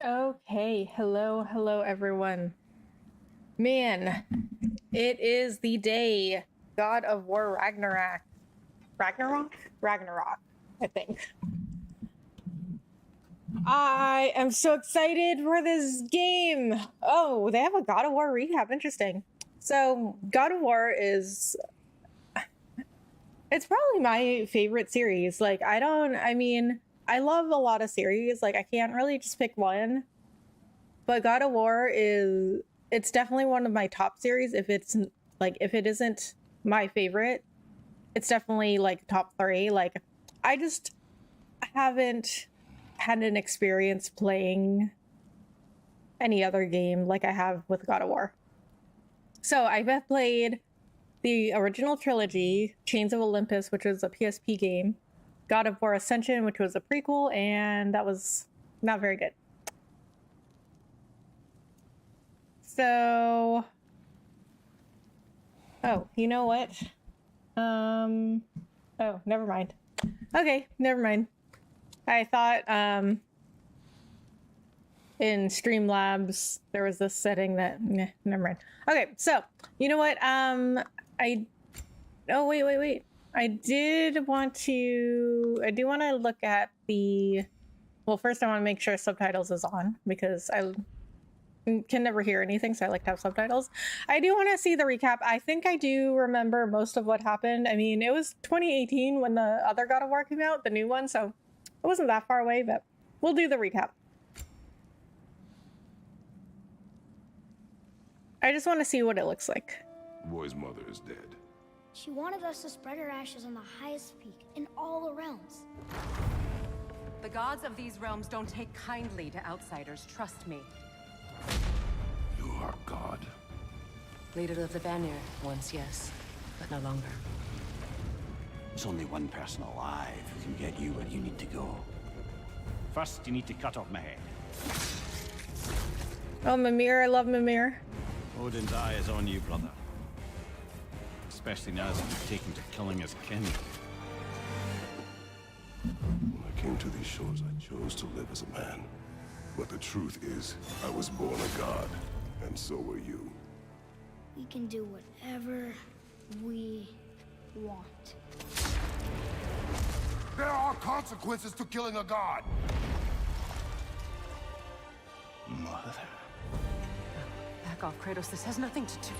Okay, hello everyone. Man, it is the day. God of War Ragnarok. Ragnarok, I think. I am so excited for this game. Oh, they have a God of War recap. Interesting. So, God of War is it's probably my favorite series. I love a lot of series. Like I can't really just pick one. But God of War it's definitely one of my top series. If it isn't my favorite, it's definitely like top three. Like I just haven't had an experience playing any other game like I have with God of War. So I've played the original trilogy, Chains of Olympus, which was a PSP game, God of War Ascension, which was a prequel, and that was not very good. So, oh, you know what? Oh, never mind. Okay, never mind. I thought, in Streamlabs, there was this setting that, never mind. Okay, so, you know what? Oh, wait. I do want to look at well, first I want to make sure subtitles is on because I can never hear anything, so I like to have subtitles. I do want to see the recap. I think I do remember most of what happened. I mean, it was 2018 when the other God of War came out, the new one, so it wasn't that far away, but we'll do the recap. I just want to see what it looks like. The boy's mother is dead. She wanted us to spread her ashes on the highest peak in all the realms. The gods of these realms don't take kindly to outsiders, trust me. You are God. Leader of the Vanir, once yes, but no longer. There's only one person alive who can get you where you need to go. First, you need to cut off my head. Oh, Mimir, I love Mimir. Odin's eye is on you, brother. Especially now that you've taken to killing his kin. When I came to these shores, I chose to live as a man. But the truth is, I was born a god, and so were you. We can do whatever we want. There are consequences to killing a god! Mother. Back off, Kratos, this has nothing to do.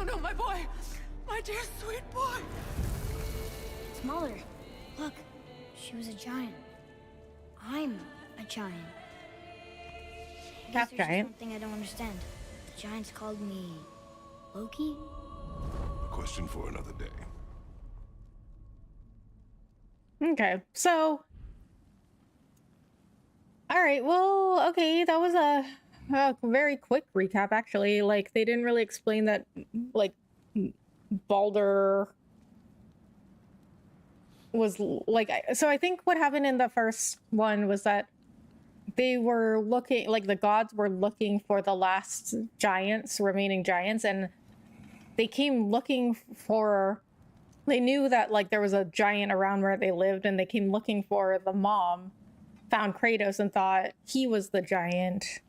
No, my boy! My dear sweet boy! It's Mother. Look, she was a giant. I'm a giant. I guess Half there's just giant. one thing I don't understand. The giants called me Loki? A question for another day. Okay, so all right, well, okay, that was a very quick recap, actually. Like, they didn't really explain that, like, Baldur was, like, so I think what happened in the first one was that they were looking, like, the gods were looking for the last remaining giants, and they came looking for, they knew that, like, there was a giant around where they lived, and they came looking for the mom, found Kratos, and thought he was the giant.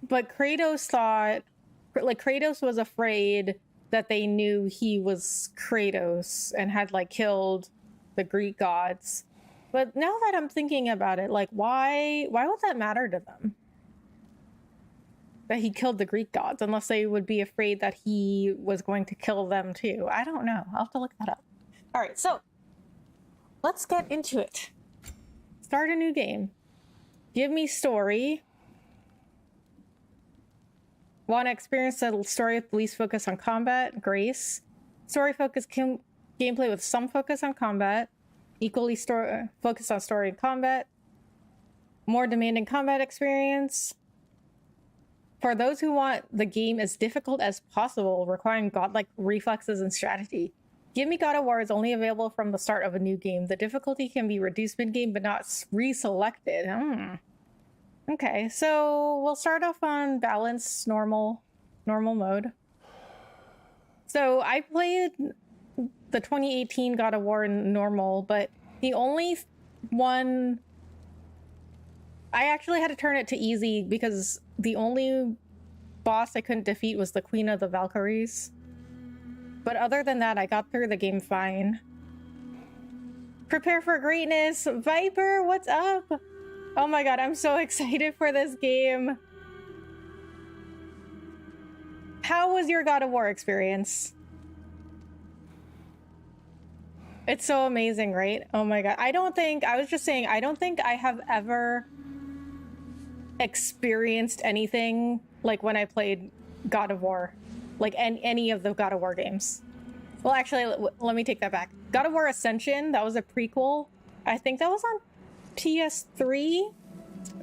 But Kratos was afraid that they knew he was Kratos and had, like, killed the Greek gods. But now that I'm thinking about it, like, why would that matter to them? That he killed the Greek gods, unless they would be afraid that he was going to kill them too. I don't know. I'll have to look that up. All right, so let's get into it. Start a new game. Give me story. Want to experience the story with least focus on combat? Grace. Story focused gameplay with some focus on combat. Equally focused on story and combat. More demanding combat experience. For those who want the game as difficult as possible, requiring godlike reflexes and strategy. Give Me God of War is only available from the start of a new game. The difficulty can be reduced mid-game, but not reselected. Okay, so we'll start off on balance, normal mode. So I played the 2018 God of War in normal, but the only one I actually had to turn it to easy because the only boss I couldn't defeat was the Queen of the Valkyries. But other than that, I got through the game fine. Prepare for greatness. Viper, what's up? Oh my god, I'm so excited for this game. How was your God of War experience? It's so amazing, right? Oh my god. I don't think I have ever experienced anything like when I played God of War. Like any of the God of War games. Well, actually, let me take that back. God of War Ascension, that was a prequel. I think that was on PS3.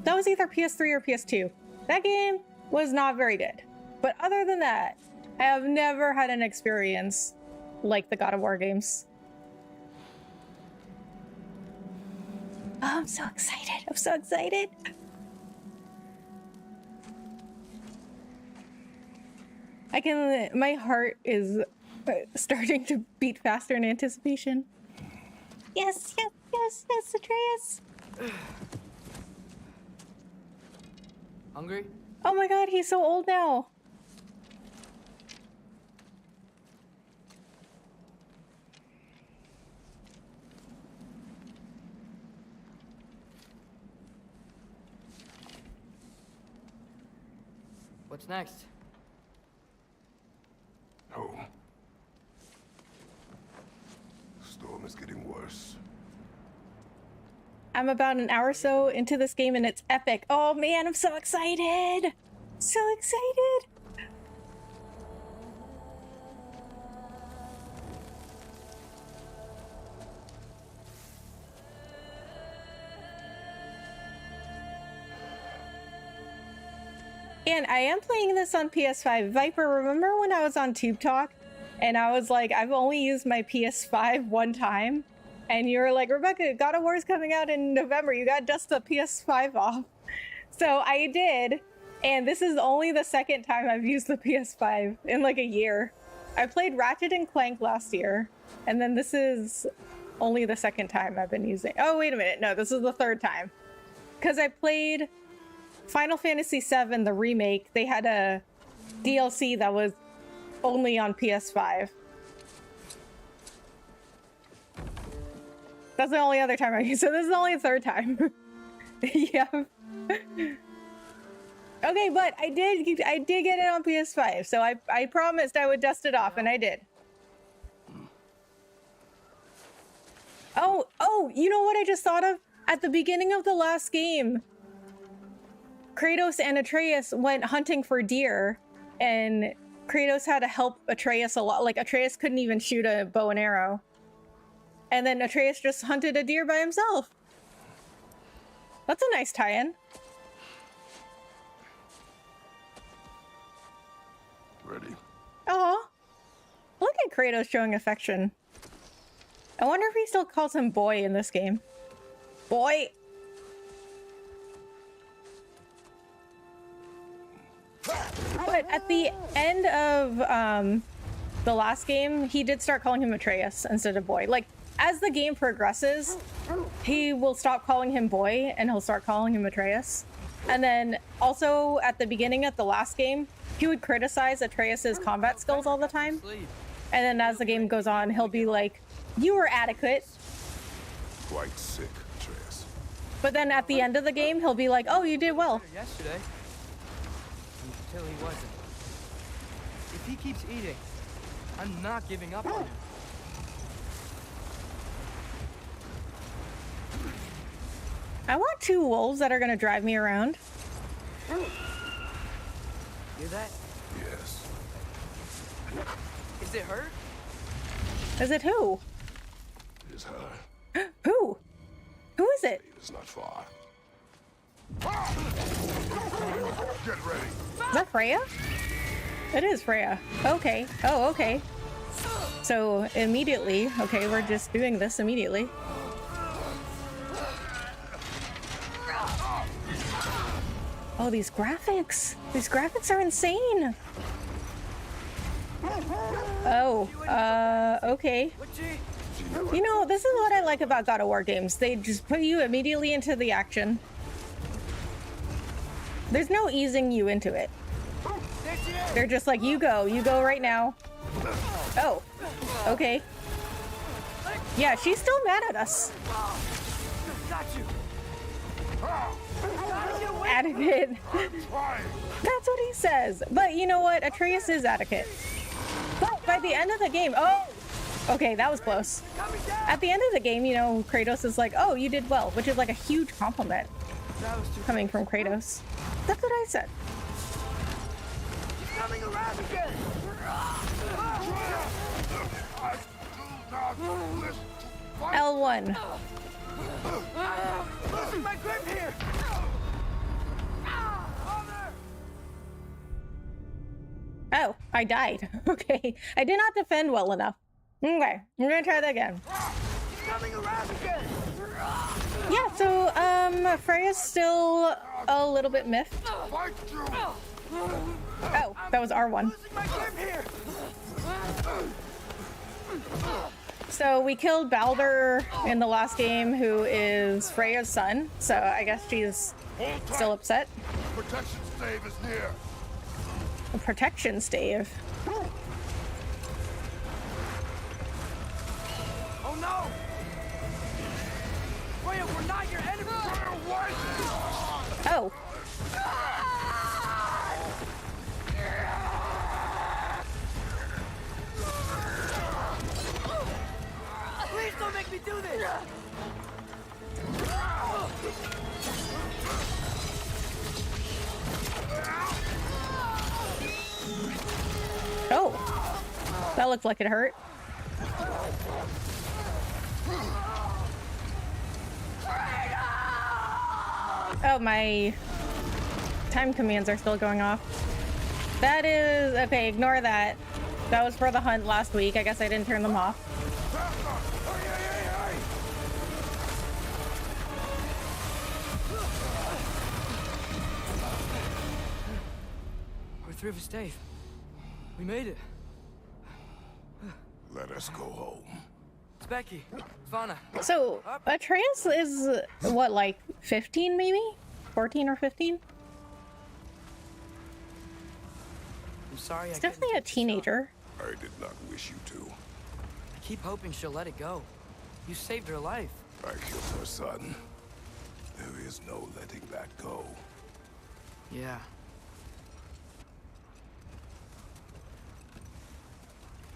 That was either PS3 or PS2. That game was not very good. But other than that, I have never had an experience like the God of War games. Oh, I'm so excited. I'm so excited. My heart is starting to beat faster in anticipation. Yes, yes, yes, yes, Atreus. Hungry? Oh my god, he's so old now. What's next? Home. Storm is getting worse. I'm about an hour or so into this game and it's epic. Oh man, I'm so excited. So excited. And I am playing this on PS5. Viper, remember when I was on Tube Talk and I was like, I've only used my PS5 one time? And you were like, Rebecca, God of War is coming out in November. You got dust the PS5 off. So I did. And this is only the second time I've used the PS5 in like a year. I played Ratchet and Clank last year. And then this is only the second time I've been using. Oh, wait a minute. No, this is the third time. Because I played Final Fantasy VII, the remake. They had a DLC that was only on PS5. That's the only other time I used it. So this is only the third time. Yeah. Okay, but I did get it on PS5, so I promised I would dust it off, and I did. Oh, you know what I just thought of? At the beginning of the last game, Kratos and Atreus went hunting for deer, and Kratos had to help Atreus a lot. Like, Atreus couldn't even shoot a bow and arrow. And then Atreus just hunted a deer by himself. That's a nice tie-in. Ready? Aw. Look at Kratos showing affection. I wonder if he still calls him boy in this game. Boy! But at the end of the last game, he did start calling him Atreus instead of boy. Like, as the game progresses, he will stop calling him boy and he'll start calling him Atreus. And then also at the beginning of the last game, he would criticize Atreus's combat skills all the time. And then as the game goes on, he'll be like, you were adequate. Quite sick, Atreus. But then at the end of the game, he'll be like, oh, you did well. Yesterday. Until he wasn't. If he keeps eating, I'm not giving up on him. I want 2 wolves that are gonna drive me around. Hear that? Yes. Is it her? Is it who? It is her. Who? Who is it? It is not far. Get ready. Is that Freya? It is Freya. Okay. Oh, okay. So immediately, okay, we're just doing this immediately. Oh, these graphics. These graphics are insane. Oh, okay. You know, this is what I like about God of War games. They just put you immediately into the action. There's no easing you into it. They're just like, you go right now. Oh, okay. Yeah, she's still mad at us. Adequate. That's what he says. But you know what? Atreus is adequate. But by the end of the game, oh, okay, that was close. At the end of the game, you know, Kratos is like, oh, you did well, which is like a huge compliment coming from Kratos. That's what I said. Coming around again. L1. Losing my grip here. Oh, I died. Okay. I did not defend well enough. Okay, we're gonna try that again. Coming around again. Yeah, so, Freya's still a little bit miffed. Oh, that was R1. Losing my grip here. So we killed Baldur in the last game, who is Freya's son. So I guess she's still upset. Protection stave is near. A protection stave. Oh no! Freya, we're not your enemy. Oh. Please don't make me do this. Oh. That looked like it hurt. Oh, my time commands are still going off. That is... Okay, ignore that. That was for the hunt last week. I guess I didn't turn them off. We're through for stave. We made it. Let us go home. It's Becky. Svana. So, Atreus is, what, like 15 maybe? 14 or 15? I'm sorry. He's definitely a teenager. I did not wish you to. I keep hoping she'll let it go. You saved her life. I killed her son. There is no letting that go. Yeah.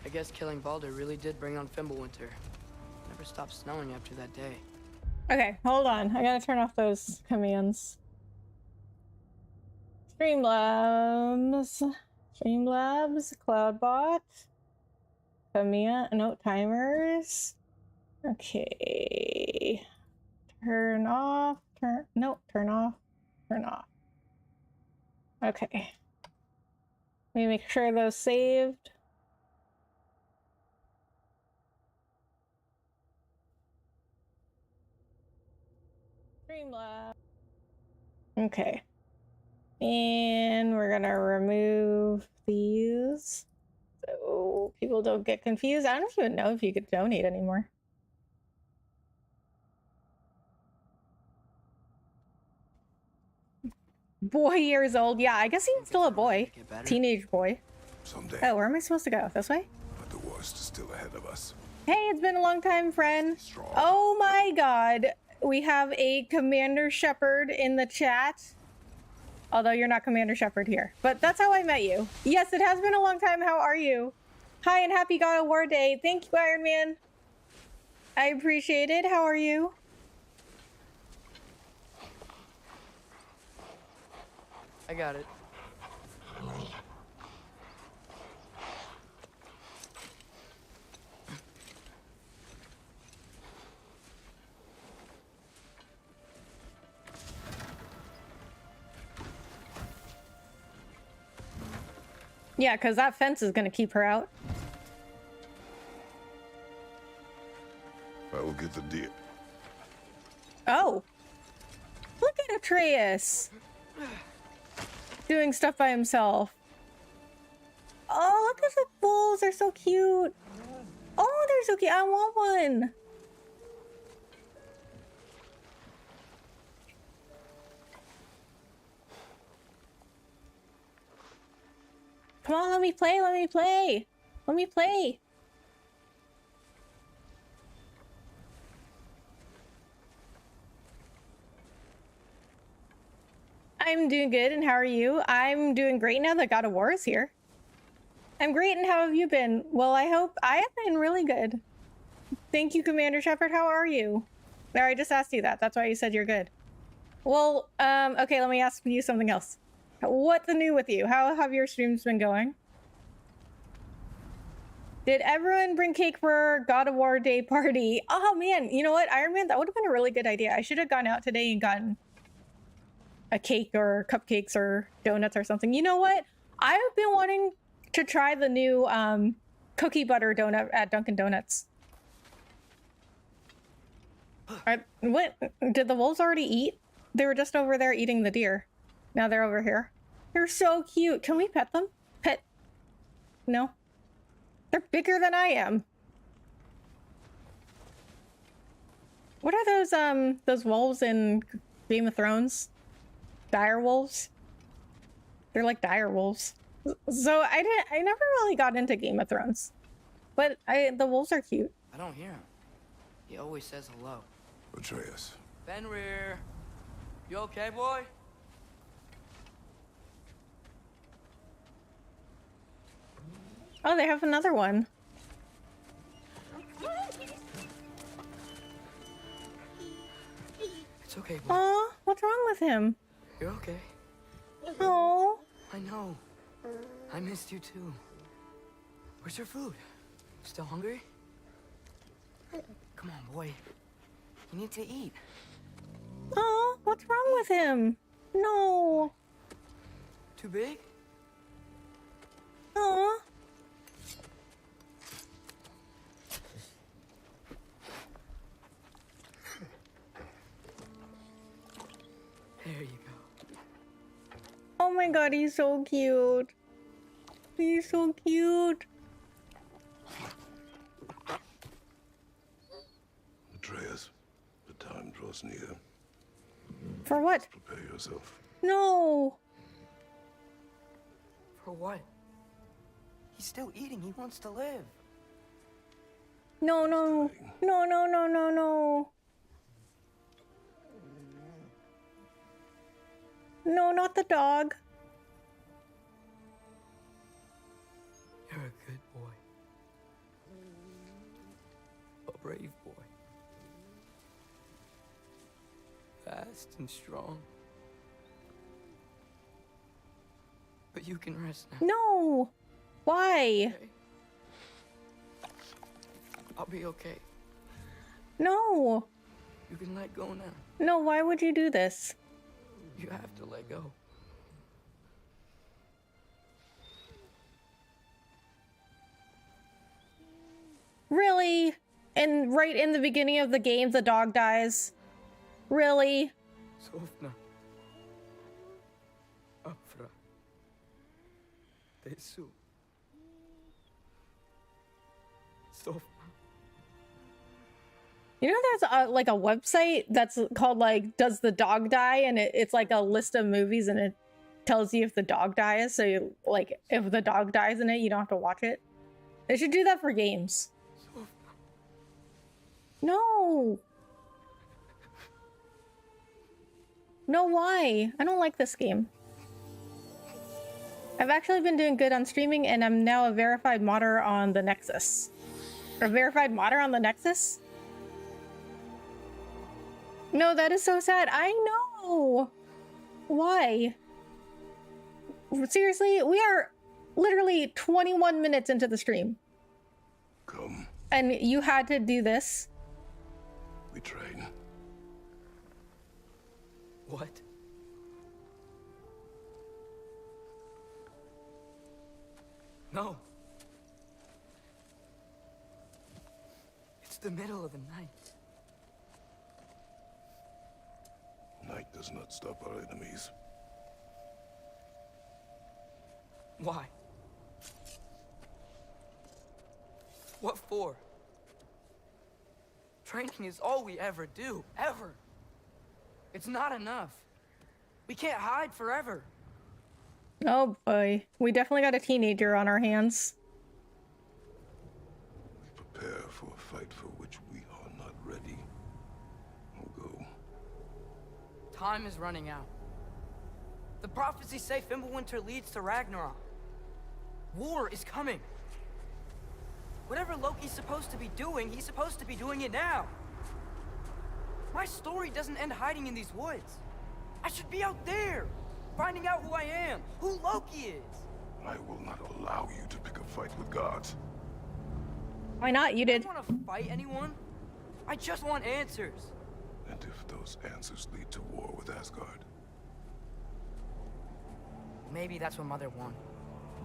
I guess killing Baldur really did bring on Fimbulwinter. Never stopped snowing after that day. Okay, hold on. I gotta turn off those commands. Streamlabs, Cloudbot, command, note timers. Okay. Turn off, turn off. Okay. Let me make sure those saved. Streamlabs. Okay. And we're gonna remove these so people don't get confused. I don't even know if you could donate anymore. Boy years old. Yeah, I guess he's still a boy. Teenage boy. Someday. Oh, where am I supposed to go? This way? But the worst is still ahead of us. Hey, it's been a long time, friend. Strong. Oh my god. We have a Commander Shepard in the chat. Although you're not Commander Shepard here. But that's how I met you. Yes, it has been a long time. How are you? Hi and happy God of War Day. Thank you, Iron Man. I appreciate it. How are you? I got it. Yeah, because that fence is going to keep her out. I will get the deer. Oh. Look at Atreus. Doing stuff by himself. Oh, look at the bulls. They're so cute. Oh, they're so cute. I want one. Come on, let me play. Let me play. Let me play. I'm doing good, and how are you? I'm doing great now that God of War is here. I'm great, and how have you been? Well, I hope I have been really good. Thank you, Commander Shepard. How are you? No, I just asked you that. That's why you said you're good. Well, okay, let me ask you something else. What's new with you? How have your streams been going? Did everyone bring cake for God of War Day party? Oh man, you know what, Iron Man, that would have been a really good idea. I should have gone out today and gotten a cake or cupcakes or donuts or something. You know what? I've been wanting to try the new cookie butter donut at Dunkin' Donuts. What? Did the wolves already eat? They were just over there eating the deer. Now they're over here. They're so cute. Can we pet them? Pet? No. They're bigger than I am. What are those wolves in Game of Thrones? Dire wolves? They're like dire wolves. So I never really got into Game of Thrones. But the wolves are cute. I don't hear him. He always says hello. Atreus. Fenrir, you okay, boy? Oh, they have another one. It's okay, boy. Aw, what's wrong with him? You're okay. Oh. I know. I missed you too. Where's your food? Still hungry? Come on, boy. You need to eat. Oh, what's wrong with him? No. Too big? Aw. There you go. Oh my god, he's so cute. He's so cute. Atreus, the time draws near. For what? Prepare yourself. No. For what? He's still eating. He wants to live. No, no. No, no, no, no, no. No, not the dog. You're a good boy. A brave boy. Fast and strong. But you can rest now. No. Why? Okay? I'll be okay. No. You can let go now. No, why would you do this? You have to let go. Really? And right in the beginning of the game, the dog dies? Really? Sofna. Afra. Tesu. Sofna. You know, there's like a website that's called like, Does the Dog Die? And it's like a list of movies and it tells you if the dog dies. So you, like, if the dog dies in it, you don't have to watch it. They should do that for games. Sofna. No. No, why? I don't like this game. I've actually been doing good on streaming and I'm now a verified modder on the Nexus. A verified modder on the Nexus? No, that is so sad. I know. Why? Seriously, we are literally 21 minutes into the stream. Come, And you had to do this? we train. What? No. It's the middle of the night. Night does not stop our enemies. Why? What for? Training is all we ever do, ever. It's not enough. We can't hide forever. Oh boy. We definitely got a teenager on our hands. Prepare for a fight for which we are not ready. I'll go. Time is running out. The prophecies say Fimbulwinter leads to Ragnarok. War is coming. Whatever Loki's supposed to be doing, he's supposed to be doing it now. My story doesn't end hiding in these woods. I should be out there, finding out who I am, who Loki is. I will not allow you to pick a fight with gods. Why not? You I did. don't want to fight anyone. I just want answers. And if those answers lead to war with Asgard, Maybe that's what Mother wanted.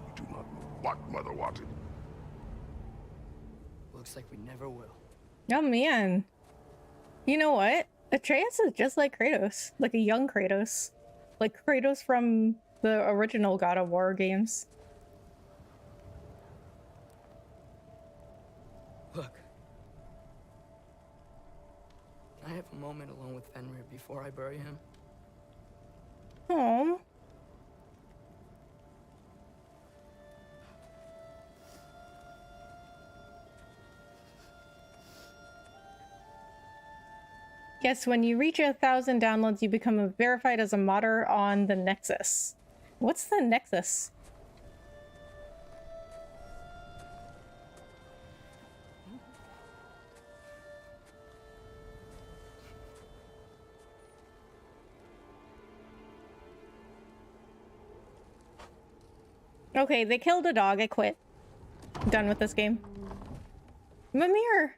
we do not know what Mother wanted. Looks like we never will. Oh man. You know what? Atreus is just like Kratos. Like a young Kratos. Like Kratos from the original God of War games. Look. Can I have a moment alone with Fenrir before I bury him? Oh. Yes, when you reach 1,000 downloads, you become verified as a modder on the Nexus. What's the Nexus? Okay, they killed a dog. I quit. Done with this game. Mimir!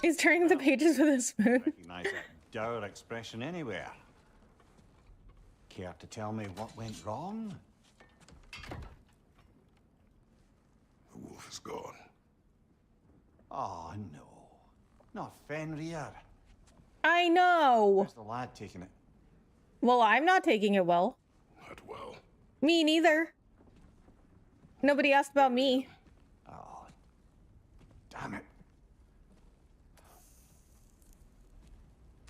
He's turning the pages with a spoon. Recognize that dour expression anywhere. Care to tell me what went wrong? The wolf is gone. Oh, no. Not Fenrir. I know! Where's the lad taking it? Well, I'm not taking it well. Not well. Me neither. Nobody asked about me. Oh, damn it.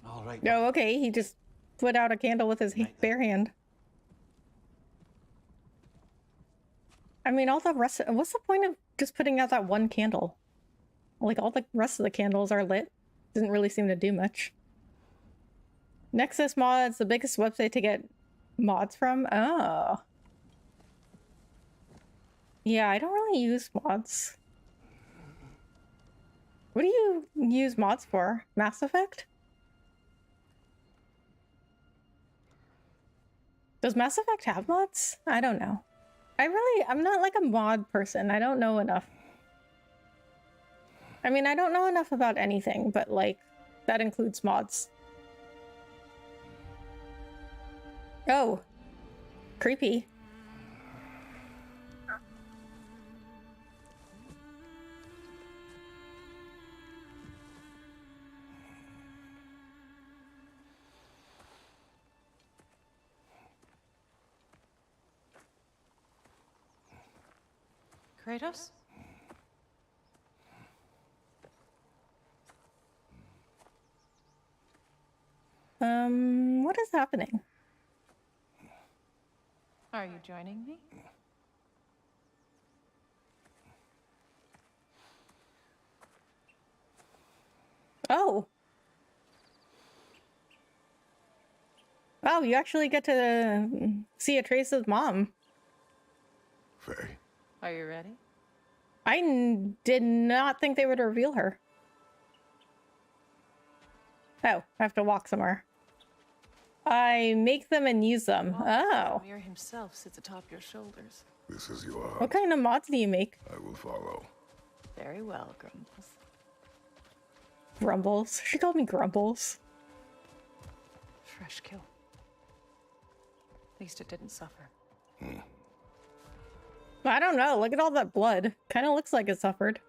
All right. Oh, okay. He just put out a candle with his bare hand. I mean, all the rest... What's the point of just putting out that one candle? Like, all the rest of the candles are lit. Doesn't really seem to do much. Nexus Mods, the biggest website to get mods from? Oh. Yeah, I don't really use mods. What do you use mods for? Mass Effect? Does Mass Effect have mods? I don't know. I'm not like a mod person. I don't know enough. I mean, I don't know enough about anything, but like, that includes mods. Oh. Creepy. Kratos? What is happening? Are you joining me? Oh. Wow, you actually get to see Atreus' mom. Faye. Are you ready? Did not think they would reveal her. Oh, I have to walk somewhere. I make them and use them. Oh. Mir himself sits atop your shoulders. This is your What heart. kind of mods do you make? I will follow. Very well, Grumbles. Grumbles. She called me Grumbles. Fresh kill. At least it didn't suffer. I don't know. Look at all that blood. Kind of looks like it suffered.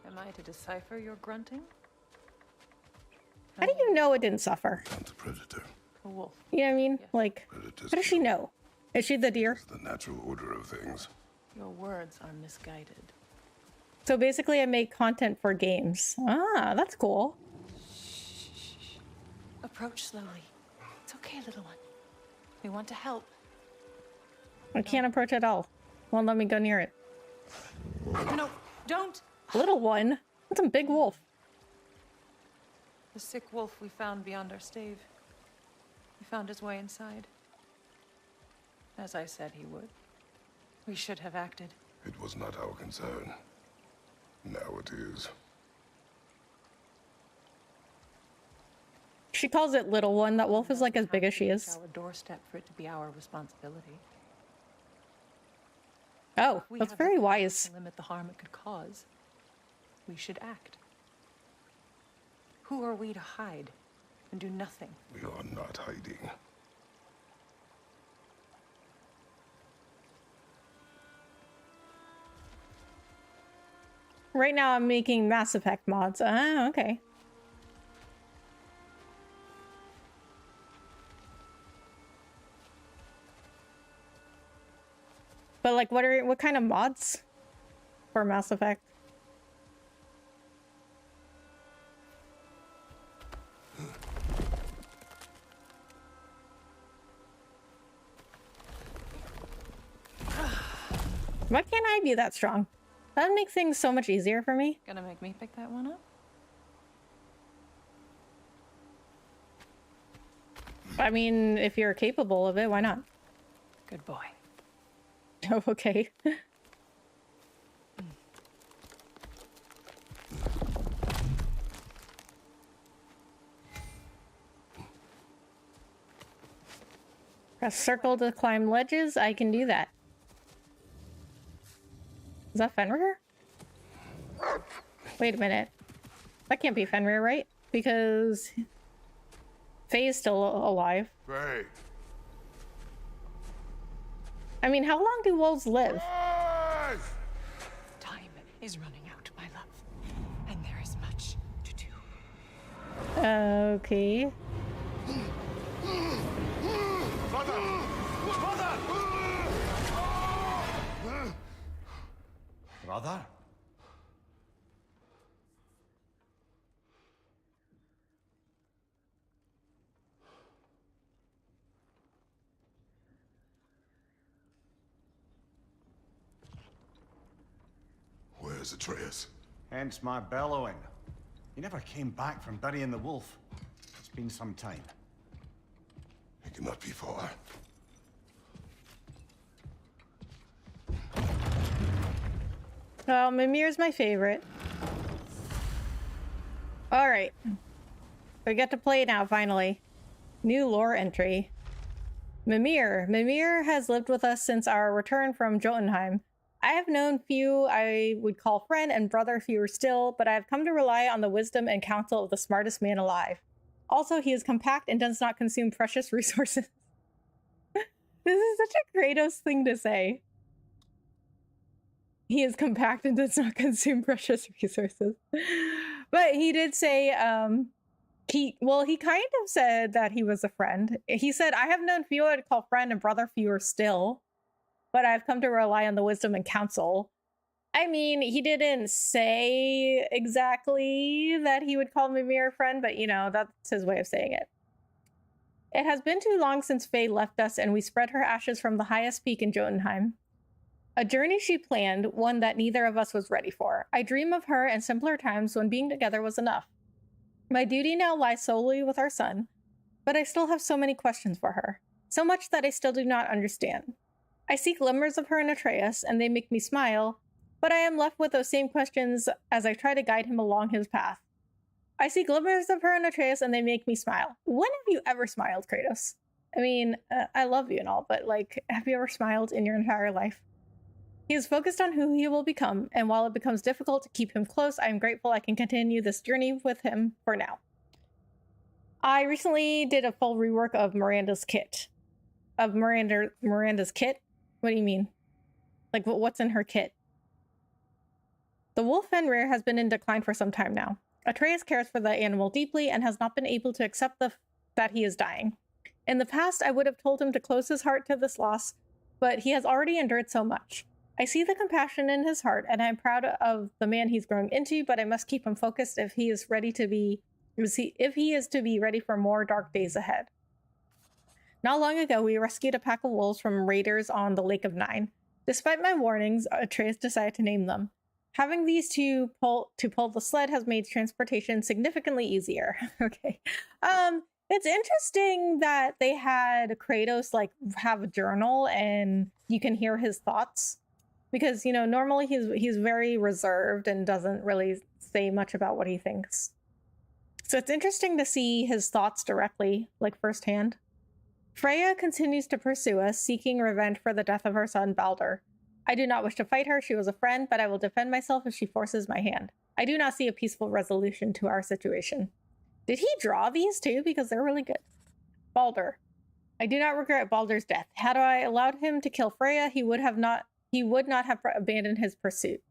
Am I to decipher your grunting? How do you know it didn't suffer? Counter predator. A wolf. You know what I mean? Yes. Like, Predators how does she know? Is she the deer? is the natural order of things. Your words are misguided. So basically I make content for games. Ah, that's cool. Approach slowly. It's okay, little one. We want to help. I can't approach at all. Won't let me go near it. No, don't! Little one? That's a big wolf. The sick wolf we found beyond our stave. He found his way inside. As I said he would. We should have acted. It was not our concern. Now it is. She calls it little one. That wolf is like as big as she is. Our doorstep for it to be our responsibility. Oh, We that's have the very power wise. to limit the harm it could cause. We should act. Who are we to hide and do nothing? We are not hiding. Right now I'm making Mass Effect mods. Ah, okay. But like, what kind of mods for Mass Effect? Why can't I be that strong? That would make things so much easier for me. Gonna make me pick that one up? I mean, if you're capable of it, why not? Good boy. Oh, okay. Press circle to climb ledges. I can do that. Is that Fenrir? Wait a minute. That can't be Fenrir, right? Because Faye is still alive. Faye! I mean, how long do wolves live? Time is running out, my love. And there is much to do. Okay. Brother? Where's Atreus? Hence my bellowing. He never came back from burying the wolf. It's been some time. It cannot be far. Well, Mimir's my favorite. Alright. We get to play now, finally. New lore entry. Mimir. Mimir has lived with us since our return from Jotunheim. I have known few I would call friend and brother, fewer still, but I have come to rely on the wisdom and counsel of the smartest man alive. Also, he is compact and does not consume precious resources. This is such a Kratos thing to say. He is compact and does not consume precious resources. But he did say, he kind of said that he was a friend. He said, I have known few I'd call friend and brother, fewer still, but I've come to rely on the wisdom and counsel. I mean, he didn't say exactly that he would call Mimir a friend, but you know, that's his way of saying it. It has been too long since Faye left us and we spread her ashes from the highest peak in Jotunheim. A journey she planned, one that neither of us was ready for. I dream of her in simpler times when being together was enough. My duty now lies solely with our son, but I still have so many questions for her. So much that I still do not understand. I see glimmers of her in Atreus, and they make me smile, but I am left with those same questions as I try to guide him along his path. I see glimmers of her in Atreus, and they make me smile. When have you ever smiled, Kratos? I mean, I love you and all, but like, have you ever smiled in your entire life? He is focused on who he will become, and while it becomes difficult to keep him close, I am grateful I can continue this journey with him for now. I recently did a full rework of Miranda's kit. Miranda's kit? What do you mean? Like, what's in her kit? The wolf Fenrir has been in decline for some time now. Atreus cares for the animal deeply and has not been able to accept that he is dying. In the past, I would have told him to close his heart to this loss, but he has already endured so much. I see the compassion in his heart, and I'm proud of the man he's growing into, but I must keep him focused if he is to be ready for more dark days ahead. Not long ago, we rescued a pack of wolves from raiders on the Lake of Nine. Despite my warnings, Atreus decided to name them. Having these two pull the sled has made transportation significantly easier. Okay. It's interesting that they had Kratos like have a journal and you can hear his thoughts, because normally he's very reserved and doesn't really say much about what he thinks. So it's interesting to see his thoughts directly, like firsthand. Freya continues to pursue us, seeking revenge for the death of her son Baldur. I do not wish to fight her. She was a friend, but I will defend myself if she forces my hand. I do not see a peaceful resolution to our situation. Did he draw these too? Because they're really good. Baldur. I do not regret Baldur's death. Had I allowed him to kill Freya, he would not have abandoned his pursuit.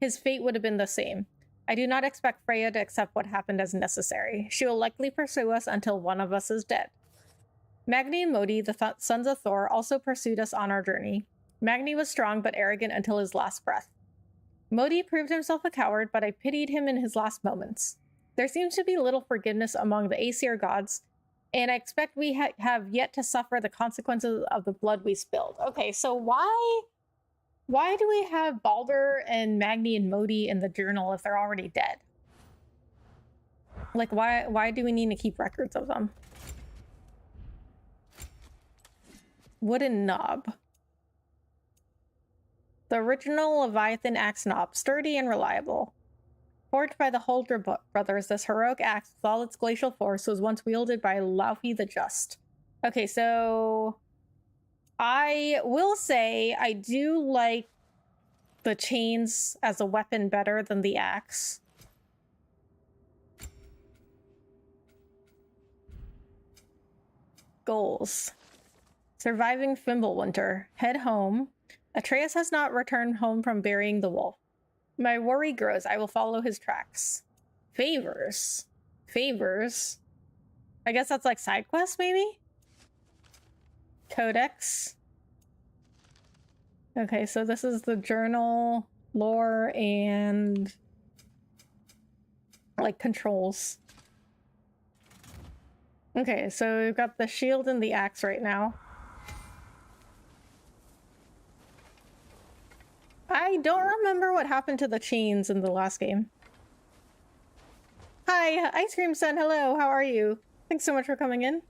His fate would have been the same. I do not expect Freya to accept what happened as necessary. She will likely pursue us until one of us is dead. Magni and Modi, the sons of Thor, also pursued us on our journey. Magni was strong but arrogant until his last breath. Modi proved himself a coward, but I pitied him in his last moments. There seems to be little forgiveness among the Aesir gods, and I expect we have yet to suffer the consequences of the blood we spilled. Okay, so why do we have Baldur and Magni and Modi in the journal if they're already dead? Like, why do we need to keep records of them? Wooden knob. The original Leviathan axe knob, sturdy and reliable. Forged by the Holdra brothers, this heroic axe with all its glacial force was once wielded by Laufey the Just. Okay, so I will say I do like the chains as a weapon better than the axe. Goals. Surviving Fimbulwinter. Head home. Atreus has not returned home from burying the wolf. My worry grows. I will follow his tracks. Favors. Favors. I guess that's like side quests, maybe? Codex. Okay, so this is the journal, lore, and like controls. Okay, so we've got the shield and the axe right now. I don't remember what happened to the chains in the last game. Hi, Ice Cream Sun, hello, how are you? Thanks so much for coming in.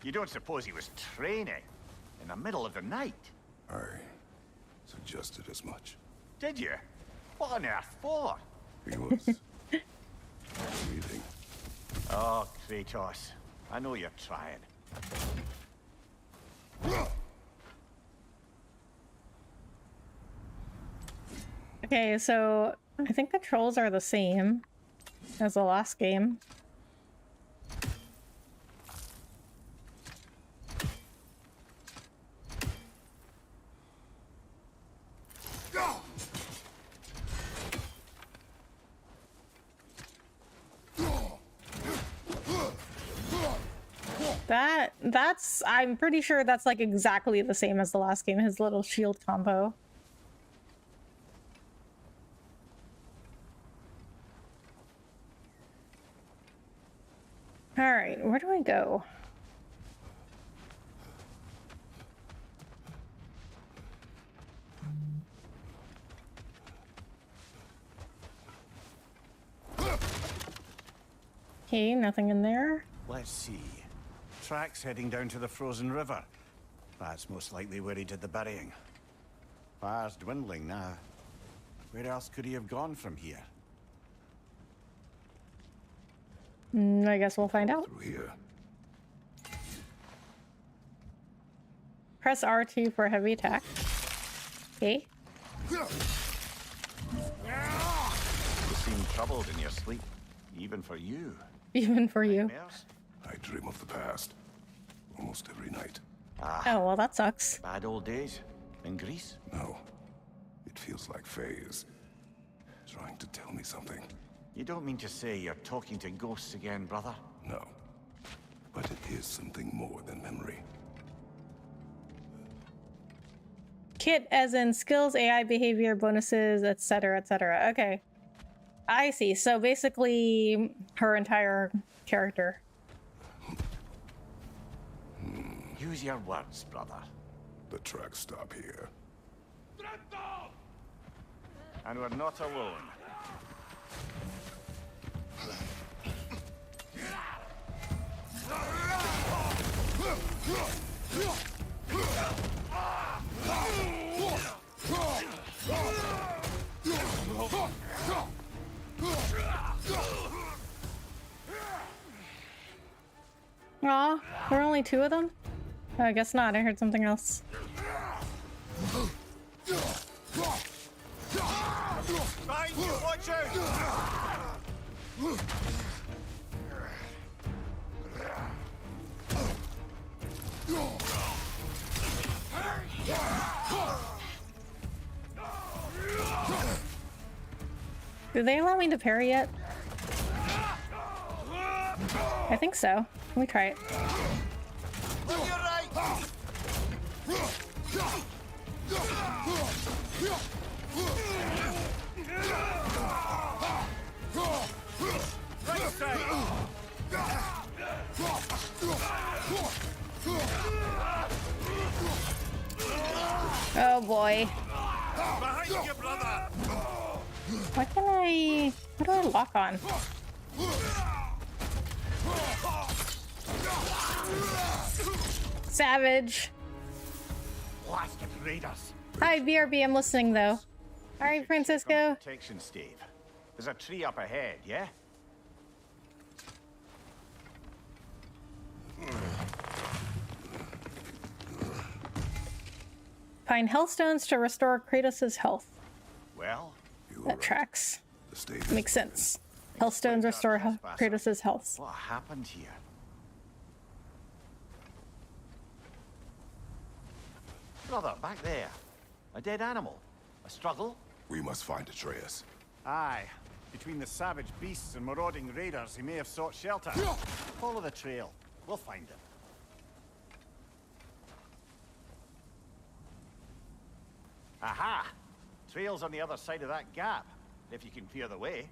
You don't suppose he was training in the middle of the night? I suggested as much. Did you? What on earth for? He was reading. Oh, Kratos. I know you're trying. Okay, so I think controls are the same as the last game. I'm pretty sure that's like exactly the same as the last game, his little shield combo. All right, where do I go? Okay, nothing in there. Let's see. Tracks heading down to the frozen river. That's most likely where he did the burying. Fire's dwindling now. Where else could he have gone from here? I guess we'll find out. Through here. Press R2 for heavy attack. Okay. You seem troubled in your sleep, even for you. Even for you. Nightmares? I dream of the past. Almost every night. Oh, well, that sucks. Bad old days? In Greece? No. It feels like Faye is trying to tell me something. You don't mean to say you're talking to ghosts again, brother? No. But it is something more than memory. Kit as in skills, AI behavior, bonuses, etc., etc. Okay. I see. So basically her entire character. Use your words, brother. The tracks stop here. And we're not alone. Aw, there were only two of them? Oh, I guess not. I heard something else. Behind you, watch out! Do they allow me to parry yet? I think so. Let me try it. On your right! Right side! Oh boy. Behind you, brother! Why can I... What do I lock on? Savage. Blasted raiders! Hi, BRB. I'm listening, though. All right, Francisco. Protection stave. There's a tree up ahead, yeah? Find hellstones to restore Kratos' health. Well, You were That right. tracks. The stage Makes sense. Hellstones restore Kratos' health. what happened here? Brother, back there. A dead animal. A struggle? We must find Atreus. Aye. Between the savage beasts and marauding raiders, he may have sought shelter. Follow the trail. We'll find him. Aha! Trail's on the other side of that gap, if you can clear the way.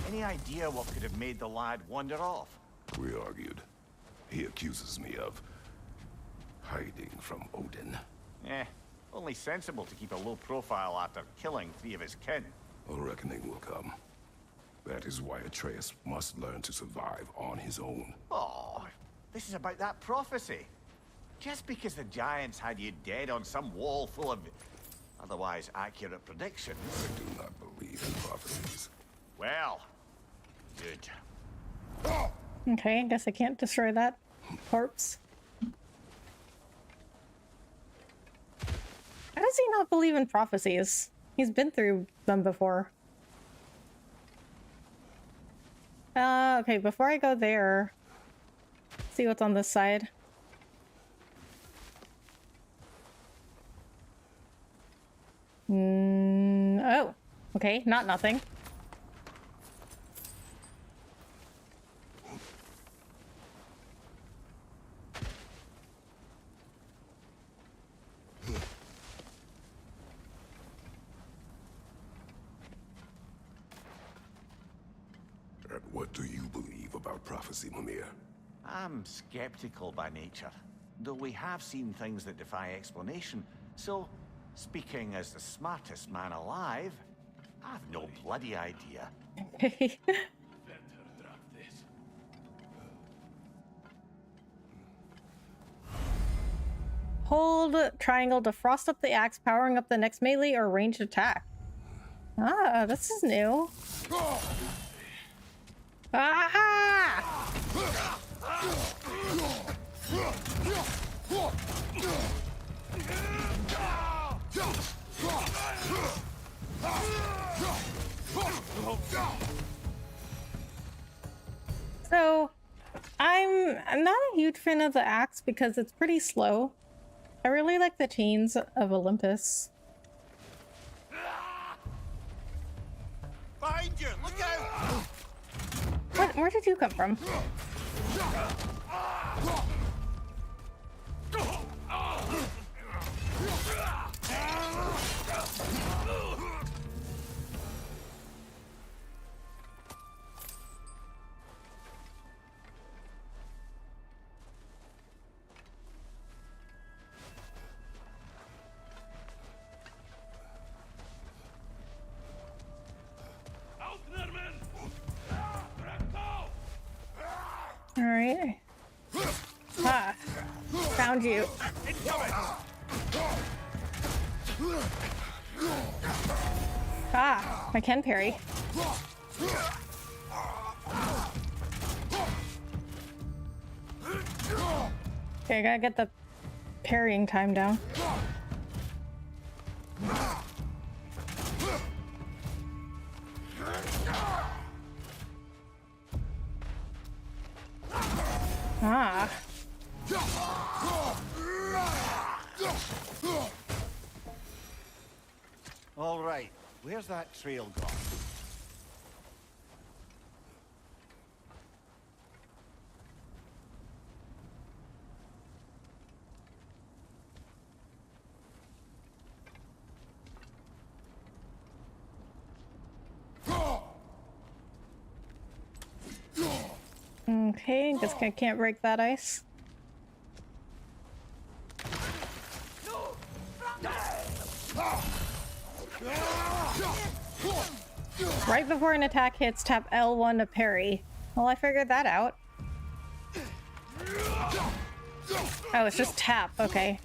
Any idea what could have made the lad wander off? We argued. He accuses me of hiding from Odin. Only sensible to keep a low profile after killing 3 of his kin. A reckoning will come. That is why Atreus must learn to survive on his own. Oh, this is about that prophecy. Just because the giants had you dead on some wall full of otherwise accurate predictions. I do not believe in prophecies. Well, good. Okay, I guess I can't destroy that corpse. How does he not believe in prophecies? He's been through them before. Okay, before I go there, see what's on this side. Oh, okay, not nothing. And what do you believe about prophecy, Mimir? I'm skeptical by nature, though we have seen things that defy explanation. So, speaking as the smartest man alive, I've no bloody idea. Hold triangle to frost up the axe, powering up the next melee or ranged attack. Ah, this is new. Ah! So, I'm not a huge fan of the axe because it's pretty slow. I really like the Chains of Olympus. Behind you! Look out! What? Where did you come from? All right. Ah, found you. Ah, I can parry. Okay, I gotta get the parrying time down. Ah. All right, where's that trail gone? Okay, guess I can't break that ice. Right before an attack hits, tap L1 to parry. Well, I figured that out. Oh, it's just tap. Okay.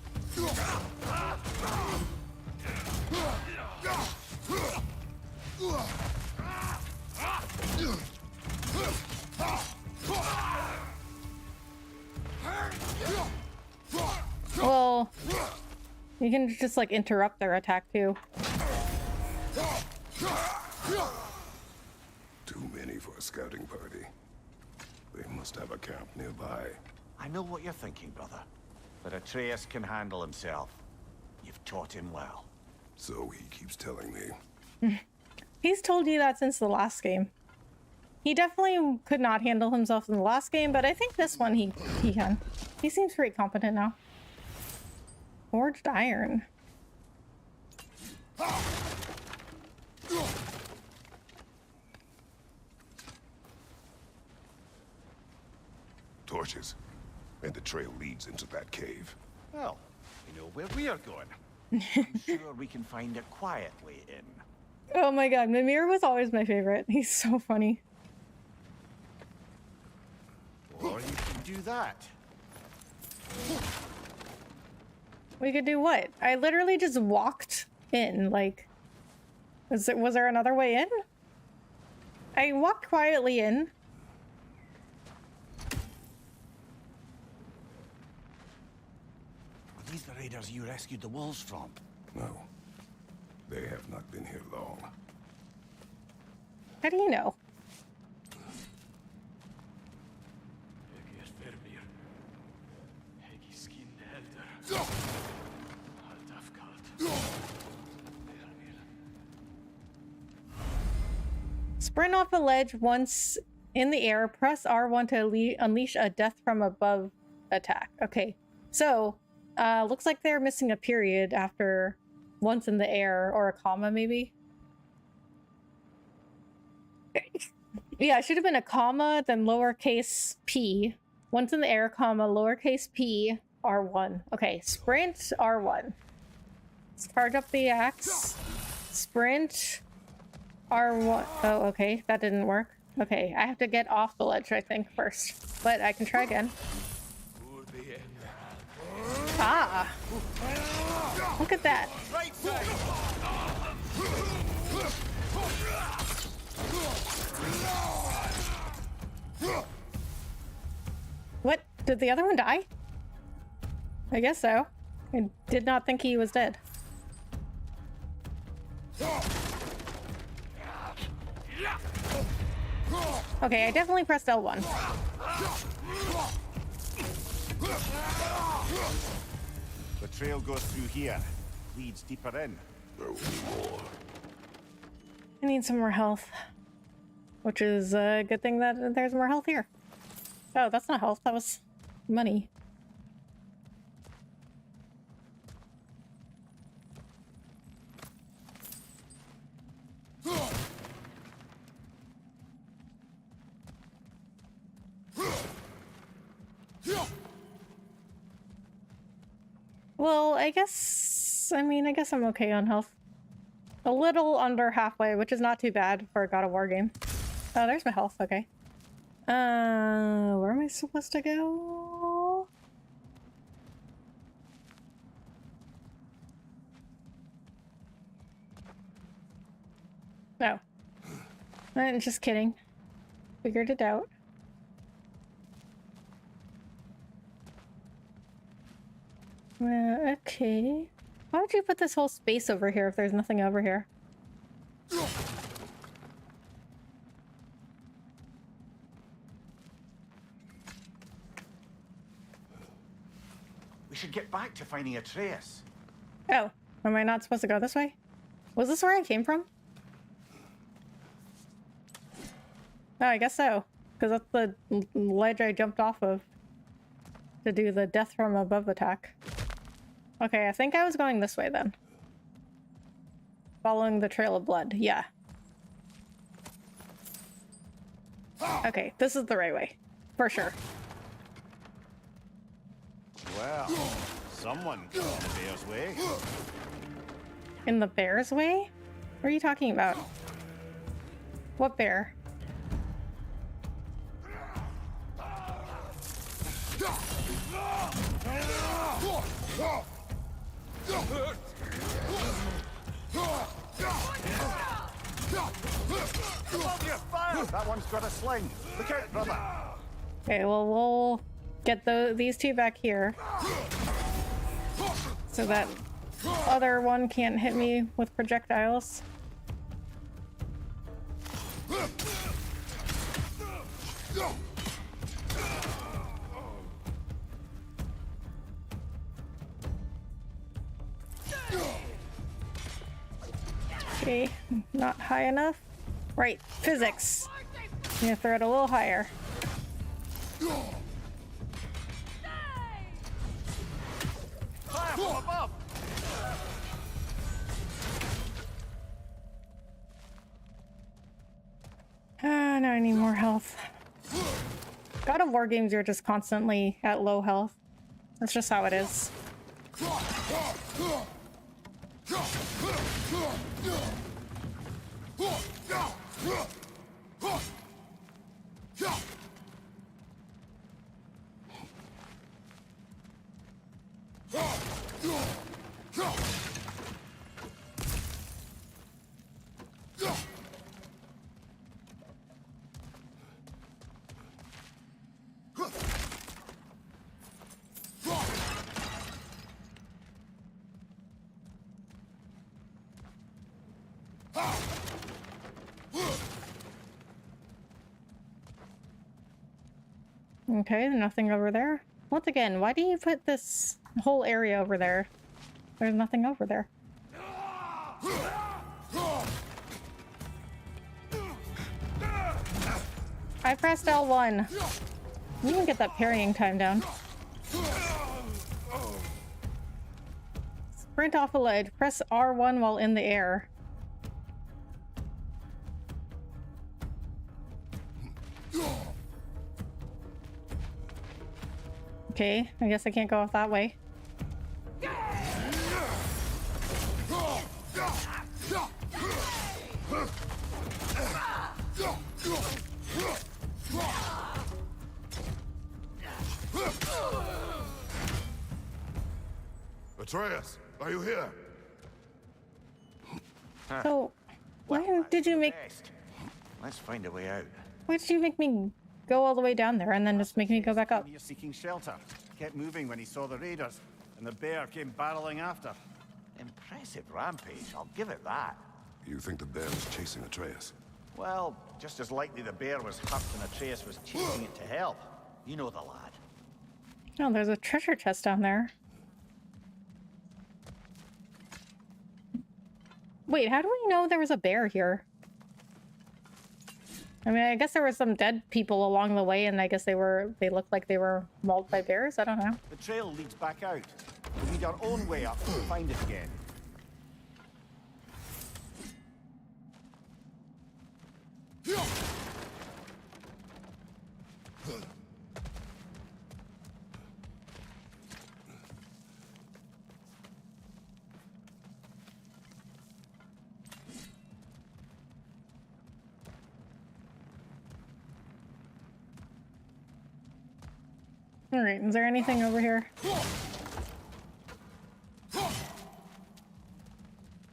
Well, you can just like interrupt their attack too. Too many for a scouting party. They must have a camp nearby. I know what you're thinking, brother. But Atreus can handle himself. You've taught him well. So he keeps telling me. He's told you that since the last game. He definitely could not handle himself in the last game, but I think this one he can. He seems pretty competent now. Forged iron. Torches. And the trail leads into that cave. Well, we know where we are going. I'm sure we can find a quiet way in. Oh my god, Mimir was always my favorite. He's so funny. Or you can do that. We could do what? I literally just walked in, like... Was there another way in? I walked quietly in. Are these the raiders you rescued the wolves from? No. They have not been here long. How do you know? Sprint off a ledge once in the air. Press R1 to unleash a death from above attack. Okay, so looks like they're missing a period after once in the air, or a comma maybe. Yeah, it should have been a comma, then lowercase p. Once in the air, comma, lowercase p, R1. Okay, sprint, R1. Let's charge up the axe. Sprint, R1. Oh, okay, that didn't work. Okay, I have to get off the ledge, I think, first. But I can try again. Ah! Look at that. Right side. What? Did the other one die? I guess so. I did not think he was dead. Okay, I definitely pressed L1. The trail goes through here, leads deeper in. There will be more. I need some more health. Which is a good thing that there's more health here. Oh, that's not health, that was money. Well, I guess I'm okay on health. A little under halfway, which is not too bad for a God of War game. Oh, there's my health, okay. Where am I supposed to go? No. I'm just kidding. Figured it out. Okay. Why would you put this whole space over here if there's nothing over here? We should get back to finding Atreus. Oh, am I not supposed to go this way? Was this where I came from? Oh, I guess so. Because that's the ledge I jumped off of to do the death from above attack. Okay, I think I was going this way then. Following the trail of blood, yeah. Okay, this is the right way. For sure. Well, someone got in the bear's way. In the bear's way? What are you talking about? What bear? Above your fire! That one's got a sling. Look out, brother. Okay, well, we'll get these two back here. So that other one can't hit me with projectiles. Okay, not high enough. Right, physics. I'm gonna throw it a little higher. Fire from above! Now I need more health. God of War games are just constantly at low health. That's just how it is. Okay, nothing over there. Once again, why do you put this whole area over there? There's nothing over there. I pressed L1. You can get that parrying time down. Sprint off a ledge. Press R1 while in the air. Okay, I guess I can't go off that way. Atreus, are you here? So, why did you make... Let's find a way out. Why did you make me go all the way down there and then just make me go back up? Here seeking shelter. Kept moving when he saw the raiders, and the bear came barreling after. Impressive rampage, I'll give it that. You think the bear was chasing Atreus? Well, just as likely the bear was hurt and Atreus was chasing it to hell. You know the lad. Oh, there's a treasure chest down there. Wait, how do we know there was a bear here? I mean, I guess there were some dead people along the way, and I guess they looked like they were mauled by bears. I don't know. The trail leads back out. We need our own way up to find it again. All right, is there anything over here?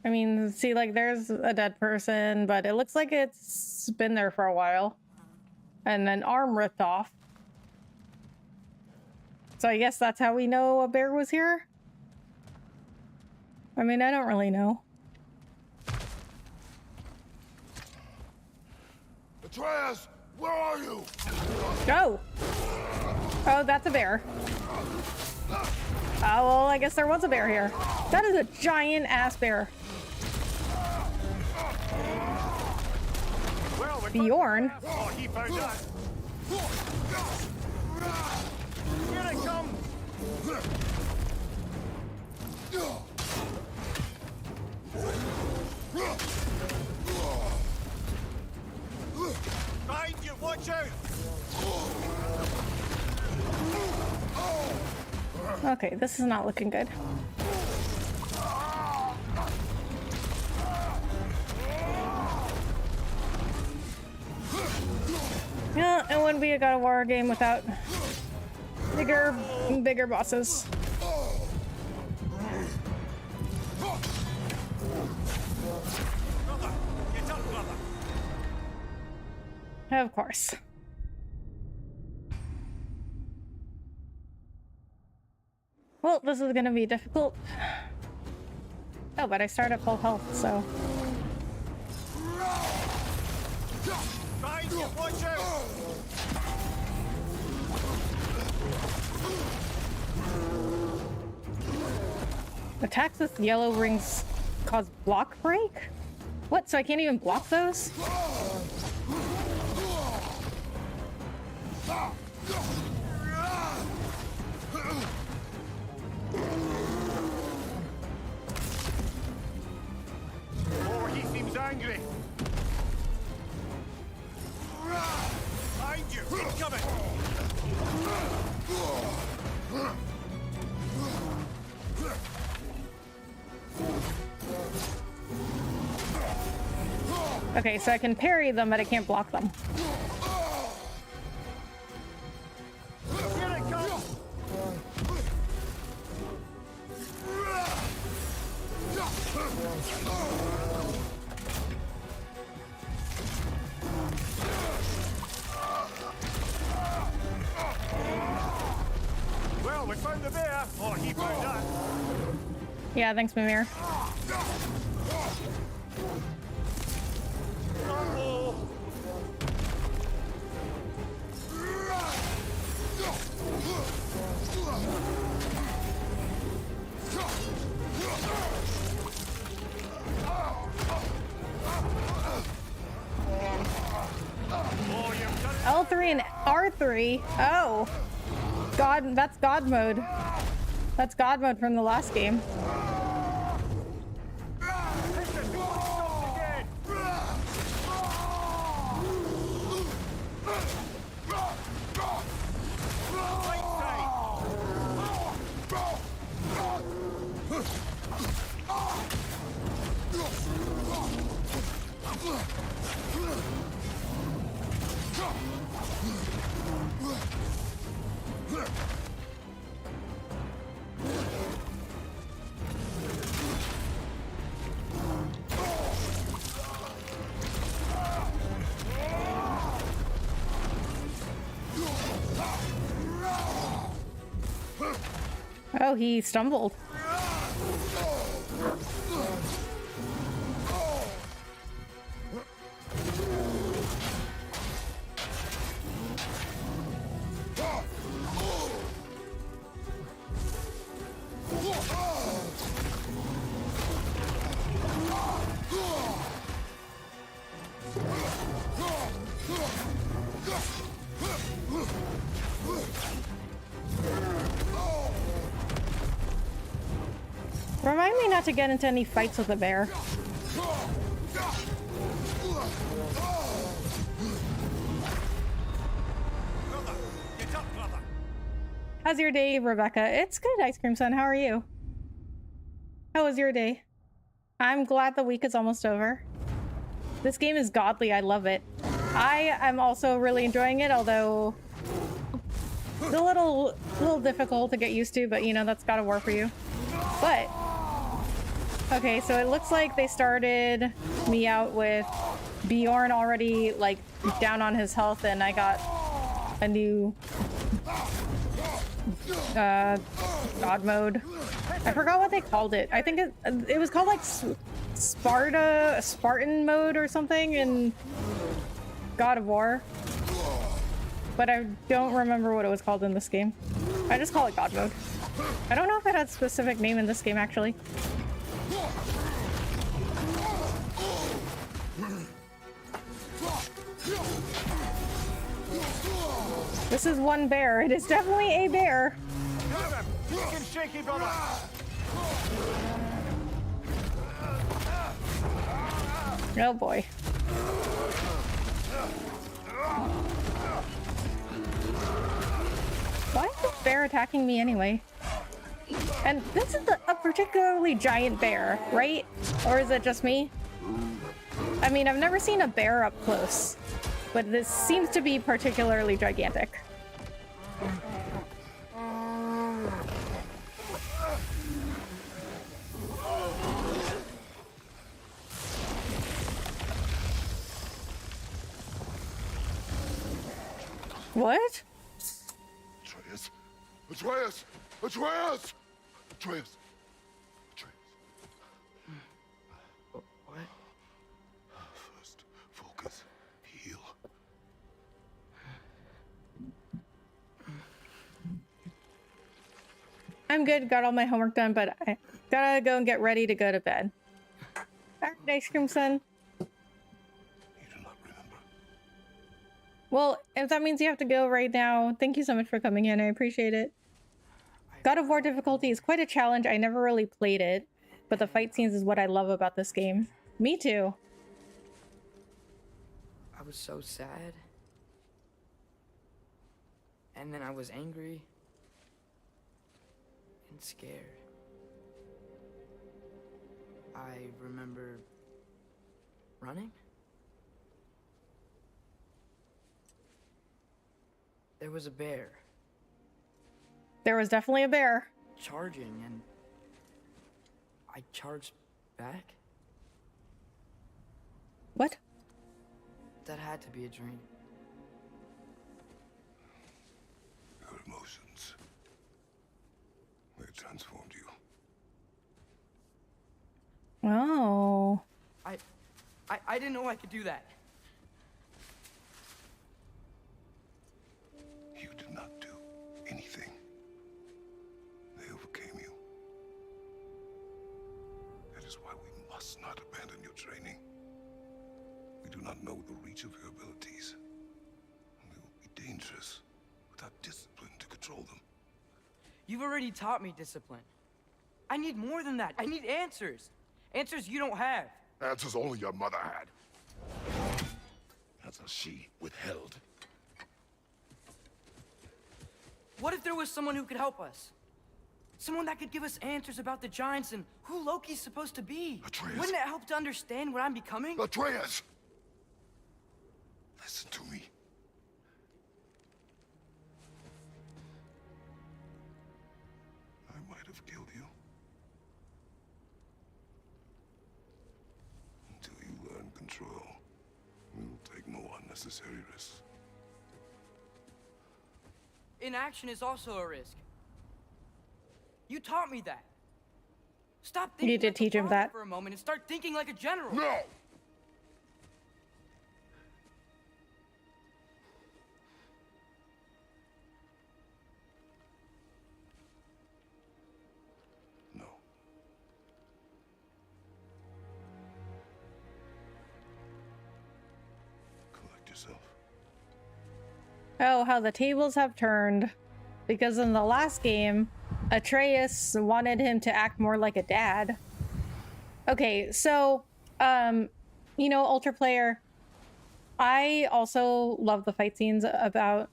I mean, see, like, there's a dead person, but it looks like it's been there for a while. And then arm ripped off. So I guess that's how we know a bear was here? I mean, I don't really know. Atreus, where are you? Go! Oh, that's a bear. Oh, well, I guess there was a bear here. That is a giant ass bear. Bjorn? Oh, he found that. Here it comes. Behind you, watch out. Okay, this is not looking good. Yeah, it wouldn't be a God of War game without bigger bosses. Of course. Well, this is gonna be difficult. Oh, but I start at full health, so. Behind you, watch out. Attacks with yellow rings cause block break? What, so I can't even block those? Oh, he seems angry. Behind you, incoming. Okay, so I can parry them, but I can't block them. Here it comes. Well, we found the bear. Oh, he found that. Yeah, thanks, Mimir. Uh-oh. L3 and R3? Oh. God, that's God mode. That's God mode from the last game. Oh, he stumbled. Remind me not to get into any fights with the bear. How's your day, Rebecca? It's good, Ice Cream Sun. How are you? How was your day? I'm glad the week is almost over. This game is godly. I love it. I am also really enjoying it, although it's a little difficult to get used to, but you know, that's gotta work for you. But okay, so it looks like they started me out with Bjorn already like down on his health, and I got a new god mode. I forgot what they called it. I think it was called like Spartan mode or something in God of War. But I don't remember what it was called in this game. I just call it God mode. I don't know if it had a specific name in this game actually. This is one bear. It is definitely a bear. Shaky, brother. Oh boy. Why is this bear attacking me anyway? And this is a particularly giant bear, right? Or is it just me? I mean, I've never seen a bear up close, but this seems to be particularly gigantic. What? Atreus! Atreus! Atreus! Atreus! Atreus! What? First, focus. Heal. I'm good, got all my homework done, but I gotta go and get ready to go to bed. Alright, Ice Cream Sun. You do not remember. Well, if that means you have to go right now, thank you so much for coming in. I appreciate it. God of War difficulty is quite a challenge. I never really played it, but the fight scenes is what I love about this game. Me too. I was so sad. And then I was angry. And scared. I remember running. There was a bear There was definitely a bear. charging, and I charged back. What? That had to be a dream. Your emotions. They transformed you. Oh. I didn't know I could do that. You did not do anything. They overcame you. That is why we must not abandon your training. We do not know the reach of your abilities. They will be dangerous without discipline to control them. You've already taught me discipline. I need more than that. I need answers. Answers you don't have. Answers only your mother had. Answers she withheld. What if there was someone who could help us? Someone that could give us answers about the giants and who Loki's supposed to be. Atreus. Wouldn't it help to understand what I'm becoming? Atreus! Listen to me. I might have killed you. Until you learn control, we will take no unnecessary risks. Inaction is also a risk. You taught me that. Stop You thinking did like a teach him father that. for a moment and start thinking like a general. No! No. Collect yourself. Oh, how the tables have turned. Because in the last game, Atreus wanted him to act more like a dad. Okay, so, you know, Ultra Player, I also love the fight scenes about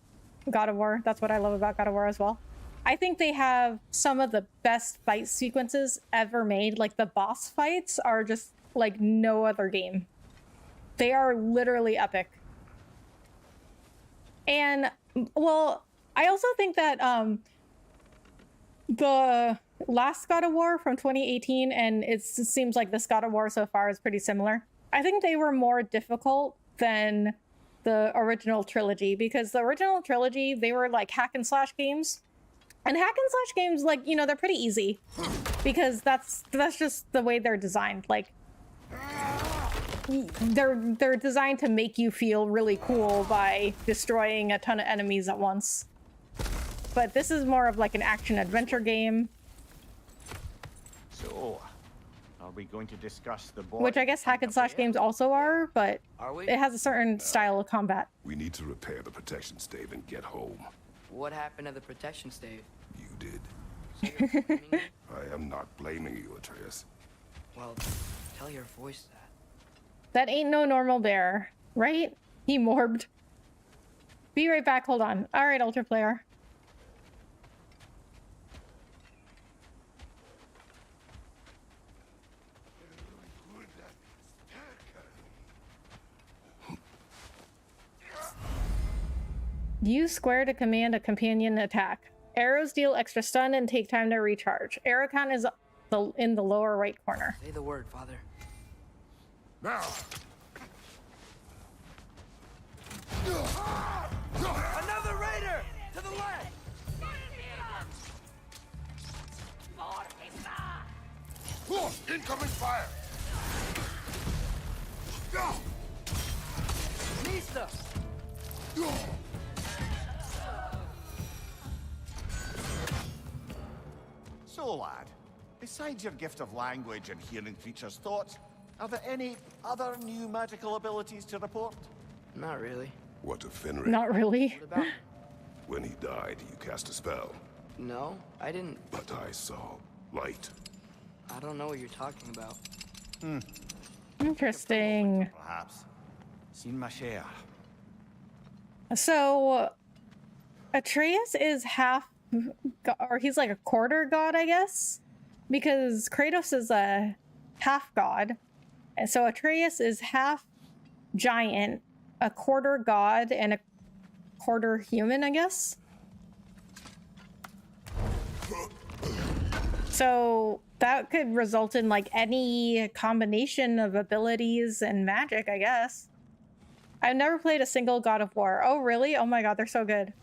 God of War. That's what I love about God of War as well. I think they have some of the best fight sequences ever made. Like, the boss fights are just like no other game. They are literally epic. And, well, I also think that the last God of War from 2018, and it seems like this God of War so far is pretty similar. I think they were more difficult than the original trilogy, because the original trilogy, they were like hack and slash games. And hack and slash games, like, you know, they're pretty easy because that's just the way they're designed. Like, they're designed to make you feel really cool by destroying a ton of enemies at once. But this is more of like an action adventure game. So, are we going to discuss the boy? Which I guess hack and slash games also are, but we? it has a certain style of combat. We need to repair the protection stave and get home. What happened to the protection stave? You did. So you're blaming me? I am not blaming you, Atreus. Well, tell your voice that. That ain't no normal bear, right? He morbed. Be right back, hold on. All right, Ultra Player. Use square to command a companion attack. Arrows deal extra stun and take time to recharge. Arrow count is in the lower right corner. Say the word, Father. Now! Another raider! To the left! Incoming fire! Nista! So, lad, besides your gift of language and hearing creatures' thoughts, are there any other new magical abilities to report? Not really. What of Fenrir? Not really. What about? When he died, you cast a spell. No, I didn't. But I saw light. I don't know what you're talking about. Interesting. Perhaps. Seen my share. So, Atreus is half, or he's like a quarter god, I guess, because Kratos is a half god, and so Atreus is half giant, a quarter god, and a quarter human, I guess. So that could result in like any combination of abilities and magic, I guess. I've never played a single God of War. Oh, really? Oh my god, they're so good.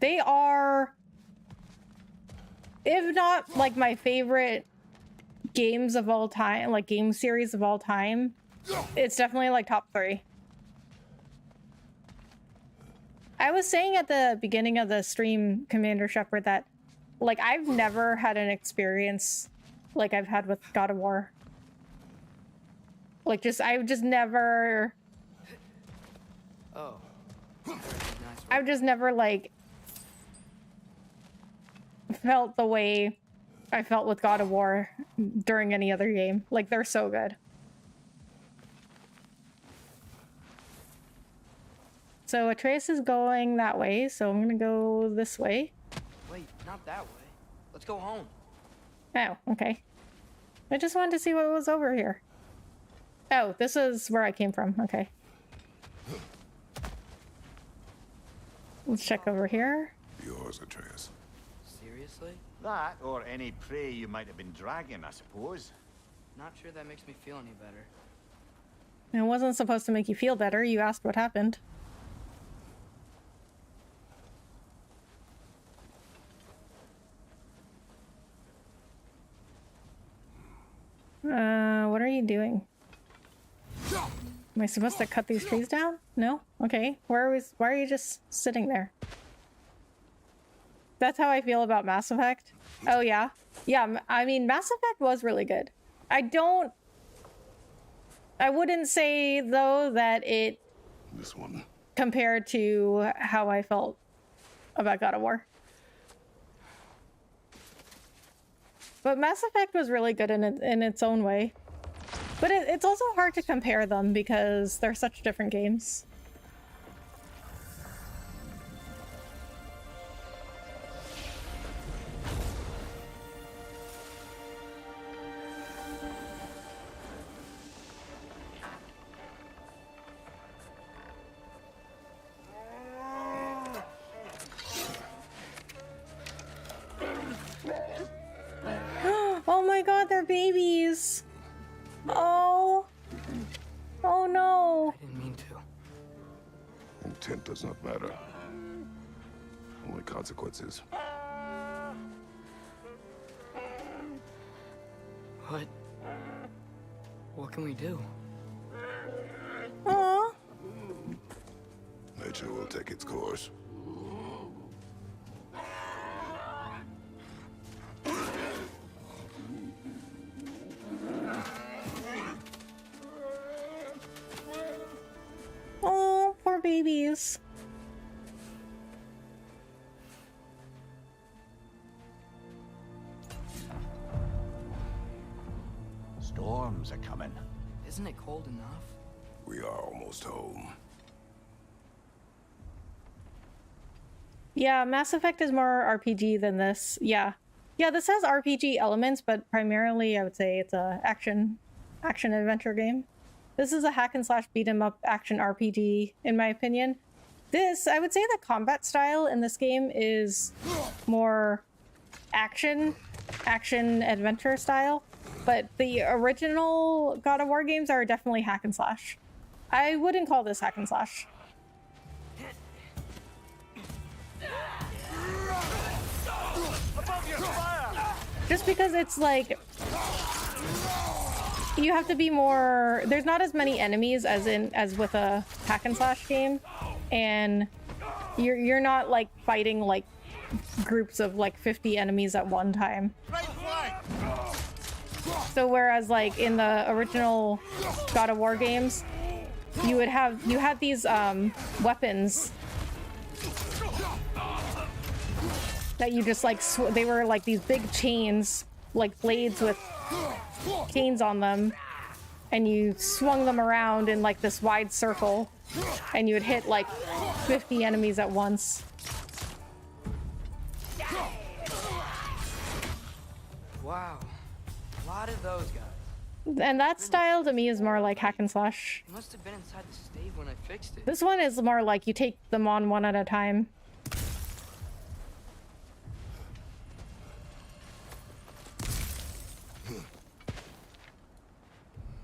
They are, if not like my favorite games of all time, like game series of all time, it's definitely like top 3. I was saying at the beginning of the stream, Commander Shepard, that like I've never had an experience like I've had with God of War. Like I've just never like felt the way I felt with God of War during any other game. Like, they're so good. So Atreus is going that way, so I'm gonna go this way. Wait, not that way. Let's go home. Oh, okay. I just wanted to see what was over here. Oh, this is where I came from. Okay. Let's check over here. Yours, Atreus. Seriously? That, or any prey you might have been dragging, I suppose. Not sure that makes me feel any better. It wasn't supposed to make you feel better. You asked what happened. What are you doing? Am I supposed to cut these trees down? No? Okay. Why are you just sitting there? That's how I feel about Mass Effect. Oh, yeah? Yeah, I mean, Mass Effect was really good. I don't I wouldn't say though that it This one. compared to how I felt about God of War. But Mass Effect was really good in its own way. But it's also hard to compare them because they're such different games. Oh my god, they're babies! Oh! Oh no! I didn't mean to. Intent does not matter. Only consequences. What can we do? Aw! Nature will take its course. Oh, poor babies. Storms are coming. Isn't it cold enough? We are almost home. Yeah, Mass Effect is more RPG than this. Yeah. Yeah, this has RPG elements, but primarily I would say it's a action adventure game. This is a hack and slash beat 'em up action RPG, in my opinion. This, I would say the combat style in this game is more action adventure style, but the original God of War games are definitely hack and slash. I wouldn't call this hack and slash. Just because it's like you have to be more, there's not as many enemies as with a hack and slash game, and you're not like fighting like groups of like 50 enemies at one time. So whereas like in the original God of War games, you had these weapons that you just like they were like these big chains, like blades with chains on them, and you swung them around in like this wide circle, and you would hit like 50 enemies at once. Wow. A lot of those guys. And that style to me is more like hack and slash. It must have been inside the stave when I fixed it. This one is more like you take them on one at a time.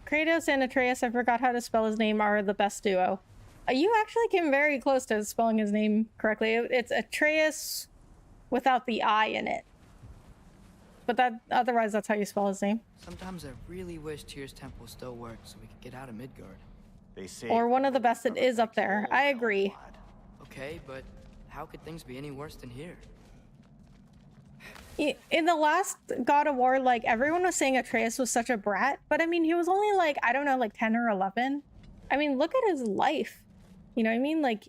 Kratos and Atreus, I forgot how to spell his name, are the best duo. You actually came very close to spelling his name correctly. It's Atreus without the I in it. But otherwise, that's how you spell his name. Sometimes I really wish Tyr's temple still worked so we could get out of Midgard. They say Or one of the best that is up there. I agree. Okay, but how could things be any worse than here? In the last God of War, like, everyone was saying Atreus was such a brat, but I mean, he was only like, I don't know, like 10 or 11. I mean, look at his life. You know what I mean? Like,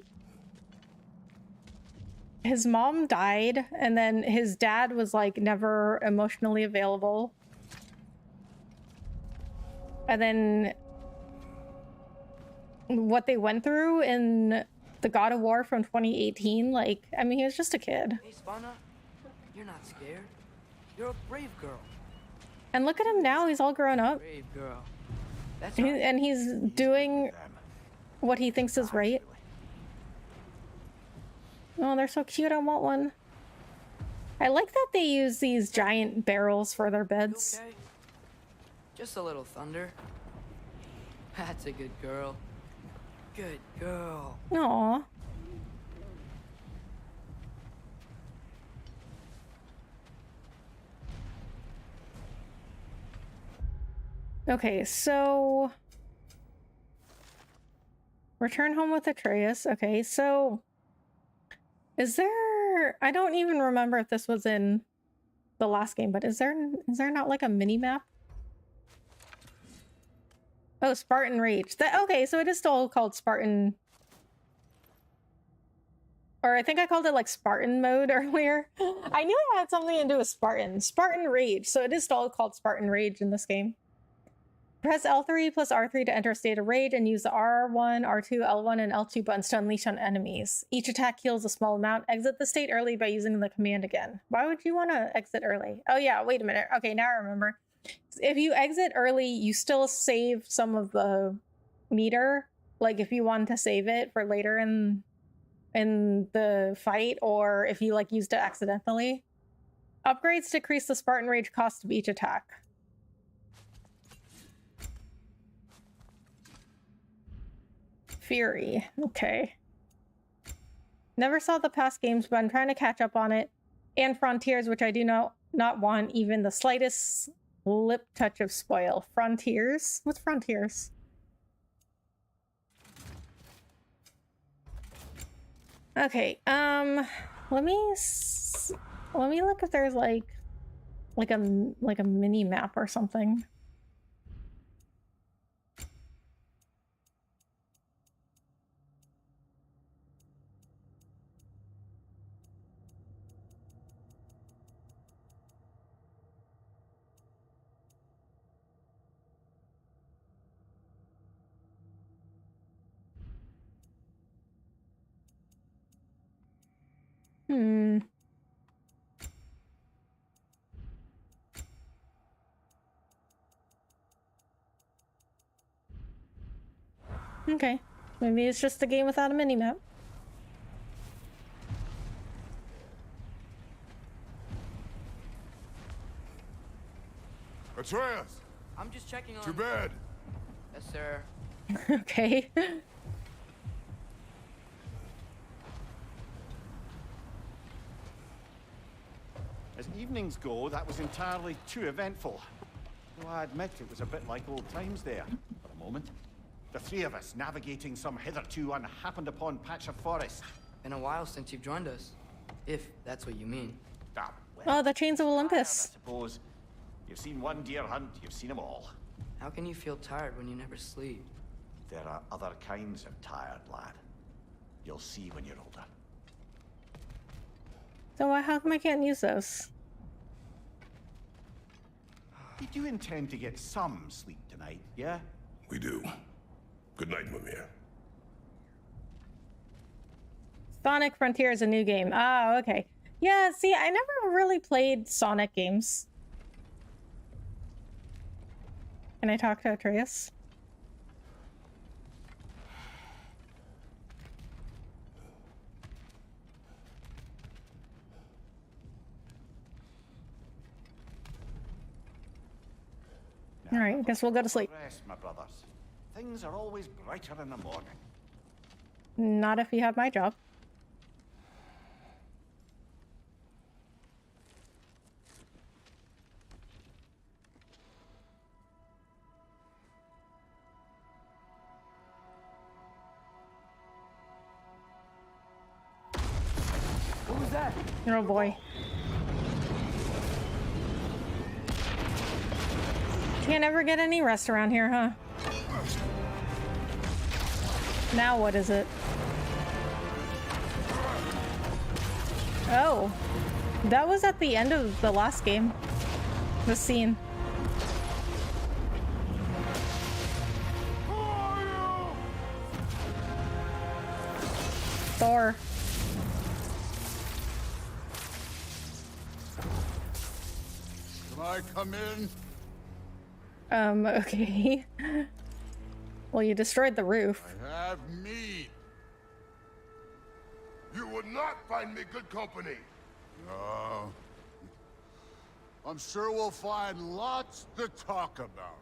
his mom died, and then his dad was like never emotionally available. And then what they went through in the God of War from 2018, like, I mean, he was just a kid. Hey, Spana, you're not scared. You're a brave girl. And look at him now, he's all grown up. Brave girl. That's He- right. and he's doing what he thinks is right. Oh, they're so cute, I want one. I like that they use these giant barrels for their You beds. okay? Just a little thunder. That's a good girl. Good girl. Aw. Okay, so return home with Atreus. Okay, so is there, I don't even remember if this was in the last game, but is there not like a mini map? Oh, Spartan Rage. Okay, so it is still called Spartan. Or I think I called it like Spartan mode earlier. I knew it had something to do with Spartan. Spartan Rage. So it is still called Spartan Rage in this game. Press L3 plus R3 to enter a state of rage and use the R1, R2, L1, and L2 buttons to unleash on enemies. Each attack heals a small amount. Exit the state early by using the command again. Why would you want to exit early? Oh yeah, wait a minute. Okay, now I remember. If you exit early, you still save some of the meter. Like if you want to save it for later in the fight, or if you like used it accidentally. Upgrades decrease the Spartan Rage cost of each attack. Fury. Okay. Never saw the past games, but I'm trying to catch up on it. And Frontiers, which I do not want even the slightest lip touch of spoil. Frontiers? What's Frontiers? Okay, let me look if there's like a mini map or something. Okay. Maybe it's just a game without a minimap. Atreus! I'm just checking on... To bed! Yes, sir. Okay. As evenings go, that was entirely too eventful. Though I admit it was a bit like old times there, for a moment. The three of us navigating some hitherto unhappened upon patch of forest. Been a while since you've joined us. If that's what you mean. Ah, well, Oh, the Chains of I Olympus. suppose you've seen one deer hunt, you've seen them all. How can you feel tired when you never sleep? There are other kinds of tired, lad. You'll see when you're older. So how come I can't use those? You do intend to get some sleep tonight, yeah? We do. Good night, Mimir. Sonic Frontier is a new game. Oh, okay. Yeah, see, I never really played Sonic games. Can I talk to Atreus? All right, I guess we'll go to sleep. Rest, my brothers. Things are always brighter in the morning. Not if you have my job. What was that? Oh boy. Can't ever get any rest around here, huh? Now what is it? Oh. That was at the end of the last game. The scene. Thor. Can I come in? Okay. Well, you destroyed the roof. I have meat. You would not find me good company. No. I'm sure we'll find lots to talk about.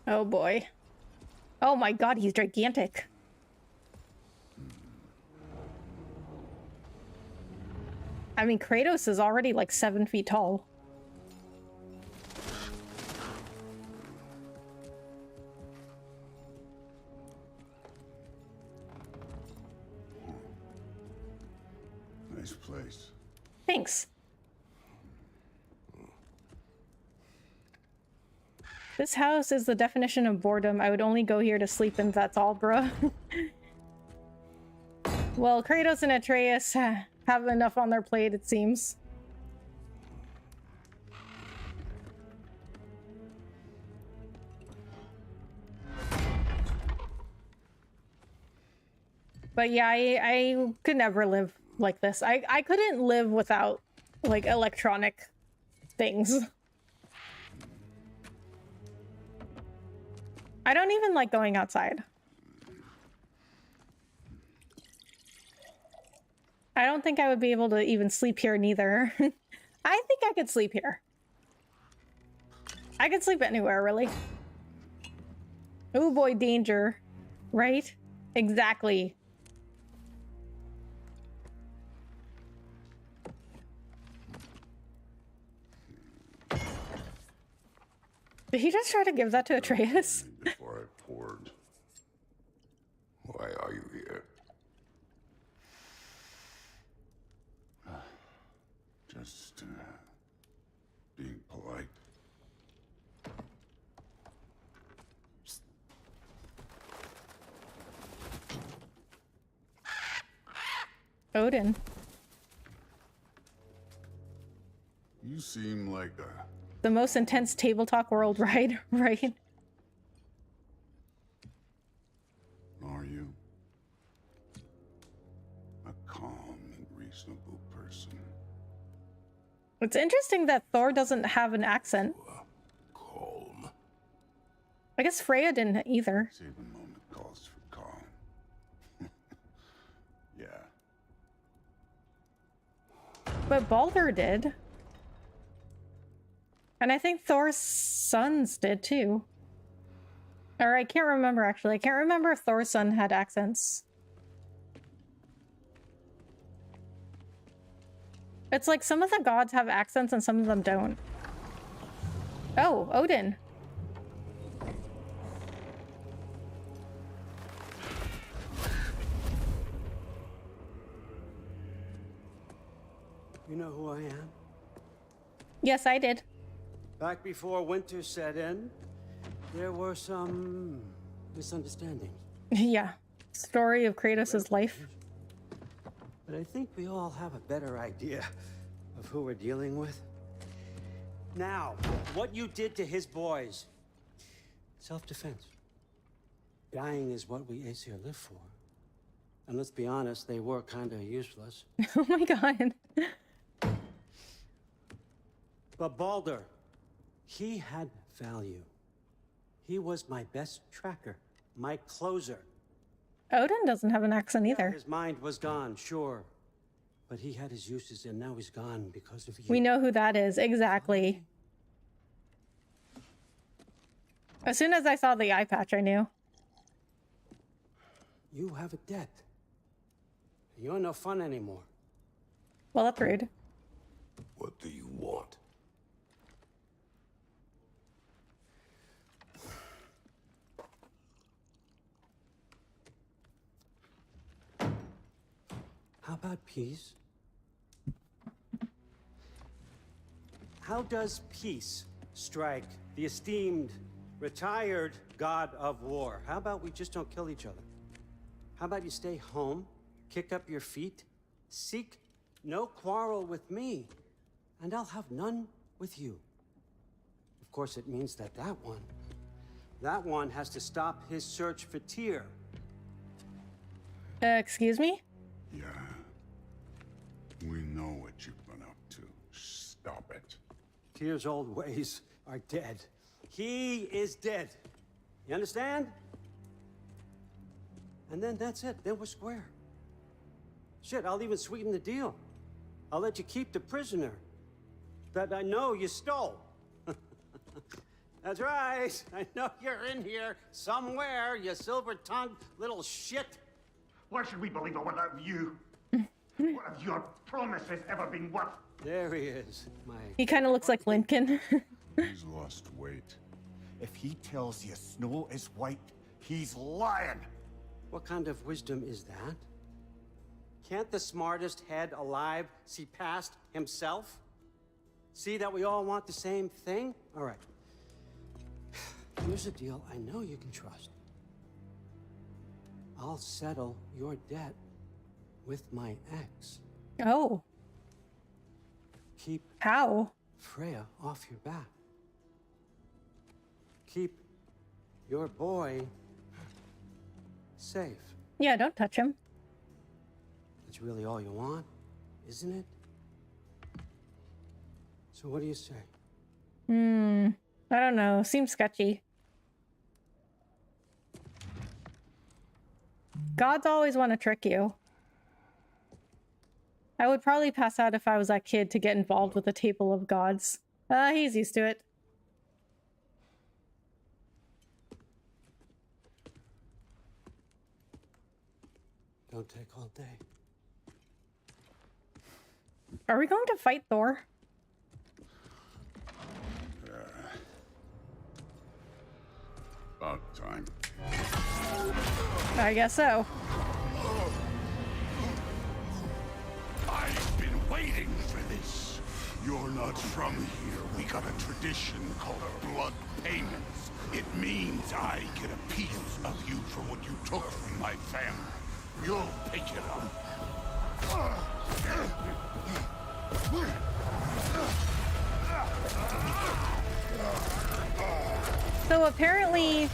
Oh boy. Oh my god, he's gigantic. I mean, Kratos is already like 7 feet tall. Nice place. Thanks. This house is the definition of boredom. I would only go here to sleep and that's all, bro. Well, Kratos and Atreus have enough on their plate, it seems. But yeah, I could never live like this. I couldn't live without, like, electronic things. I don't even like going outside. I don't think I would be able to even sleep here neither. I think I could sleep here. I could sleep anywhere, really. Oh boy, danger. Right? Exactly. Did he just try to give that to Atreus? Before I poured. Why are you here? Just being polite. Odin. You seem like a... The most intense table talk world, right? Right? Are you? A calm and reasonable person. It's interesting that Thor doesn't have an accent. Calm. I guess Freya didn't either. See, the moment calls for calm. Yeah. But Baldur did. And I think Thor's sons did too. Or I can't remember actually. I can't remember if Thor's son had accents. It's like some of the gods have accents and some of them don't. Oh, Odin. You know who I am? Yes, I did. Back before winter set in, there were some misunderstandings. Yeah. Story of Kratos' life. But I think we all have a better idea of who we're dealing with. Now, what you did to his boys. Self-defense. Dying is what we Aesir live for. And let's be honest, they were kind of useless. Oh my god. But Baldur, he had value. He was my best tracker, my closer. Odin doesn't have an accent either. His mind was gone, sure. But he had his uses and now he's gone because of you. We know who that is, exactly. As soon as I saw the eye patch, I knew. You have a debt. You're no fun anymore. Well, that's rude. What do you want? How about peace? How does peace strike the esteemed, retired god of war? How about we just don't kill each other? How about you stay home, kick up your feet, seek no quarrel with me, and I'll have none with you. Of course, it means that that one has to stop his search for Tyr. Excuse me? Yeah. We know what you've been up to. Stop it. Tyr's old ways are dead. He is dead. You understand? And then that's it. Then we're square. Shit, I'll even sweeten the deal. I'll let you keep the prisoner that I know you stole. That's right. I know you're in here somewhere, you silver-tongued little shit. Why should we believe a word out of you? What have your promises ever been worth? There he is, my... He kind of looks like Lincoln. He's lost weight. If he tells you snow is white, he's lying. What kind of wisdom is that? Can't the smartest head alive see past himself? See that we all want the same thing? All right. Here's a deal I know you can trust. I'll settle your debt with my ex. Oh. Keep How? Freya off your back. Keep your boy safe. Yeah, don't touch him. That's really all you want, isn't it? So what do you say? I don't know. Seems sketchy. Gods always want to trick you. I would probably pass out if I was that kid to get involved with the table of gods. He's used to it. Don't take all day. Are we going to fight Thor? About time. I guess so. I've been waiting for this. You're not from here. We got a tradition called blood payments. It means I get a piece of you for what you took from my family. You'll pick it up. So apparently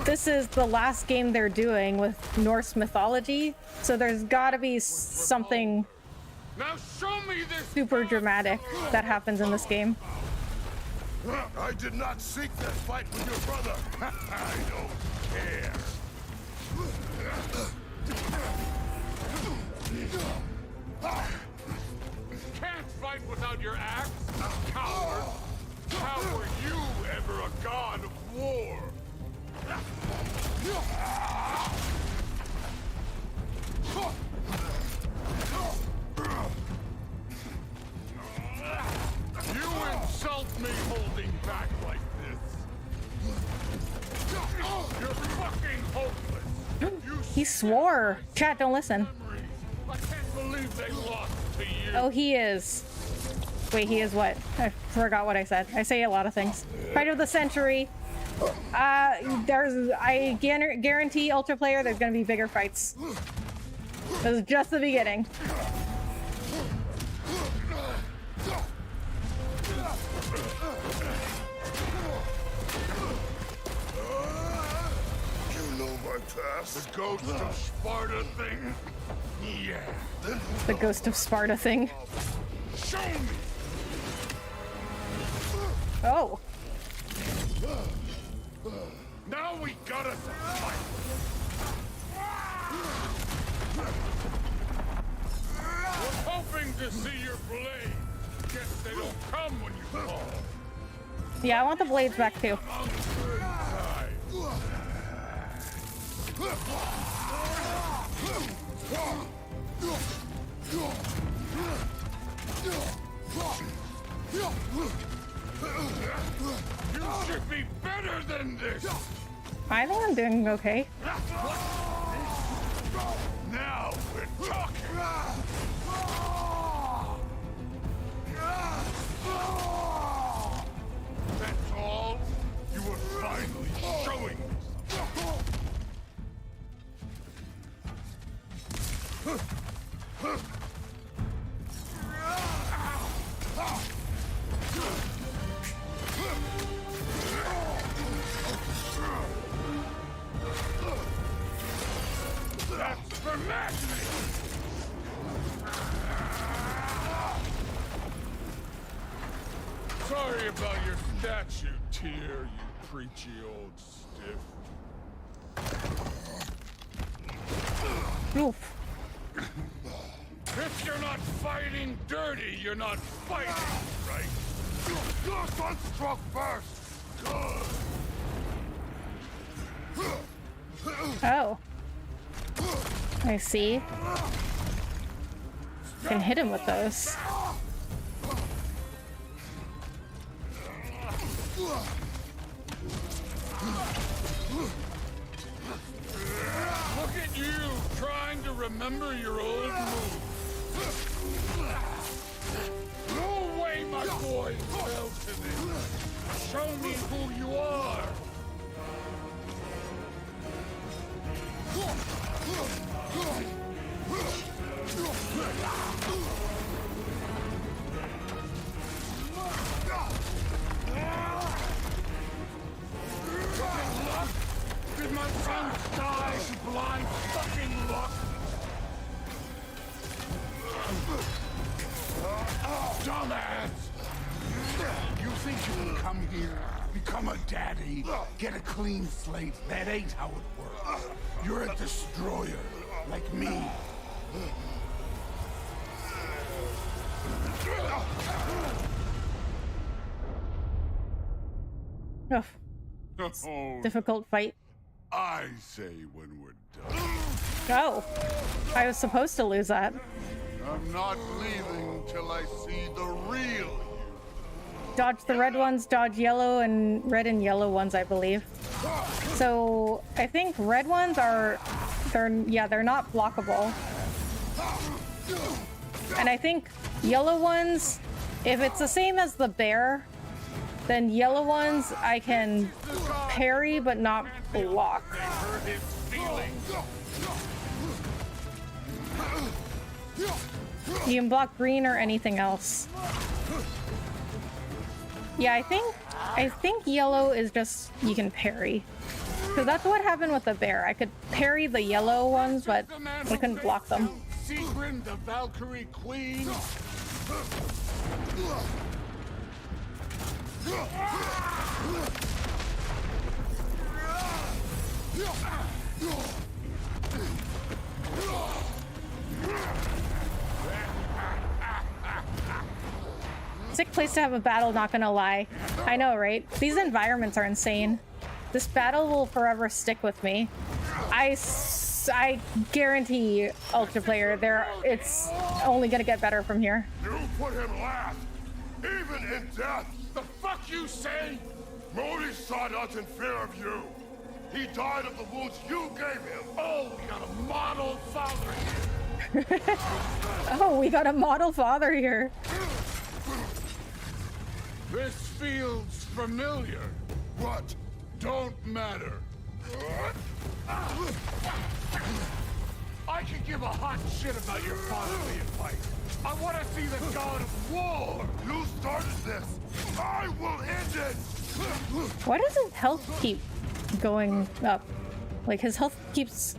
this is the last game they're doing with Norse mythology. So there's gotta be something Now show me this. super dramatic that happens in this game. I did not seek that fight with your brother. I don't care. Can't fight without your axe, coward! How were you ever a god of war? You insult me holding back like this. You're fucking hopeless. You He swore. Chat, don't listen. memories. I can't believe they lost to you. Oh, he is. Wait, he is what? I forgot what I said. I say a lot of things. Fight of the century. I guarantee Ultra Player there's gonna be bigger fights. This is just the beginning. You know my past. The ghost of Sparta thing? Yeah. The Ghost of Sparta thing. Show me! Oh. Now we gotta fight! Was hoping to see your blade. Guess they don't come when you call. Yeah, I want the blades back too. You should be better than this! I think I'm doing okay. Now we're talking! That's all? You were finally showing me That's for madness! Sorry about your statue, Tyr, you preachy old stiff. Oof. If you're not fighting dirty, you're not fighting, right? Your son struck first. Oh. I see. Can hit him with those. Look at you, trying to remember your old No way my boy fell to this. Show me who you are. Did my son die to blind fucking luck? Dumbass! You think you can come here, become a daddy, get a clean slate? That ain't how it works. You're a destroyer, like me. Ugh. Oh, Difficult fight. I say when we're done. Oh, I was supposed to lose that. I'm not leaving till I see the real you. Dodge the red ones, dodge yellow and red and yellow ones, I believe. So I think red ones are, they're not blockable. And I think yellow ones, if it's the same as the bear, then yellow ones I can parry but not block. You can block green or anything else. Yeah, I think yellow is just you can parry. Because that's what happened with the bear. I could parry the yellow ones, but I couldn't block them. Sigrun, the Valkyrie Queen. Sick place to have a battle, not gonna lie. I know, right? These environments are insane. This battle will forever stick with me. I guarantee, Ultraplayer, it's only gonna get better from here. You put him last, even in death. The fuck you say? Modi saw us in fear of you. He died of the wounds you gave him. Oh, we got a model father here. Oh, we got a model father here. This feels familiar. What? Don't matter. I could give a hot shit about your fatherly advice. I want to see the god of war. You started this. I will end it. Why does his health keep going up? Like, his health keeps...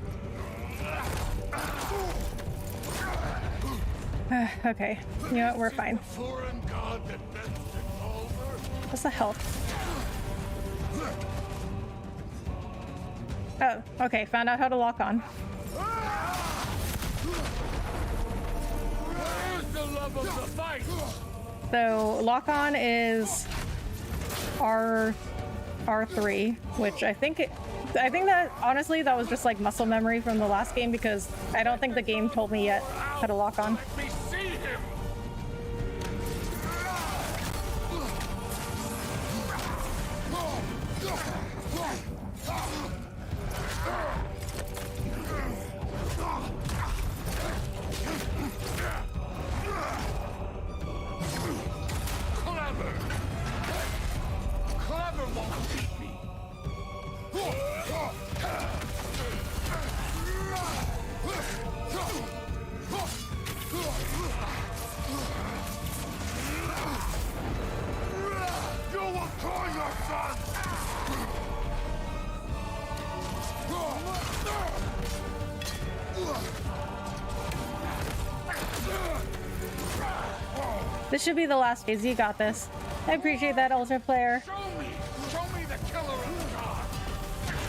Okay, you know what, we're fine. Foreign god that bends it over. What's the health? Oh, okay, found out how to lock on. Where's the love of the fight? So, lock on is R3, which I think that, honestly, that was just like muscle memory from the last game because I don't think the game told me yet how to lock on. Let me see him. Clever won't beat me. You will kill your son! This should be the last phase. You got this. I appreciate that, Ultra Player. Show me the killer of the god.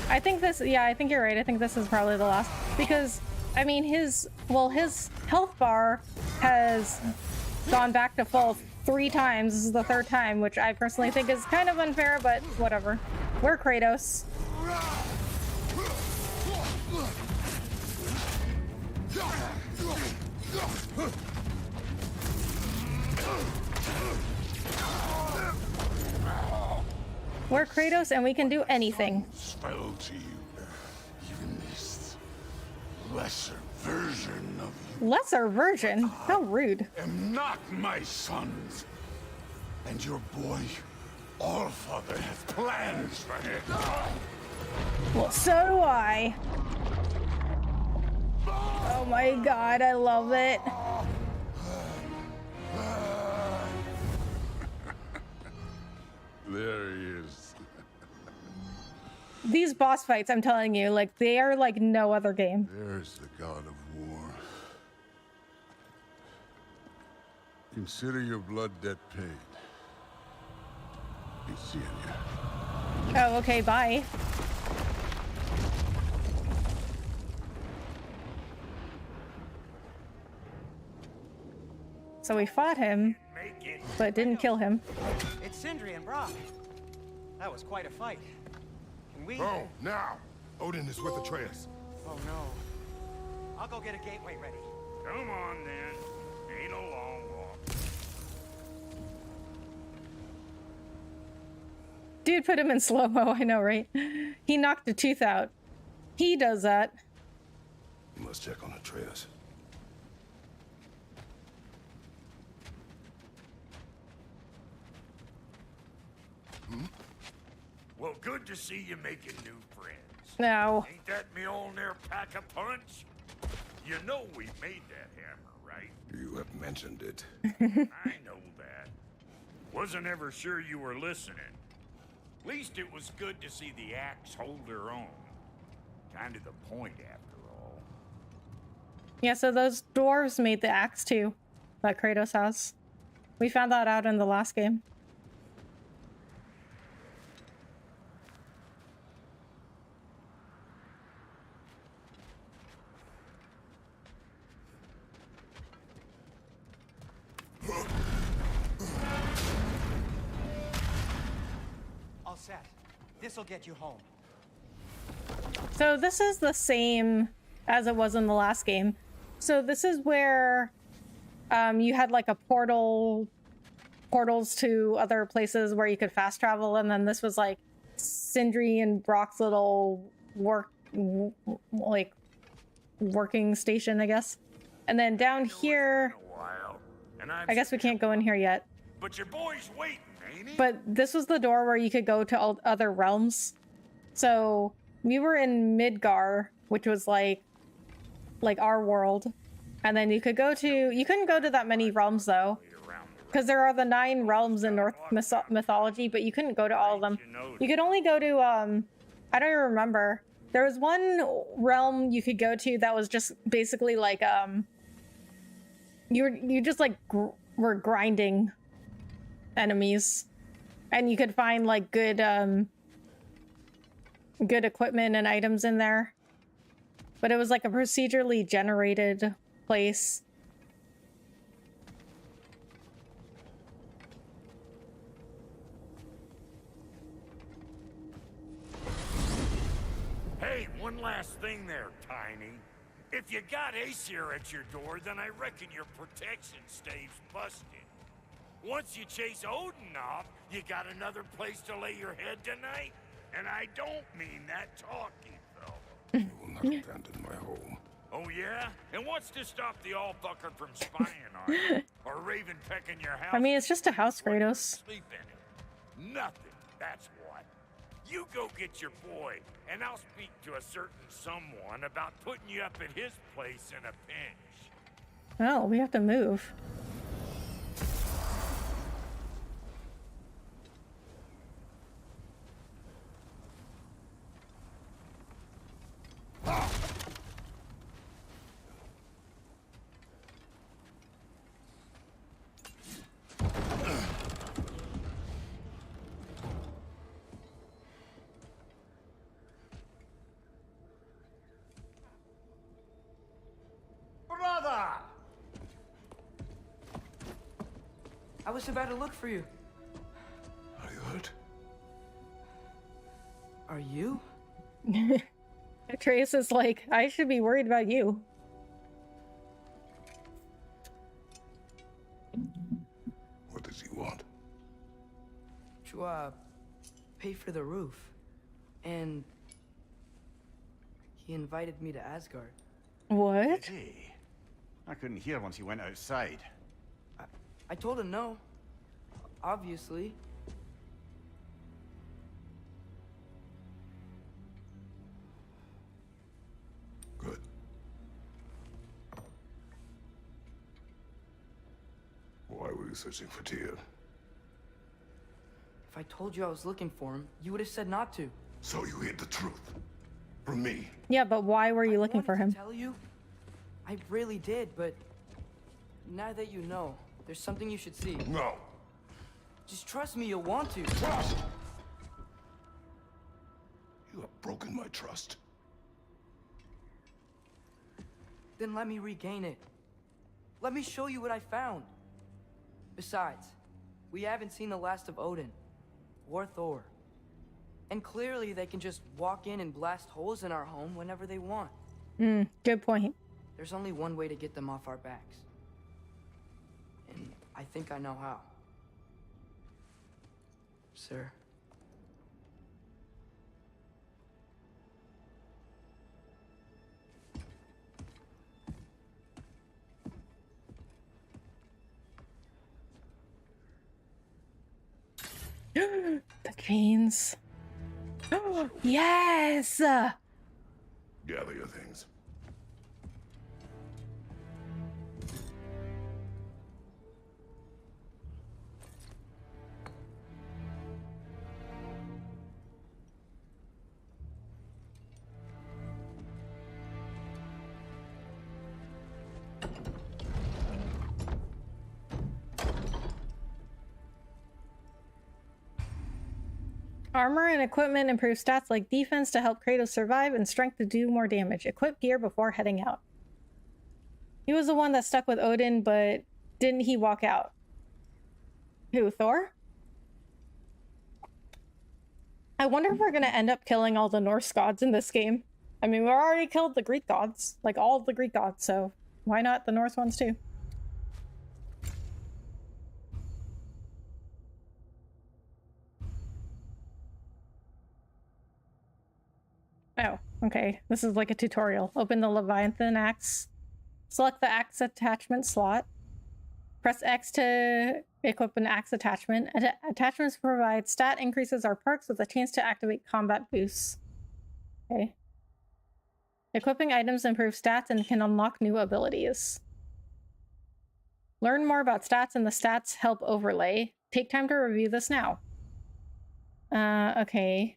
I think this, yeah, I think you're right. I think this is probably the last because, I mean, his health bar has gone back to full 3 times. This is the 3rd time, which I personally think is kind of unfair, but whatever. We're Kratos. We're Kratos and we can do anything. Fell to you. Even this lesser version of you Lesser version? How rude. am not my sons. And your boy, Allfather, has plans for him. Well, so do I. Oh my god, I love it. There he is. These boss fights, I'm telling you, like, they are like no other game. There's the god of war. Consider your blood debt paid. Be seeing you. Oh, okay, bye. So we fought him, but didn't kill him. It's Sindri and Brock. That was quite a fight. Can we... Oh, now! Odin is with Atreus. Oh, no. I'll go get a gateway ready. Come on, then. Ain't a long walk. Dude put him in slow-mo, I know, right? He knocked a tooth out. He does that. You must check on Atreus. Well, good to see you making new friends. No. Ain't that me old near pack a punch? You know we made that hammer, right? You have mentioned it. I know that. Wasn't ever sure you were listening. Least it was good to see the axe hold her own. Kind of the point, after all. Yeah, so those dwarves made the axe too, that Kratos has. We found that out in the last game. All set. This'll get you home. So this is the same as it was in the last game. So this is where you had like a portals to other places where you could fast travel, and then this was like Sindri and Brock's little working station, I guess. And then down here, I guess we can't go in here yet. But your boy's waiting, ain't he? But this was the door where you could go to all other realms. So we were in Midgar, which was like our world. And then you couldn't go to that many realms though. Because there are the 9 realms in Norse mythology, but you couldn't go to all of them. You could only go to, I don't even remember. There was one realm you could go to that was just basically like, you just like were grinding enemies. And you could find like good equipment and items in there. But it was like a procedurally generated place. Hey, one last thing there, Tiny. If you got Aesir at your door, then I reckon your protection stave's busted. Once you chase Odin off, you got another place to lay your head tonight? And I don't mean that talky fellow. I will not abandon my home. Oh yeah? And what's to stop the all-fucker from spying on you? Or Raven pecking your house? I mean, it's just a house, Kratos. Sleep in it. Nothing, that's what. You go get your boy, and I'll speak to a certain someone about putting you up at his place in a pinch. Oh, we have to move. Brother! I was about to look for you. Are you hurt? Are you? Atreus is like, I should be worried about you. What does he want? To, pay for the roof. And he invited me to Asgard. What? Did he? I couldn't hear once he went outside. I told him no. Obviously. Good. Why were you searching for Tyr? If I told you I was looking for him, you would have said not to. So you hid the truth from me. Yeah, but why were you looking for him? I tell you, I really did, but now that you know, there's something you should see. No. Just trust me, you'll want to. Trust! You have broken my trust. Then let me regain it. Let me show you what I found. Besides, we haven't seen the last of Odin or Thor. And clearly they can just walk in and blast holes in our home whenever they want. Good point. There's only one way to get them off our backs. And I think I know how. Sir. The chains. Yes! Gather your things. Armor and equipment improve stats like defense to help Kratos survive and strength to do more damage. Equip gear before heading out. He was the one that stuck with Odin, but didn't he walk out? Who, Thor? I wonder if we're gonna end up killing all the Norse gods in this game. I mean, we already killed the Greek gods, like all of the Greek gods, so why not the Norse ones too? Oh, okay. This is like a tutorial. Open the Leviathan axe. Select the axe attachment slot. Press X to equip an axe attachment. Attachments provide stat increases or perks with a chance to activate combat boosts. Okay. Equipping items improves stats and can unlock new abilities. Learn more about stats in the stats help overlay. Take time to review this now. Okay.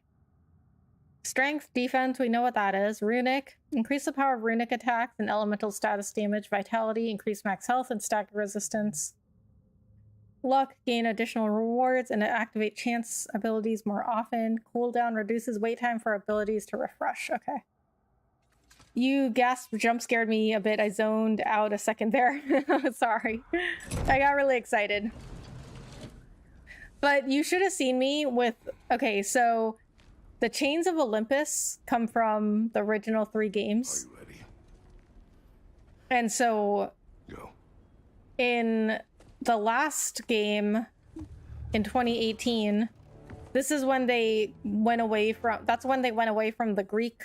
Strength, defense, we know what that is. Runic, increase the power of runic attacks and elemental status damage. Vitality, increase max health and stagger resistance. Luck, gain additional rewards and activate chance abilities more often. Cooldown reduces wait time for abilities to refresh. Okay. You gasp, jump scared me a bit. I zoned out a second there. Sorry. I got really excited. But you should have seen me with... Okay, so... The Chains of Olympus come from the original 3 games. Are you ready? And so... Go. In the last game, in 2018, this is when they went away from... That's when they went away from the Greek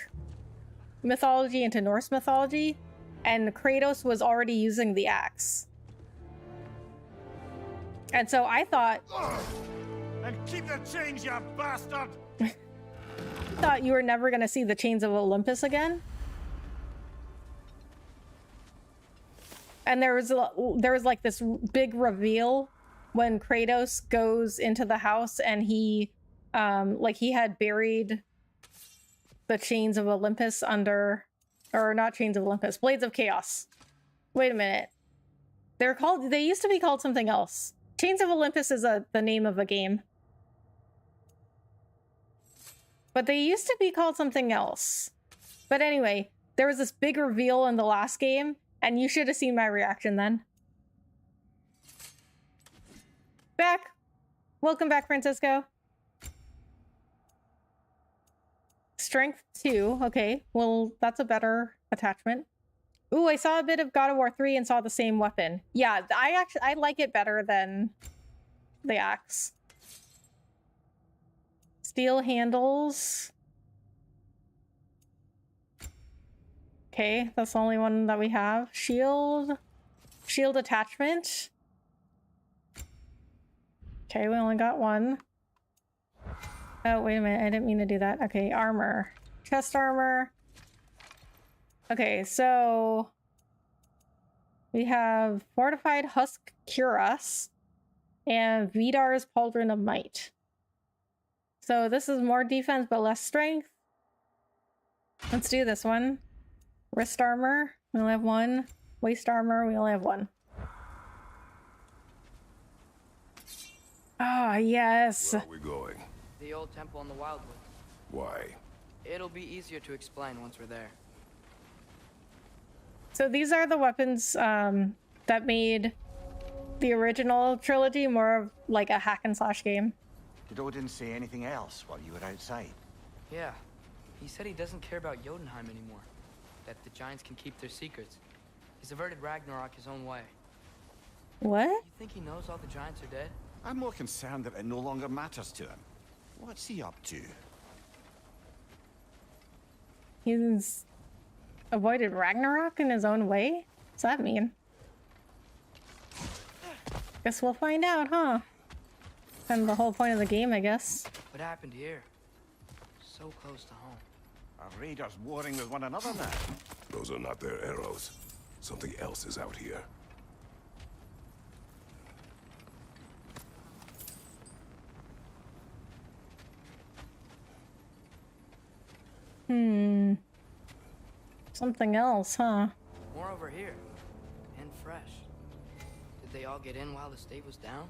mythology into Norse mythology. And Kratos was already using the axe. And so I thought... And keep the change, you bastard! Thought you were never going to see the Chains of Olympus again. And there was like this big reveal when Kratos goes into the house and he like he had buried the Chains of Olympus under, or not Chains of Olympus, Blades of Chaos. Wait a minute. They used to be called something else. Chains of Olympus is the name of a game. But they used to be called something else. But anyway, there was this big reveal in the last game, and you should have seen my reaction then. Back! Welcome back, Francisco. Strength 2. Okay, well, that's a better attachment. Ooh, I saw a bit of God of War 3 and saw the same weapon. Yeah, I like it better than the axe. Steel handles. Okay, that's the only one that we have. Shield attachment. Okay, we only got one. Oh, wait a minute. I didn't mean to do that. Okay, armor. Chest armor. Okay, so we have Fortified Husk Cuirass and Vidar's Pauldron of Might. So this is more defense but less strength. Let's do this one. Wrist armor, we only have one. Waist armor, we only have one. Ah, yes. Where are we going? The old temple in the Wildwood. Why? It'll be easier to explain once we're there. So these are the weapons that made the original trilogy more of like a hack and slash game. Did Odin say anything else while you were outside? Yeah. He said he doesn't care about Jotunheim anymore. That the giants can keep their secrets. He's averted Ragnarok his own way. What? You think he knows all the giants are dead? I'm more concerned that it no longer matters to him. What's he up to? He's avoided Ragnarok in his own way? What's that mean? Guess we'll find out, huh? Kind of the whole point of the game, I guess. What happened here? So close to home. Are raiders warring with one another now? Those are not their arrows. Something else is out here. Something else, huh? More over here. And fresh. Did they all get in while the state was down?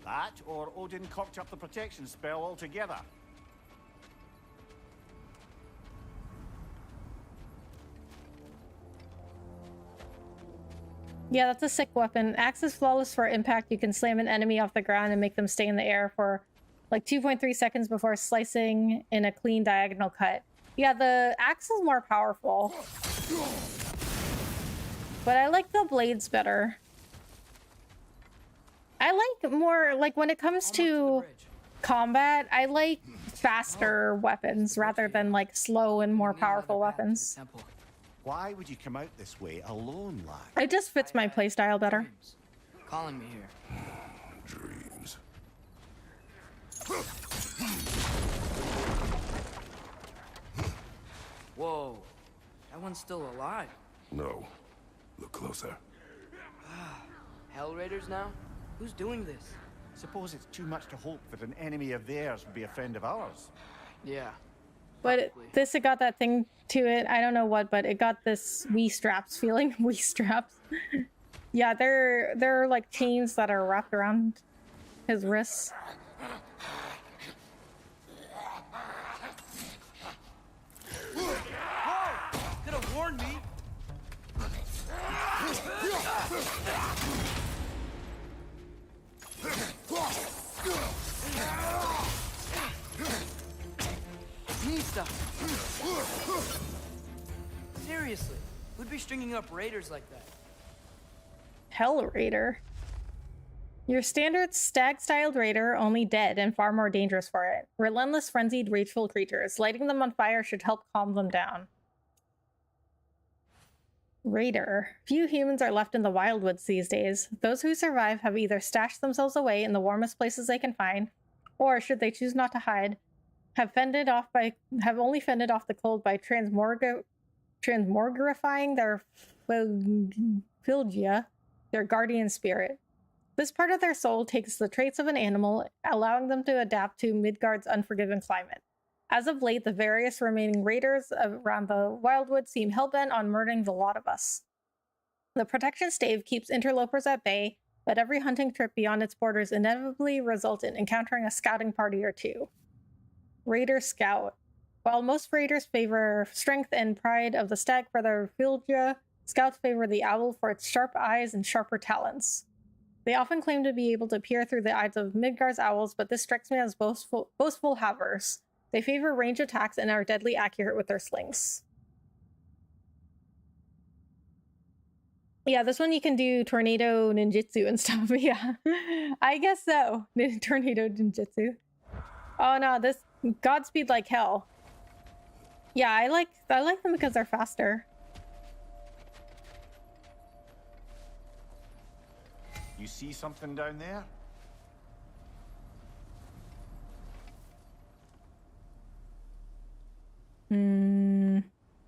That, or Odin cocked up the protection spell altogether. Yeah, that's a sick weapon. Axe is flawless for impact. You can slam an enemy off the ground and make them stay in the air for like 2.3 seconds before slicing in a clean diagonal cut. Yeah, the axe is more powerful. But I like the blades better. I like more, like when it comes to combat, I like faster weapons rather than like slow and more powerful weapons. Why would you come out this way alone, lad? It just fits my playstyle better. Calling me here. Dreams. Whoa. That one's still alive. No. Look closer. Hell Raiders now? Who's doing this? Suppose it's too much to hope that an enemy of theirs would be a friend of ours. Yeah. But it got that thing to it. I don't know what, but it got this Wii straps feeling. Wii straps. Yeah, they're like chains that are wrapped around his wrists. Whoa! Could have warned me. Neat stuff. Seriously, who'd be stringing up raiders like that? Hell Raider. Your standard stag-styled raider, only dead and far more dangerous for it. Relentless, frenzied, rageful creatures. Lighting them on fire should help calm them down. Raider. Few humans are left in the wildwoods these days. Those who survive have either stashed themselves away in the warmest places they can find, or should they choose not to hide, have only fended off the cold by transmogrifying their Philgia, their guardian spirit. This part of their soul takes the traits of an animal, allowing them to adapt to Midgard's unforgiving climate. As of late, the various remaining raiders around the wildwood seem hellbent on murdering the lot of us. The protection stave keeps interlopers at bay, but every hunting trip beyond its borders inevitably results in encountering a scouting party or two. Raider Scout. While most raiders favor strength and pride of the stag for their Philgia, scouts favor the owl for its sharp eyes and sharper talons. They often claim to be able to peer through the eyes of Midgard's owls, but this strikes me as boastful havers. They favor range attacks and are deadly accurate with their slings. Yeah, this one you can do tornado ninjutsu and stuff. Yeah, I guess so. Tornado ninjutsu. Oh no, this Godspeed like hell. Yeah, I like them because they're faster. You see something down there?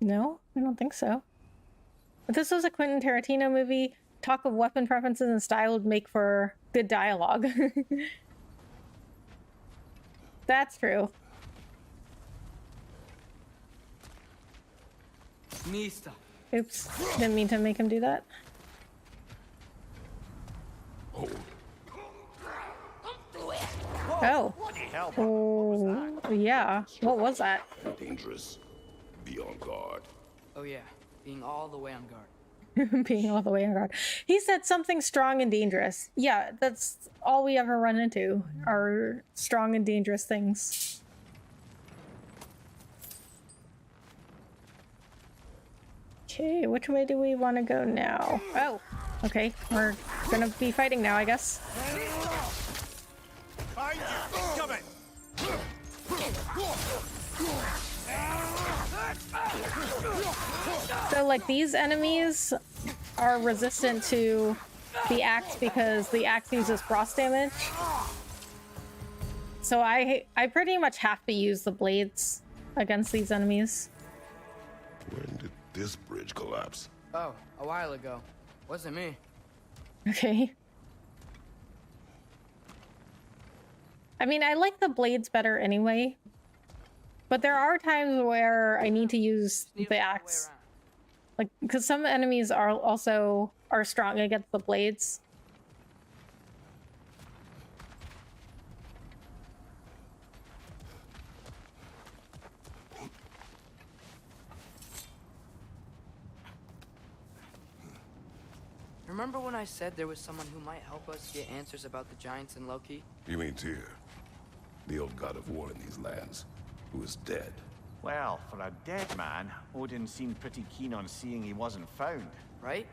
No, I don't think so. If this was a Quentin Tarantino movie, talk of weapon preferences and style would make for good dialogue. That's true. Mista. Oops, didn't mean to make him do that. Oh. Oh, yeah. What was that? Dangerous. Be on guard. Oh yeah, being all the way on guard. Being all the way on guard. He said something strong and dangerous. Yeah, that's all we ever run into are strong and dangerous things. Okay, which way do we want to go now? Oh, okay. We're gonna be fighting now, I guess. So, like, these enemies are resistant to the axe because the axe uses frost damage. So I pretty much have to use the blades against these enemies. When did this bridge collapse? Oh, a while ago. Wasn't me. Okay. I mean, I like the blades better anyway. But there are times where I need to use the axe. Like, because some enemies are strong against the blades. Remember when I said there was someone who might help us get answers about the giants and Loki? You mean Tyr, the old god of war in these lands, who is dead? Well, for a dead man, Odin seemed pretty keen on seeing he wasn't found. Right?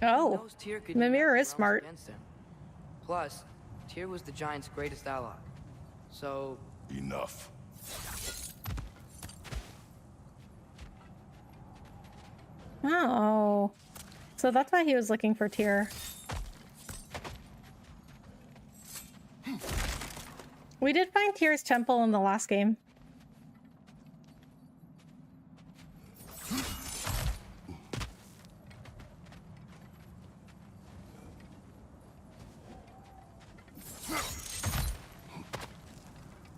Oh, Mimir is smart. Plus, Tyr was the giant's greatest ally. So... Enough. Oh. So that's why he was looking for Tyr. We did find Tyr's temple in the last game.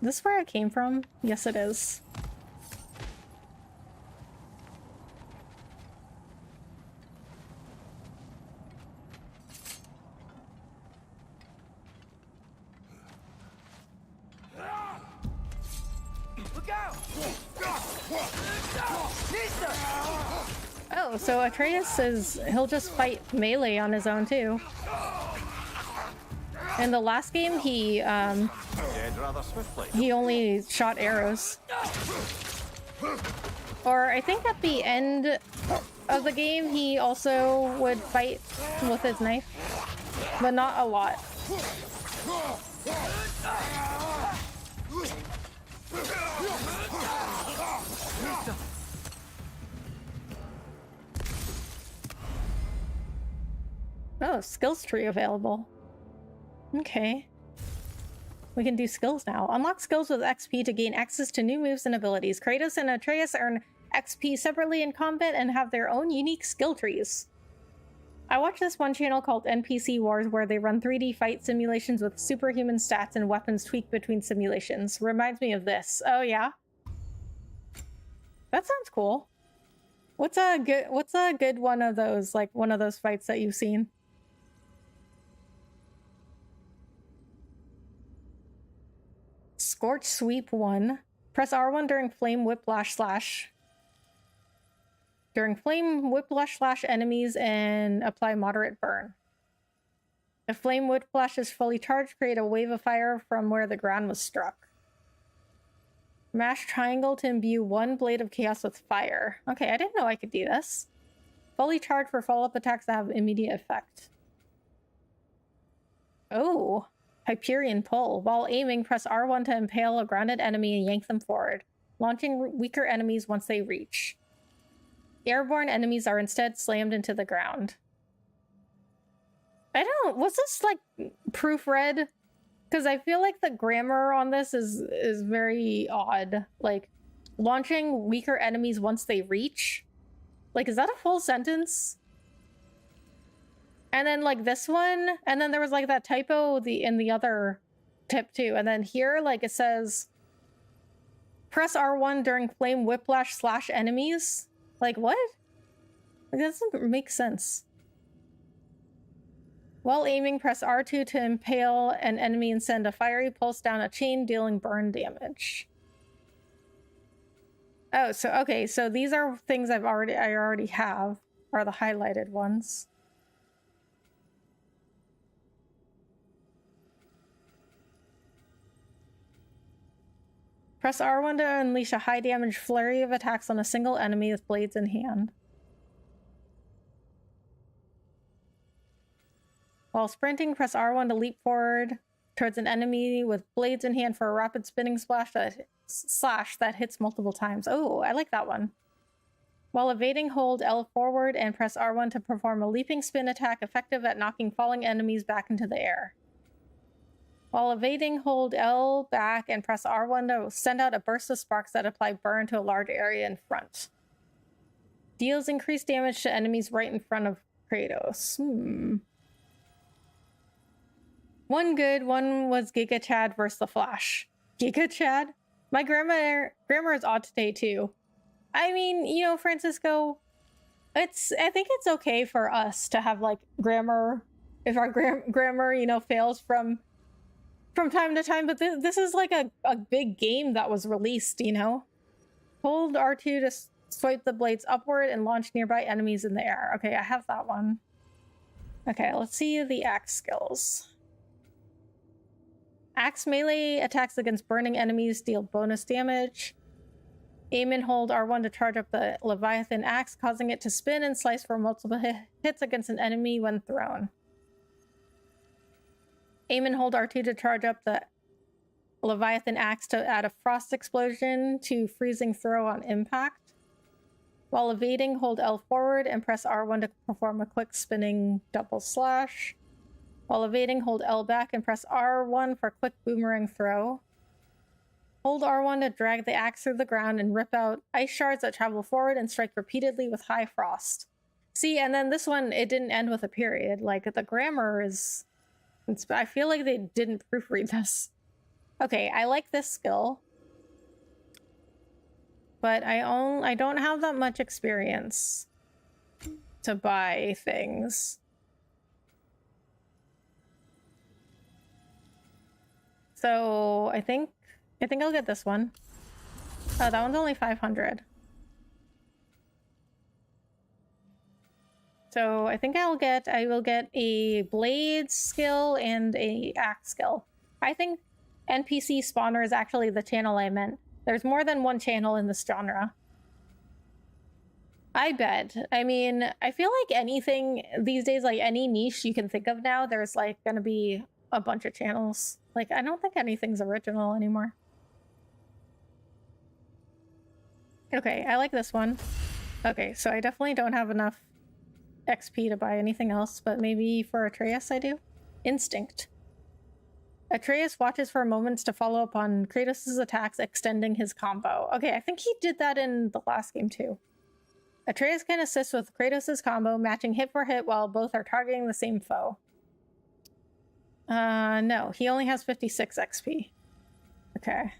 This is where I came from? Yes, it is. Oh, so Atreus he'll just fight melee on his own too. In the last game, he only shot arrows. Or I think at the end of the game, he also would fight with his knife, but not a lot. Oh, skills tree available. Okay. We can do skills now. Unlock skills with XP to gain access to new moves and abilities. Kratos and Atreus earn XP separately in combat and have their own unique skill trees. I watch this one channel called NPC Wars where they run 3D fight simulations with superhuman stats and weapons tweaked between simulations. Reminds me of this. Oh yeah? That sounds cool. What's a good one of those, like one of those fights that you've seen? Scorch Sweep 1. Press R1 during Flame Whiplash Slash. During Flame Whiplash Slash enemies and apply moderate burn. If Flame Whiplash is fully charged, create a wave of fire from where the ground was struck. Mash triangle to imbue one blade of chaos with fire. Okay, I didn't know I could do this. Fully charged for follow-up attacks that have immediate effect. Oh. Hyperion Pull. While aiming, press R1 to impale a grounded enemy and yank them forward, launching weaker enemies once they reach. Airborne enemies are instead slammed into the ground. I don't. Was this like proofread? Because I feel like the grammar on this is very odd. Like, launching weaker enemies once they reach. Like, is that a full sentence? And then like this one, and then there was like that typo in the other tip too. And then here, like it says, press R1 during flame whiplash / enemies. Like what? Like, that doesn't make sense. While aiming, press R2 to impale an enemy and send a fiery pulse down a chain, dealing burn damage. Oh, so okay, so these are things I already have, are the highlighted ones. Press R1 to unleash a high damage flurry of attacks on a single enemy with blades in hand. While sprinting, press R1 to leap forward towards an enemy with blades in hand for a rapid spinning slash that hits multiple times. Oh, I like that one. While evading, hold L forward and press R1 to perform a leaping spin attack effective at knocking falling enemies back into the air. While evading, hold L back and press R1 to send out a burst of sparks that apply burn to a large area in front. Deals increased damage to enemies right in front of Kratos. One good, one was Giga Chad versus the Flash. Giga Chad? My grammar is odd today too. I mean, you know, Francisco, I think it's okay for us to have like grammar, if our grammar, you know, fails from time to time, but this is like a big game that was released, you know? Hold R2 to swipe the blades upward and launch nearby enemies in the air. Okay, I have that one. Okay, let's see the axe skills. Axe melee attacks against burning enemies deal bonus damage. Aim and hold R1 to charge up the Leviathan axe, causing it to spin and slice for multiple hits against an enemy when thrown. Aim and hold R2 to charge up the Leviathan axe to add a frost explosion to freezing throw on impact. While evading, hold L forward and press R1 to perform a quick spinning double slash. While evading, hold L back and press R1 for quick boomerang throw. Hold R1 to drag the axe through the ground and rip out ice shards that travel forward and strike repeatedly with high frost. See, and then this one, it didn't end with a period. Like, the grammar is... I feel like they didn't proofread this. Okay, I like this skill. But I don't have that much experience to buy things. So I think I'll get this one. Oh, that one's only 500. So I think I will get a blade skill and a axe skill. I think NPC spawner is actually the channel I meant. There's more than one channel in this genre. I bet. I mean, I feel like anything these days, like any niche you can think of now, there's like gonna be a bunch of channels. Like, I don't think anything's original anymore. Okay, I like this one. Okay, so I definitely don't have enough XP to buy anything else, but maybe for Atreus I do. Instinct. Atreus watches for moments to follow up on Kratos' attacks, extending his combo. Okay, I think he did that in the last game too. Atreus can assist with Kratos' combo, matching hit for hit while both are targeting the same foe. No, he only has 56 XP. Okay.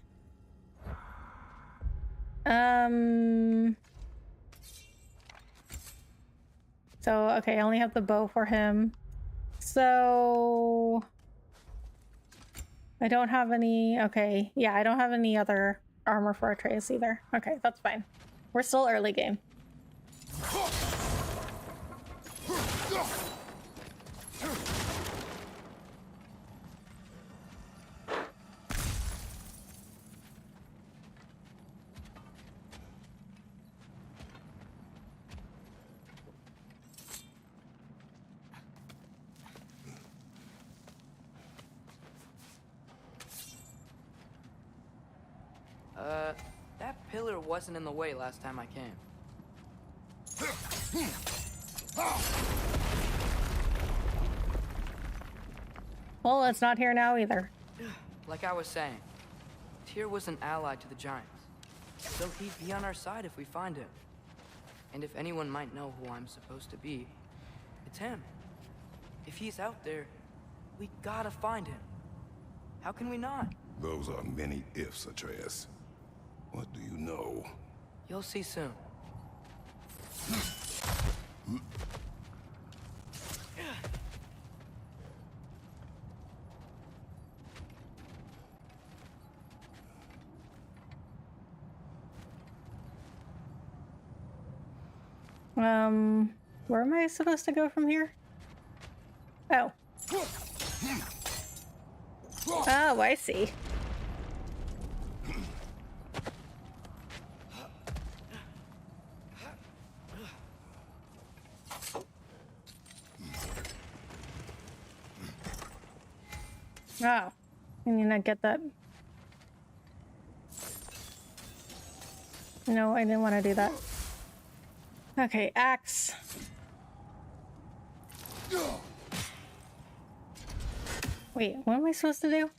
So, okay, I only have the bow for him. So... I don't have any... Okay, yeah, I don't have any other armor for Atreus either. Okay, that's fine. We're still early game. That pillar wasn't in the way last time I came. Well, it's not here now either. Like I was saying, Tyr was an ally to the Giants. So he'd be on our side if we find him. And if anyone might know who I'm supposed to be, it's him. If he's out there, we gotta find him. How can we not? Those are many ifs, Atreus. What do you know? You'll see soon. Where am I supposed to go from here? Oh. Oh, I see. Oh, I mean, I get that. No, I didn't want to do that. Okay, axe. Wait, what am I supposed to do?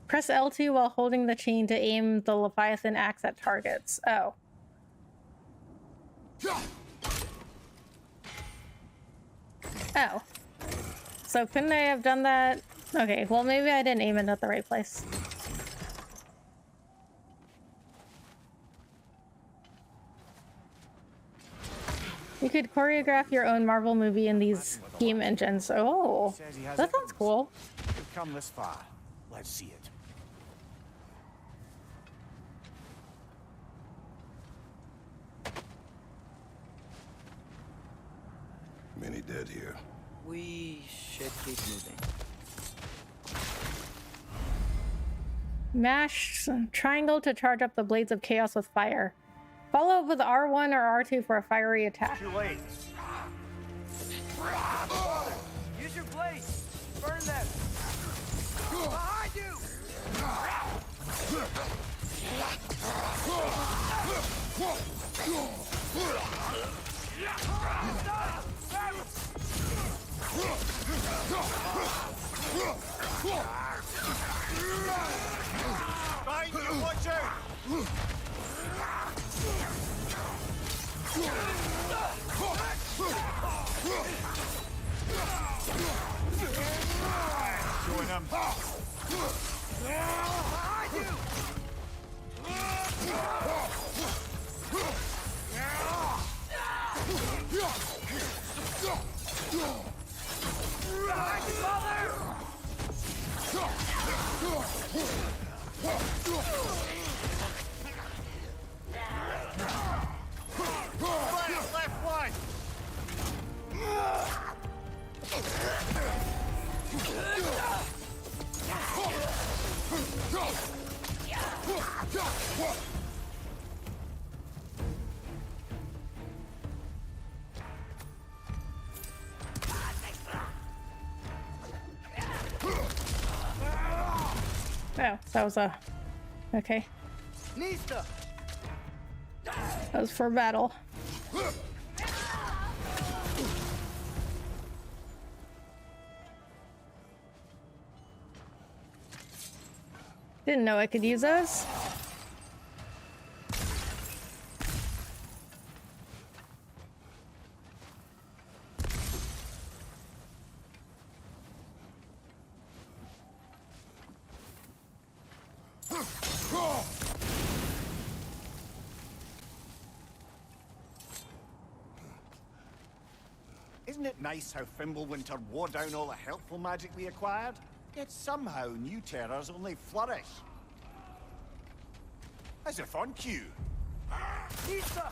Press L2 while holding the chain to aim the Leviathan axe at targets. Oh. Oh. So couldn't I have done that? Okay, well maybe I didn't aim it at the right place. You could choreograph your own Marvel movie in these game engines. Oh, that sounds cool. We've come this far. Let's see it. Many dead here. We should keep moving. Mash triangle to charge up the blades of chaos with fire. Follow up with R1 or R2 for a fiery attack. Too late. Use your blades. Burn them. Behind you. Behind you, watch out! Join them. Behind you. Behind you, father! Left one! Oh, that was a... Okay. Nista! That was for battle. Didn't know I could use those. Isn't it nice how Fimbulwinter wore down all the helpful magic we acquired? Yet somehow new terrors only flourish. As if on cue. Nista!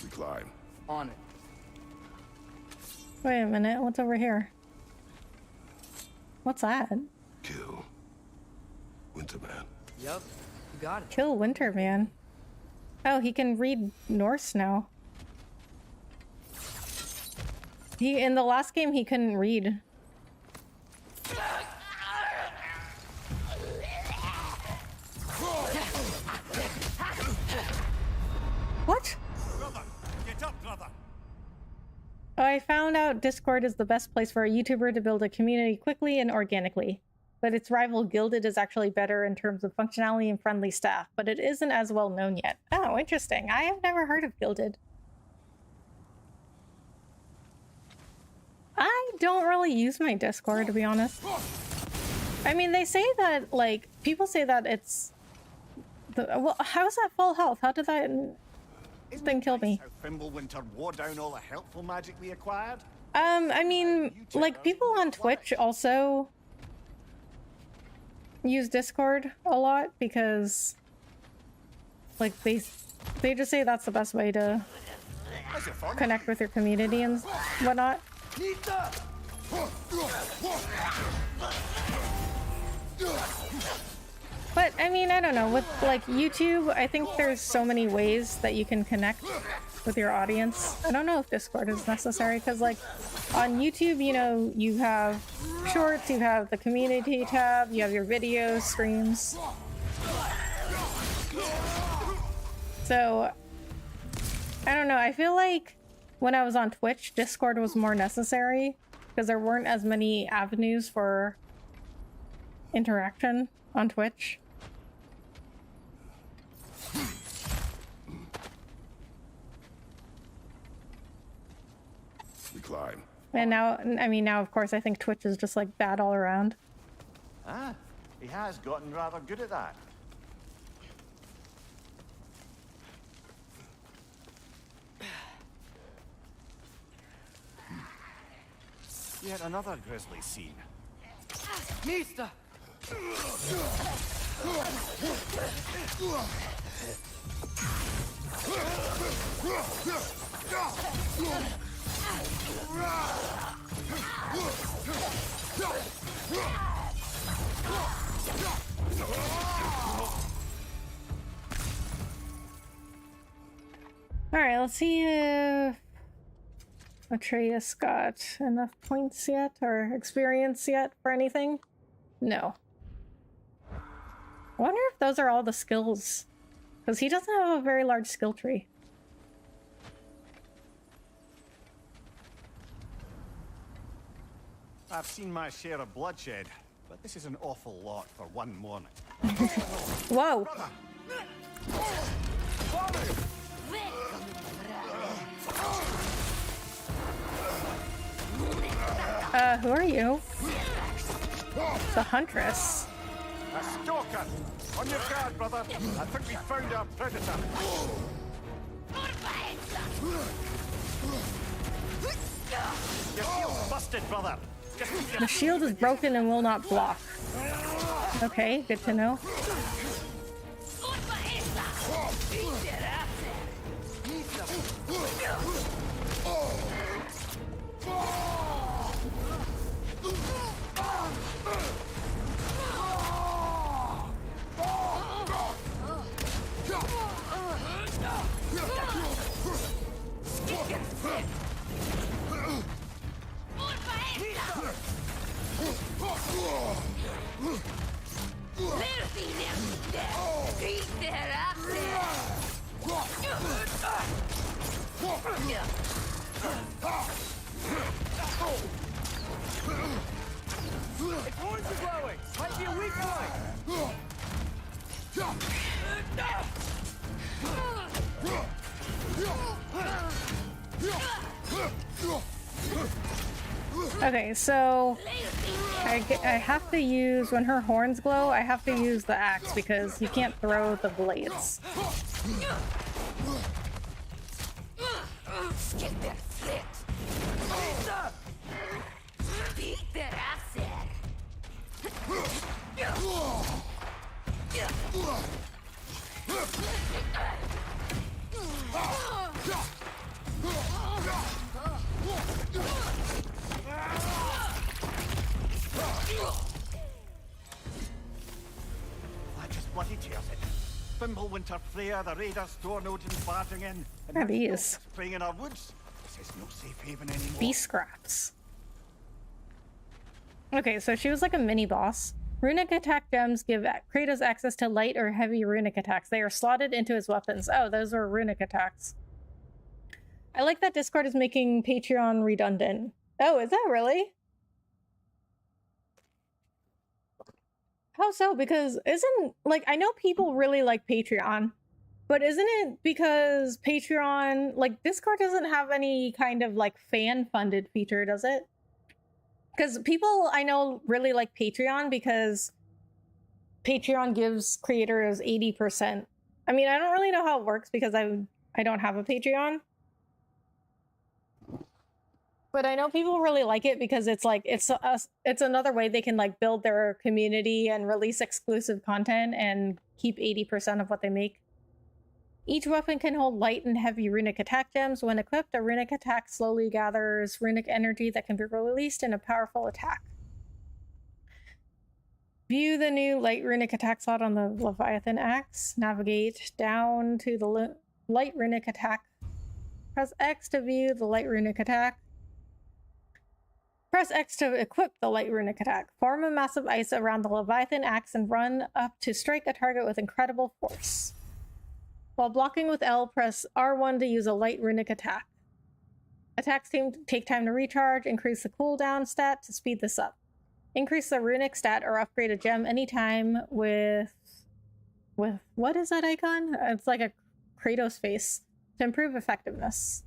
We climb. On it. Wait a minute, what's over here? What's that? Kill. Winterman. Yup, you got it. Kill Winterman. Oh, he can read Norse now. In the last game he couldn't read. Oh, I found out Discord is the best place for a YouTuber to build a community quickly and organically. But its rival Gilded is actually better in terms of functionality and friendly staff, but it isn't as well known yet. Oh, interesting. I have never heard of Gilded. I don't really use my Discord, to be honest. I mean, they say that, like, people say that it's... well, how's that full health? How did that thing kill me? How Fimbulwinter wore down all the helpful magic we acquired? I mean, like, people on Twitch also use Discord a lot because, like, they just say that's the best way to connect with your community and whatnot. But, I mean, I don't know, with, like, YouTube, I think there's so many ways that you can connect with your audience. I don't know if Discord is necessary, because, like, on YouTube, you know, you have shorts, you have the community tab, you have your videos, streams. So, I don't know, I feel like when I was on Twitch, Discord was more necessary, because there weren't as many avenues for interaction on Twitch. We climb. And now, I mean, now of course I think Twitch is just like bad all around. Ah, he has gotten rather good at that. Yet another grisly scene. Mista! Alright, let's see if Atreus got enough points yet or experience yet for anything. No. I wonder if those are all the skills, because he doesn't have a very large skill tree. I've seen my share of bloodshed, but this is an awful lot for one morning. Whoa! Who are you? The Huntress. A stalker! On your guard, brother! I think we found our predator! Your shield's busted, brother! The shield is broken and will not block. Okay, good to know. Its horns are glowing! Might be a weak point! Okay, so I have to use, when her horns glow, I have to use the axe because you can't throw the blades. That just bloody tears it. Fimbulwinter, Freya, the raiders, Stornodens barging in. And Are these? Playing in our woods. This is no safe haven anymore. Bee scraps. Okay, so she was like a mini boss. Runic attack gems give Kratos access to light or heavy runic attacks. They are slotted into his weapons. Oh, those were runic attacks. I like that Discord is making Patreon redundant. Oh, is that really? How so? Because isn't, like, I know people really like Patreon, but isn't it because Patreon, like, Discord doesn't have any kind of, like, fan-funded feature, does it? Because people I know really like Patreon because Patreon gives creators 80%. I mean, I don't really know how it works because I don't have a Patreon. But I know people really like it because it's like it's another way they can like build their community and release exclusive content and keep 80% of what they make. Each weapon can hold light and heavy runic attack gems. When equipped, a runic attack slowly gathers runic energy that can be released in a powerful attack. View the new light runic attack slot on the Leviathan axe. Navigate down to the light runic attack. Press X to view the light runic attack. Press X to equip the light runic attack. Form a massive ice around the Leviathan axe and run up to strike a target with incredible force. While blocking with L, press R1 to use a light runic attack. Attacks take time to recharge. Increase the cooldown stat to speed this up. Increase the runic stat or upgrade a gem anytime with what is that icon? It's like a Kratos face to improve effectiveness.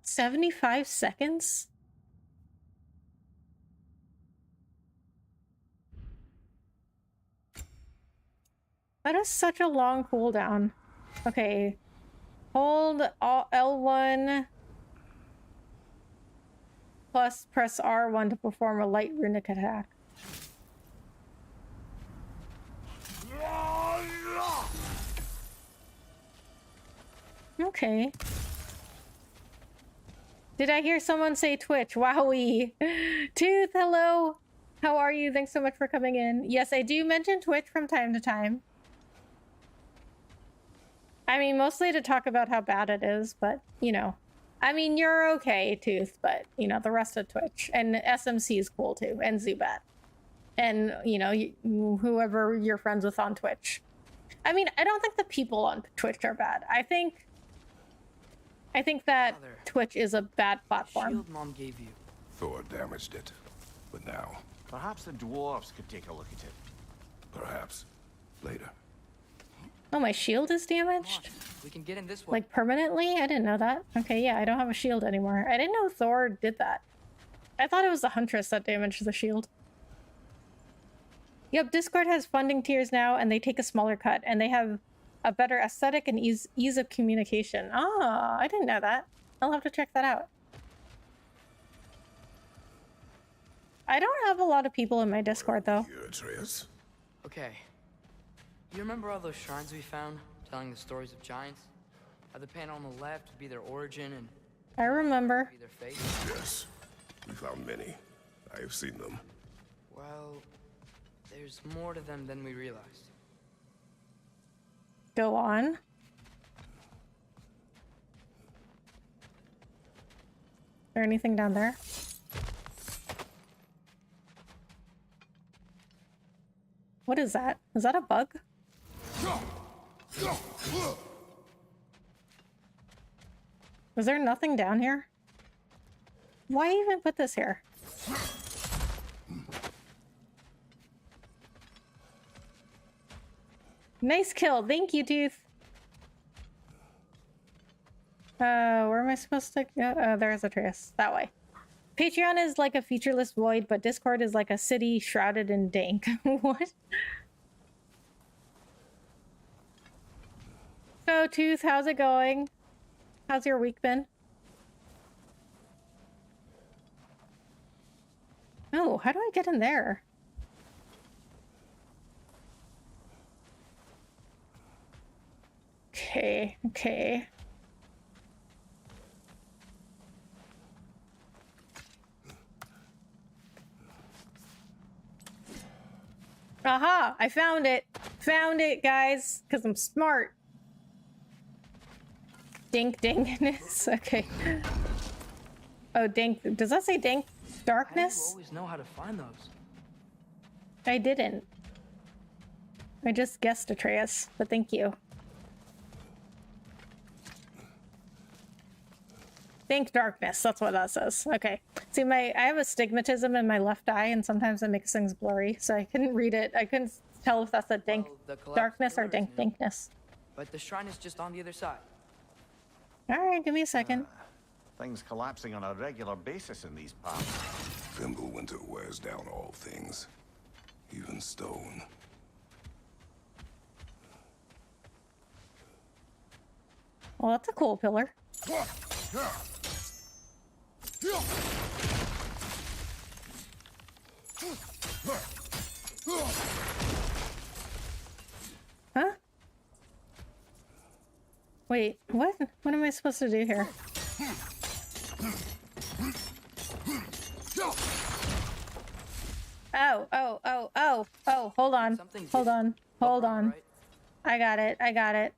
75 seconds? That is such a long cooldown. Okay. Hold L1 plus press R1 to perform a light runic attack. Okay. Did I hear someone say Twitch? Wowie. Tooth, hello. How are you? Thanks so much for coming in. Yes, I do mention Twitch from time to time. I mean, mostly to talk about how bad it is, but, you know. I mean, you're okay, Tooth, but, you know, the rest of Twitch. And SMC is cool, too. And Zubat. And, you know, whoever you're friends with on Twitch. I mean, I don't think the people on Twitch are bad. I think that Father, Twitch is a bad platform. Shield Mom gave you. Thor damaged it. But now, Perhaps the dwarves could take a look at it. perhaps later. Oh, my shield is damaged? We can get in this way. Like, permanently? I didn't know that. Okay, yeah, I don't have a shield anymore. I didn't know Thor did that. I thought it was the Huntress that damaged the shield. Yep, Discord has funding tiers now, and they take a smaller cut, and they have a better aesthetic and ease of communication. Ah, I didn't know that. I'll have to check that out. I don't have a lot of people in my Discord, though. Here, Atreus. Okay. You remember all those shrines we found, telling the stories of giants? How the panel on the left would be their origin and I remember. be their fate? Yes, we found many. I have seen them. Well, there's more to them than we realized. Go on. Is there anything down there? What is that? Is that a bug? Was there nothing down here? Why even put this here? Nice kill. Thank you, Tooth. Where am I supposed to go? Oh, there's Atreus. That way. Patreon is like a featureless void, but Discord is like a city shrouded in dank. What? So, Tooth, how's it going? How's your week been? Oh, how do I get in there? Okay, okay. Aha! I found it! Found it, guys! Because I'm smart. Dink dingness. Okay. Oh, dink. Does that say dink How do you darkness? always know how to find those? I didn't. I just guessed Atreus, but thank you. Think darkness. That's what that says. Okay. See, I have astigmatism in my left eye, and sometimes it makes things blurry, so I couldn't read it. I couldn't tell if that's a darkness or dinkness. But the shrine is just on the other side. All right, give me a second. Things collapsing on a regular basis in these parts. Fimbulwinter wears down all things, even stone. Well, that's a cool pillar. Huh? Wait, what? What am I supposed to do here? Oh, hold on. Hold on. I got it. I gotta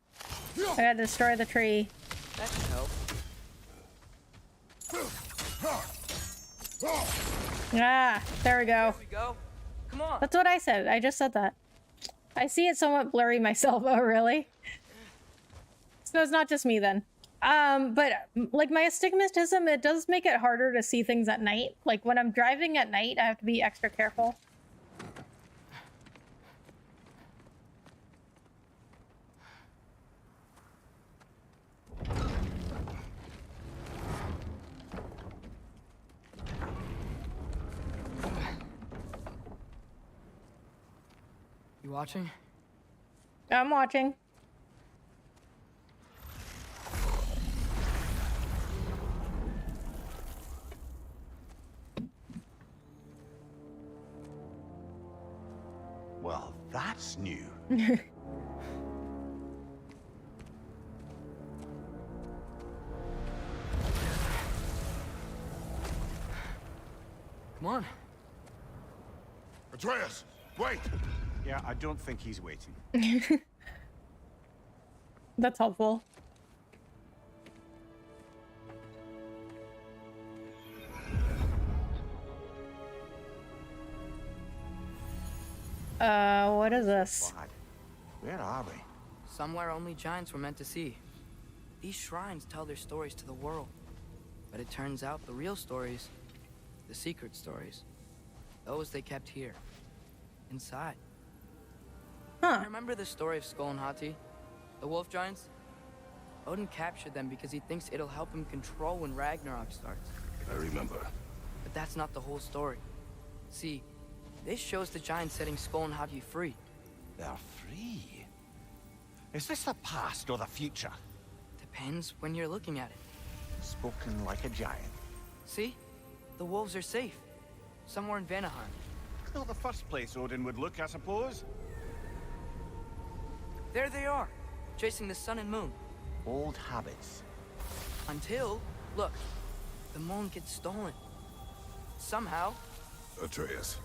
destroy the tree. That can help. Ah, there we go. There we go. Come on. That's what I said. I just said that. I see it somewhat blurry myself. Oh, really? So it's not just me then. But like my astigmatism, it does make it harder to see things at night. Like when I'm driving at night, I have to be extra careful. You watching? I'm watching. Well, that's new. Come on. Atreus, wait! Yeah, I don't think he's waiting. That's helpful. What is this? Where are we? Somewhere only giants were meant to see. These shrines tell their stories to the world. But it turns out the real stories, the secret stories, those they kept here, inside. Huh. Remember the story of Skull and Hati? The wolf giants? Odin captured them because he thinks it'll help him control when Ragnarok starts. I remember. But that's not the whole story. See, this shows the giants setting Skull and Hati free. They're free? Is this the past or the future? Depends when you're looking at it. Spoken like a giant. See? The wolves are safe. Somewhere in Vanaheim. Not the first place Odin would look, I suppose. There they are, chasing the sun and moon. Old habits. Until, look, the moon gets stolen. Somehow. Atreus.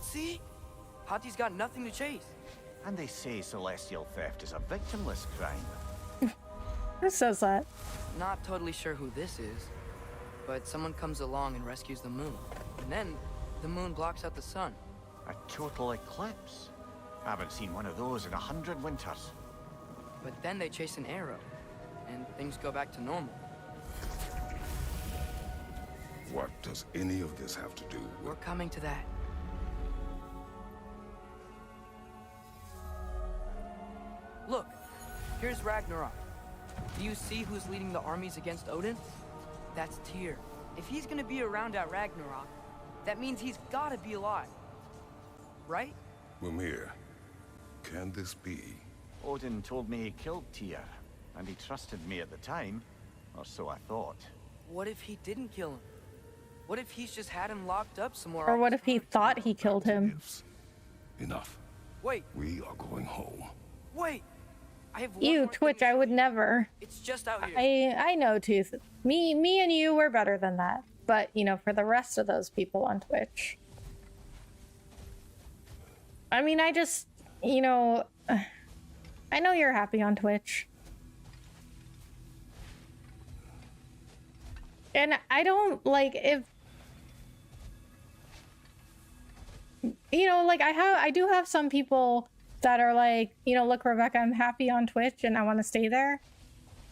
See? Hati's got nothing to chase. And they say celestial theft is a victimless crime. Who says that? Not totally sure who this is, but someone comes along and rescues the moon. And then, the moon blocks out the sun. A total eclipse. Haven't seen one of those in 100 winters. But then they chase an arrow, and things go back to normal. What does any of this have to do with... We're coming to that. Look, here's Ragnarok. Do you see who's leading the armies against Odin? That's Tyr. If he's gonna be around at Ragnarok, that means he's gotta be alive. Right? Mimir, can this be? Odin told me he killed Tyr, and he trusted me at the time, or so I thought. What if he didn't kill him? What if he's just had him locked up somewhere? Or what if he thought he killed him? Enough. Wait. We are going home. Wait. I have one You, more Twitch, thing to I would show you. never. It's just out here. I know, Tooth. Me and you were better than that. But, you know, for the rest of those people on Twitch. I mean, I just, you know, I know you're happy on Twitch. And I don't, like, if, you know, like, I do have some people that are like, you know, look, Rebecca, I'm happy on Twitch and I want to stay there.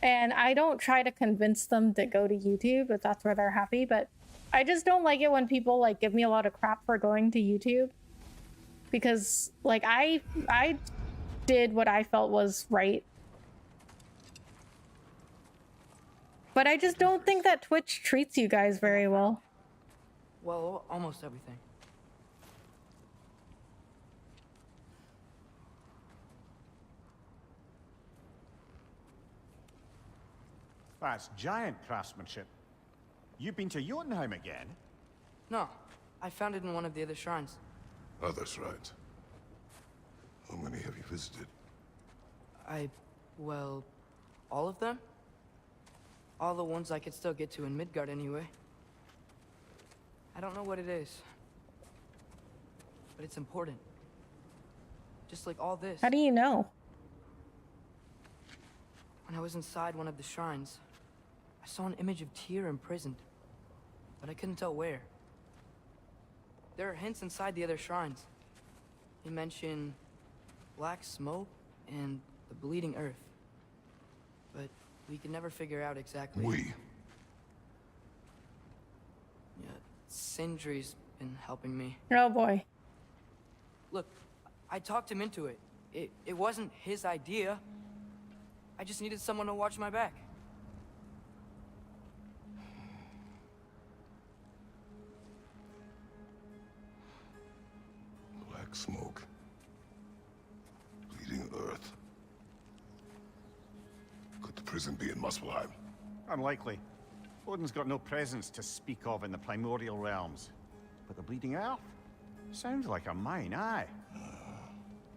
And I don't try to convince them to go to YouTube if that's where they're happy, but I just don't like it when people like give me a lot of crap for going to YouTube. Because like I did what I felt was right. But I just don't think that Twitch treats you guys very well. Well, almost everything. That's giant craftsmanship. You've been to Jotunheim again? No, I found it in one of the other shrines. Other shrines? How many have you visited? Well, all of them? All the ones I could still get to in Midgard anyway. I don't know what it is, but it's important. Just like all this. How do you know? When I was inside one of the shrines, I saw an image of Tyr imprisoned, but I couldn't tell where. There are hints inside the other shrines. They mention black smoke and the bleeding earth. But we could never figure out exactly. We? Yeah, Sindri's been helping me. Oh boy. Look, I talked him into it. It wasn't his idea. I just needed someone to watch my back. Black smoke. Bleeding earth. Could the prison be in Muspelheim? Unlikely. Odin's got no presence to speak of in the primordial realms. But the bleeding earth? Sounds like a mine, aye.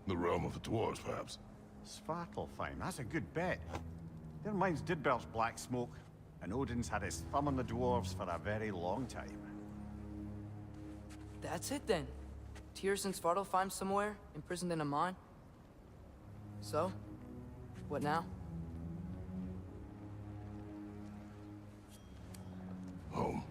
The realm of the dwarves, perhaps. Svartalfheim, that's a good bet. Their mines did belch black smoke, and Odin's had his thumb on the dwarves for a very long time. That's it then. Tyr's in Svartalfheim somewhere, imprisoned in a mine. So, what now? Home.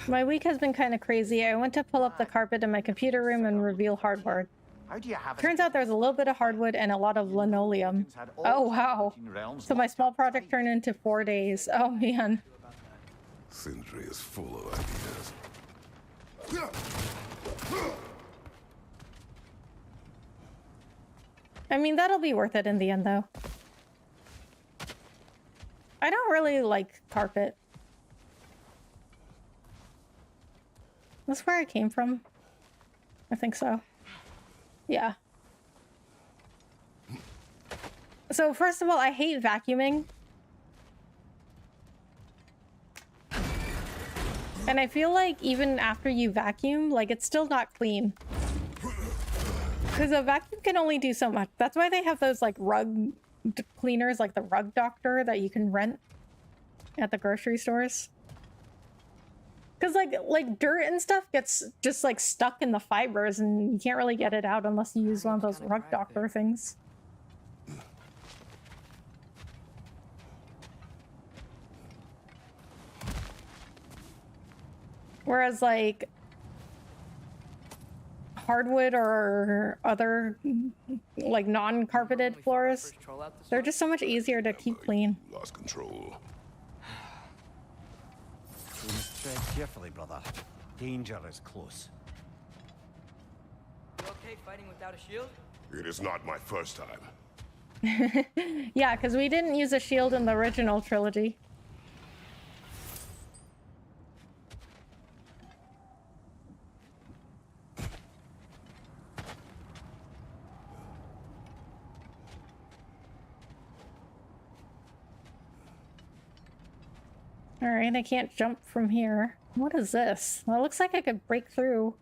My week has been kind of crazy. I went to pull up the carpet in my computer room and reveal hardwood. How do you have Turns out there's a little bit of hardwood and a lot of linoleum. Oh wow. So my small project turned into 4 days. Oh man. Sindri is full of ideas. I mean, that'll be worth it in the end though. I don't really like carpet. That's where I came from. I think so. Yeah. So first of all, I hate vacuuming. And I feel like even after you vacuum, like it's still not clean. Because a vacuum can only do so much. That's why they have those like rug cleaners, like the Rug Doctor that you can rent at the grocery stores. Because like dirt and stuff gets just like stuck in the fibers and you can't really get it out unless you use one of those Rug Doctor things. Whereas like hardwood or other like non-carpeted floors, they're just so much easier to keep clean. Lost control. We must tread carefully, brother. Danger is close. You okay fighting without a shield? It is not my first time. Yeah, because we didn't use a shield in the original trilogy. Alright, I can't jump from here. What is this? Well, it looks like I could break through.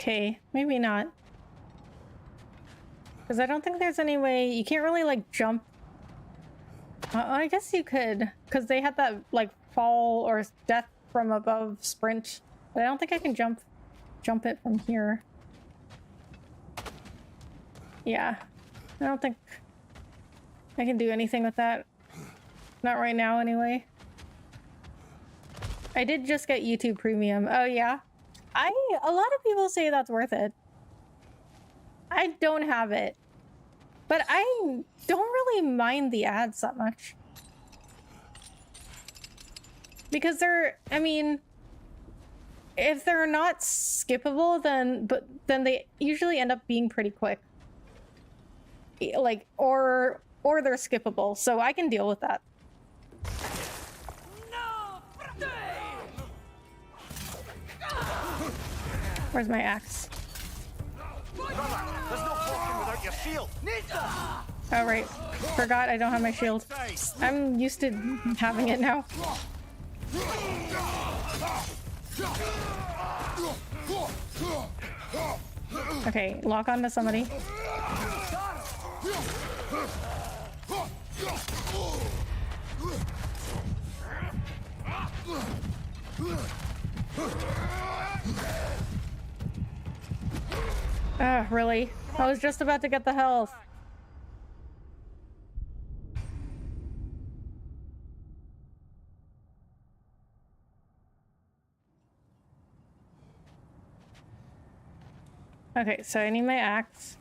Okay, maybe not. Because I don't think there's any way... You can't really, like, jump... I guess you could. Because they had that, like, fall or death from above sprint. But I don't think I can jump it from here. Yeah. I don't think I can do anything with that. Not right now, anyway. I did just get YouTube Premium. Oh, yeah? A lot of people say that's worth it. I don't have it. But I don't really mind the ads that much. Because I mean, if they're not skippable, then they usually end up being pretty quick. Like, or they're skippable, so I can deal with that. Where's my axe? Brother, there's no walking without your shield. Oh, right. Forgot I don't have my shield. I'm used to having it now. Okay, lock onto somebody. Really? I was just about to get the health. Okay, so I need my axe.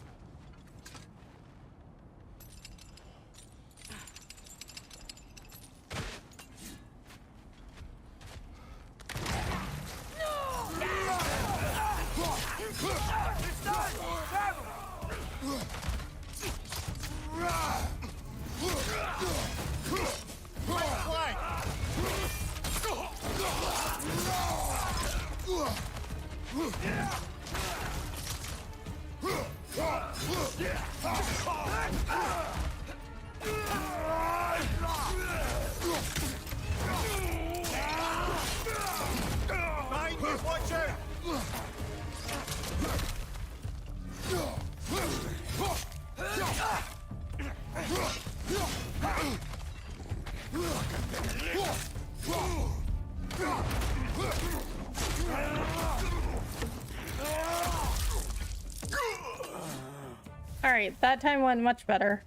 Alright, that time went much better.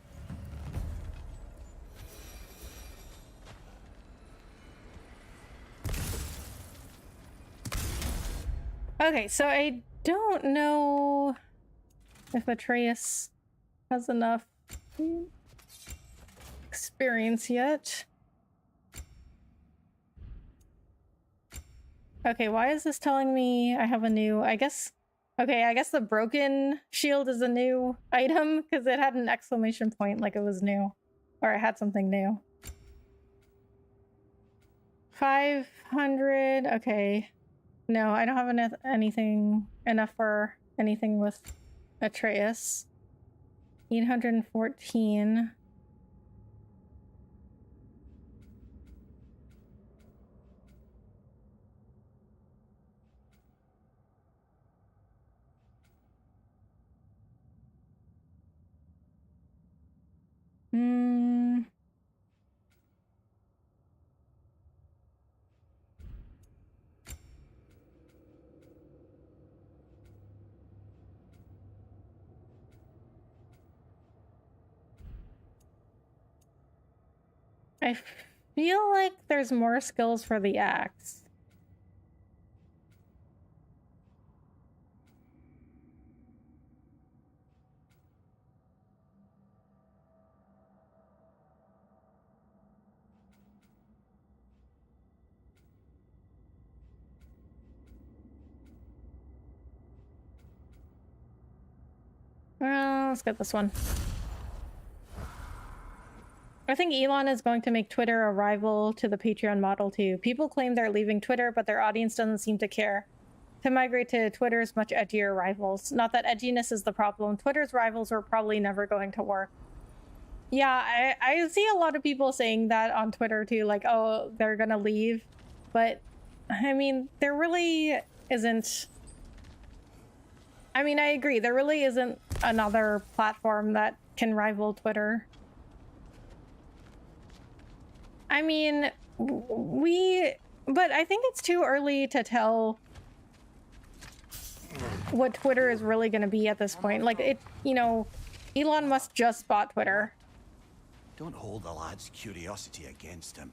Okay, so I don't know if Atreus has enough experience yet. Okay, why is this telling me I have a new... Okay, I guess the broken shield is a new item because it had an exclamation point like it was new. Or it had something new. 500, okay. No, I don't have enough for anything with Atreus. 814. I feel like there's more skills for the axe. Let's get this one. I think Elon is going to make Twitter a rival to the Patreon model too. People claim they're leaving Twitter, but their audience doesn't seem to care. To migrate to Twitter's much edgier rivals. Not that edginess is the problem. Twitter's rivals are probably never going to work. Yeah, I see a lot of people saying that on Twitter too, like, oh, they're gonna leave. But, I mean, there really isn't I mean, I agree. There really isn't another platform that can rival Twitter. I mean, but I think it's too early to tell what Twitter is really going to be at this point. Like, Elon Musk just bought Twitter. Don't hold the lad's curiosity against him.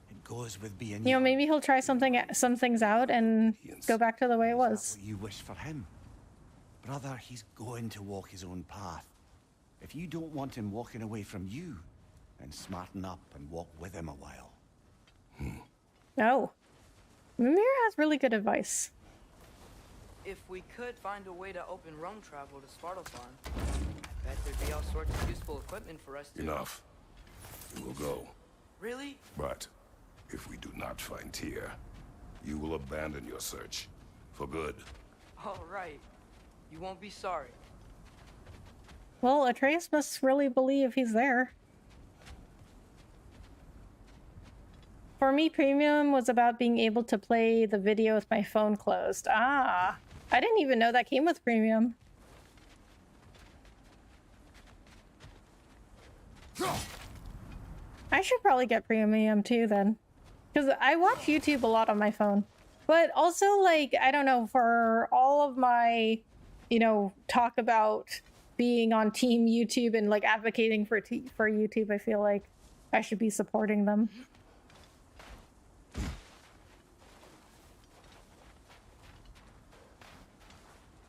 It goes with being Maybe he'll try some things out and go back to the way it was. what you wish for him. Brother, he's going to walk his own path. If you don't want him walking away from you, then smarten up and walk with him a while. Oh. Mimir has really good advice. If we could find a way to open Rome travel to Svartalfheim, I bet there'd be all sorts of useful equipment for us to... Enough. We will go. Really? But if we do not find Tyr, you will abandon your search. For good. All right. You won't be sorry. Well, Atreus must really believe he's there. For me, Premium was about being able to play the video with my phone closed. Ah, I didn't even know that came with Premium. I should probably get Premium too then. Because I watch YouTube a lot on my phone. But also, like, I don't know, for all of my, talk about being on Team YouTube and, like, advocating for YouTube, I feel like I should be supporting them.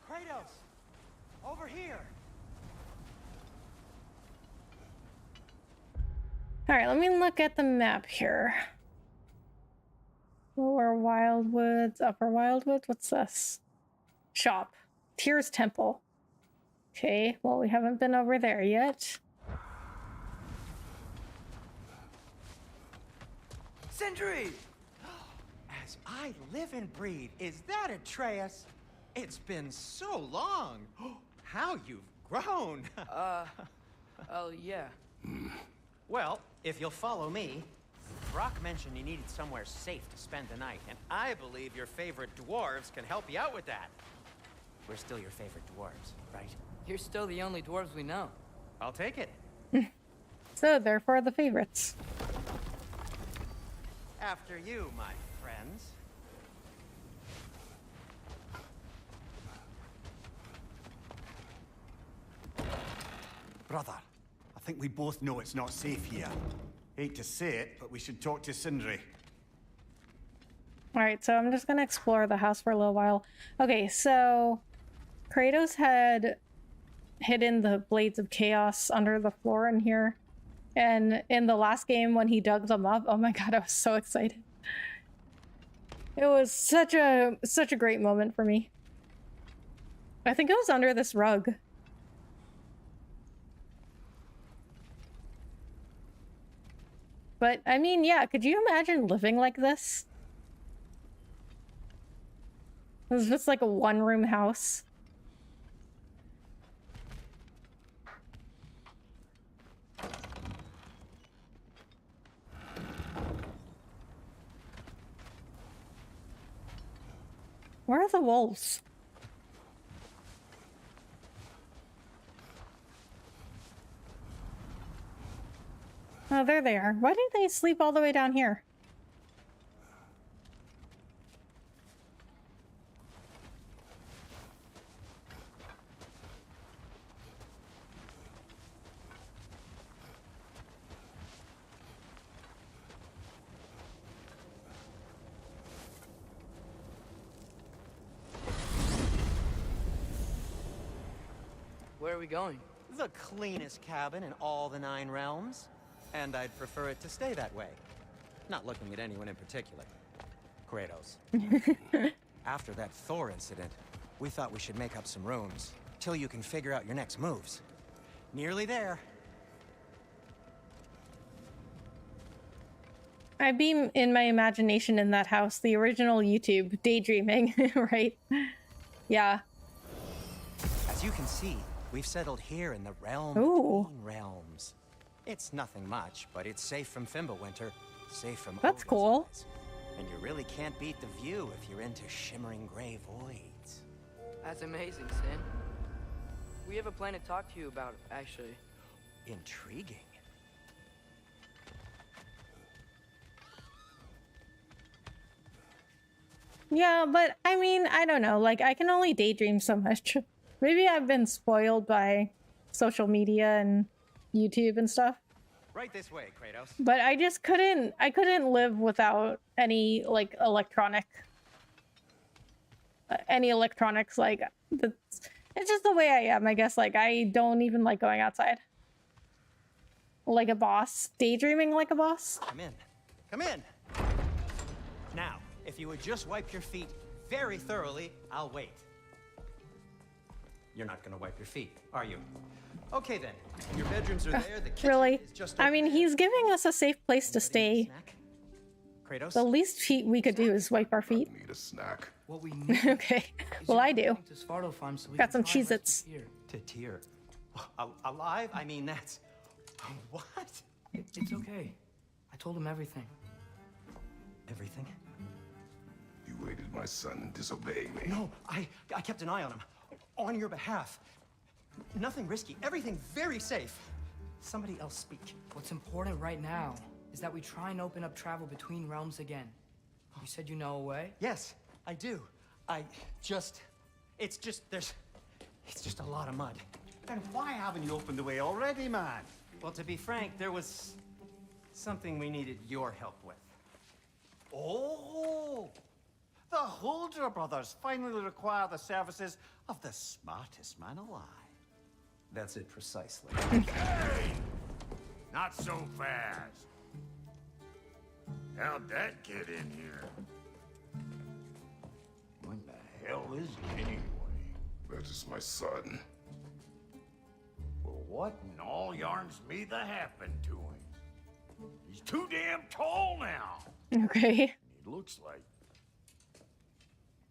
Kratos! Over here! Alright, let me look at the map here. Lower Wildwoods, Upper Wildwoods, what's this? Shop. Tyr's Temple. Okay, well, we haven't been over there yet. Sindri! As I live and breathe, is that Atreus? It's been so long. How you've grown. Oh, yeah. Well, if you'll follow me, Brock mentioned you needed somewhere safe to spend the night, and I believe your favorite dwarves can help you out with that. We're still your favorite dwarves, right? You're still the only dwarves we know. I'll take it. So, therefore, the favorites. After you, my friends. Brother, I think we both know it's not safe here. Hate to say it, but we should talk to Sindri. Alright, so I'm just gonna explore the house for a little while. Okay, so Kratos had hidden the Blades of Chaos under the floor in here. And in the last game when he dug them up, oh my god, I was so excited. It was such a great moment for me. I think it was under this rug. But, I mean, yeah, could you imagine living like this? It was just like a one-room house. Where are the wolves? Oh, there they are. Why didn't they sleep all the way down here? Where are we going? The cleanest cabin in all the 9 realms. And I'd prefer it to stay that way. Not looking at anyone in particular. Kratos. After that Thor incident, we thought we should make up some rooms, till you can figure out your next moves. Nearly there. I beam in my imagination in that house, the original YouTube, daydreaming, right? Yeah. As you can see, we've settled here in the realm Ooh. between realms. It's nothing much, but it's safe from Fimbulwinter, safe from That's Odin's cool. eyes. And you really can't beat the view if you're into shimmering gray voids. That's amazing, Sin. We have a plan to talk to you about, actually. Intriguing. Yeah, but I mean, I don't know. Like, I can only daydream so much. Maybe I've been spoiled by social media and YouTube and stuff. Right this way, Kratos. But I just I couldn't live without any, like, any electronics. Like, it's just the way I am, I guess. Like, I don't even like going outside. Like a boss. Daydreaming like a boss. Come in. Come in. Now, if you would just wipe your feet very thoroughly, I'll wait. You're not gonna wipe your feet, are you? Okay then. Your bedrooms are there. The kitchen Really? is just I mean, he's giving us a safe place to stay. Kratos? The least we could do is wipe our feet. Need a snack. What we need Okay. Well, I do. to Svartalfheim Farm so we Got can some find Cheez-Its. Tyr. To Tyr. Alive? I mean, that's... What? It's okay. I told him everything. Everything? You aided my son in disobeying me. No, I kept an eye on him. On your behalf. Nothing risky. Everything very safe. Somebody else speak. What's important right now is that we try and open up travel between realms again. You said you know a way? Yes, I do. It's just a lot of mud. Then why haven't you opened the way already, man? Well, to be frank, there was something we needed your help with. Oh! The Huldra brothers finally require the services of the smartest man alive. That's it precisely. Hey! Not so fast. How'd that get in here? What the hell is he anyway? That is my son. Well, what in all yarns me that happened to him? He's too damn tall now. Okay. It looks like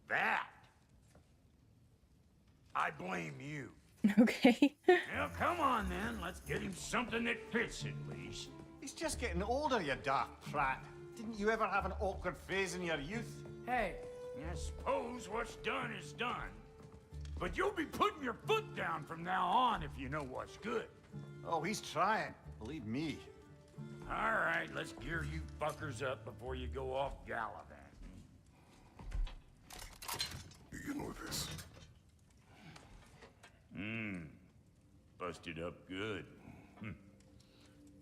that. I blame you. Okay. Now, come on then. Let's get him something that fits at least. He's just getting older, you dark prat. Didn't you ever have an awkward phase in your youth? Hey. I suppose what's done is done. But you'll be putting your foot down from now on if you know what's good. Oh, he's trying. Believe me. All right, let's gear you fuckers up before you go off gallivanting. Begin with this. Busted up good.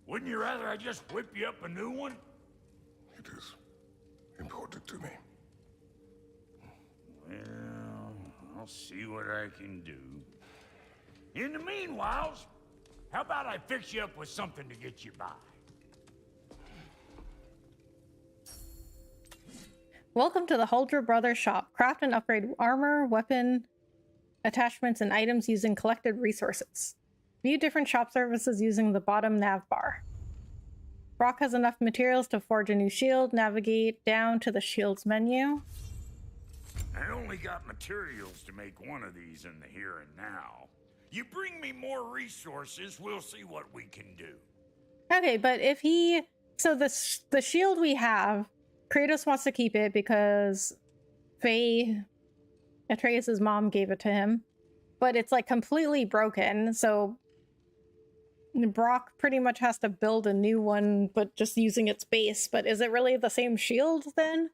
Wouldn't you rather I just whip you up a new one? It is important to me. Well, I'll see what I can do. In the meanwhile, how about I fix you up with something to get you by? Welcome to the Huldra Brothers shop. Craft and upgrade armor, weapon, attachments, and items using collected resources. View different shop services using the bottom nav bar. Brock has enough materials to forge a new shield. Navigate down to the shield's menu. I only got materials to make one of these in the here and now. You bring me more resources, we'll see what we can do. Okay, but if he... So the shield we have, Kratos wants to keep it because Faye, Atreus' mom, gave it to him. But it's like completely broken, so Brock pretty much has to build a new one, but just using its base. But is it really the same shield then?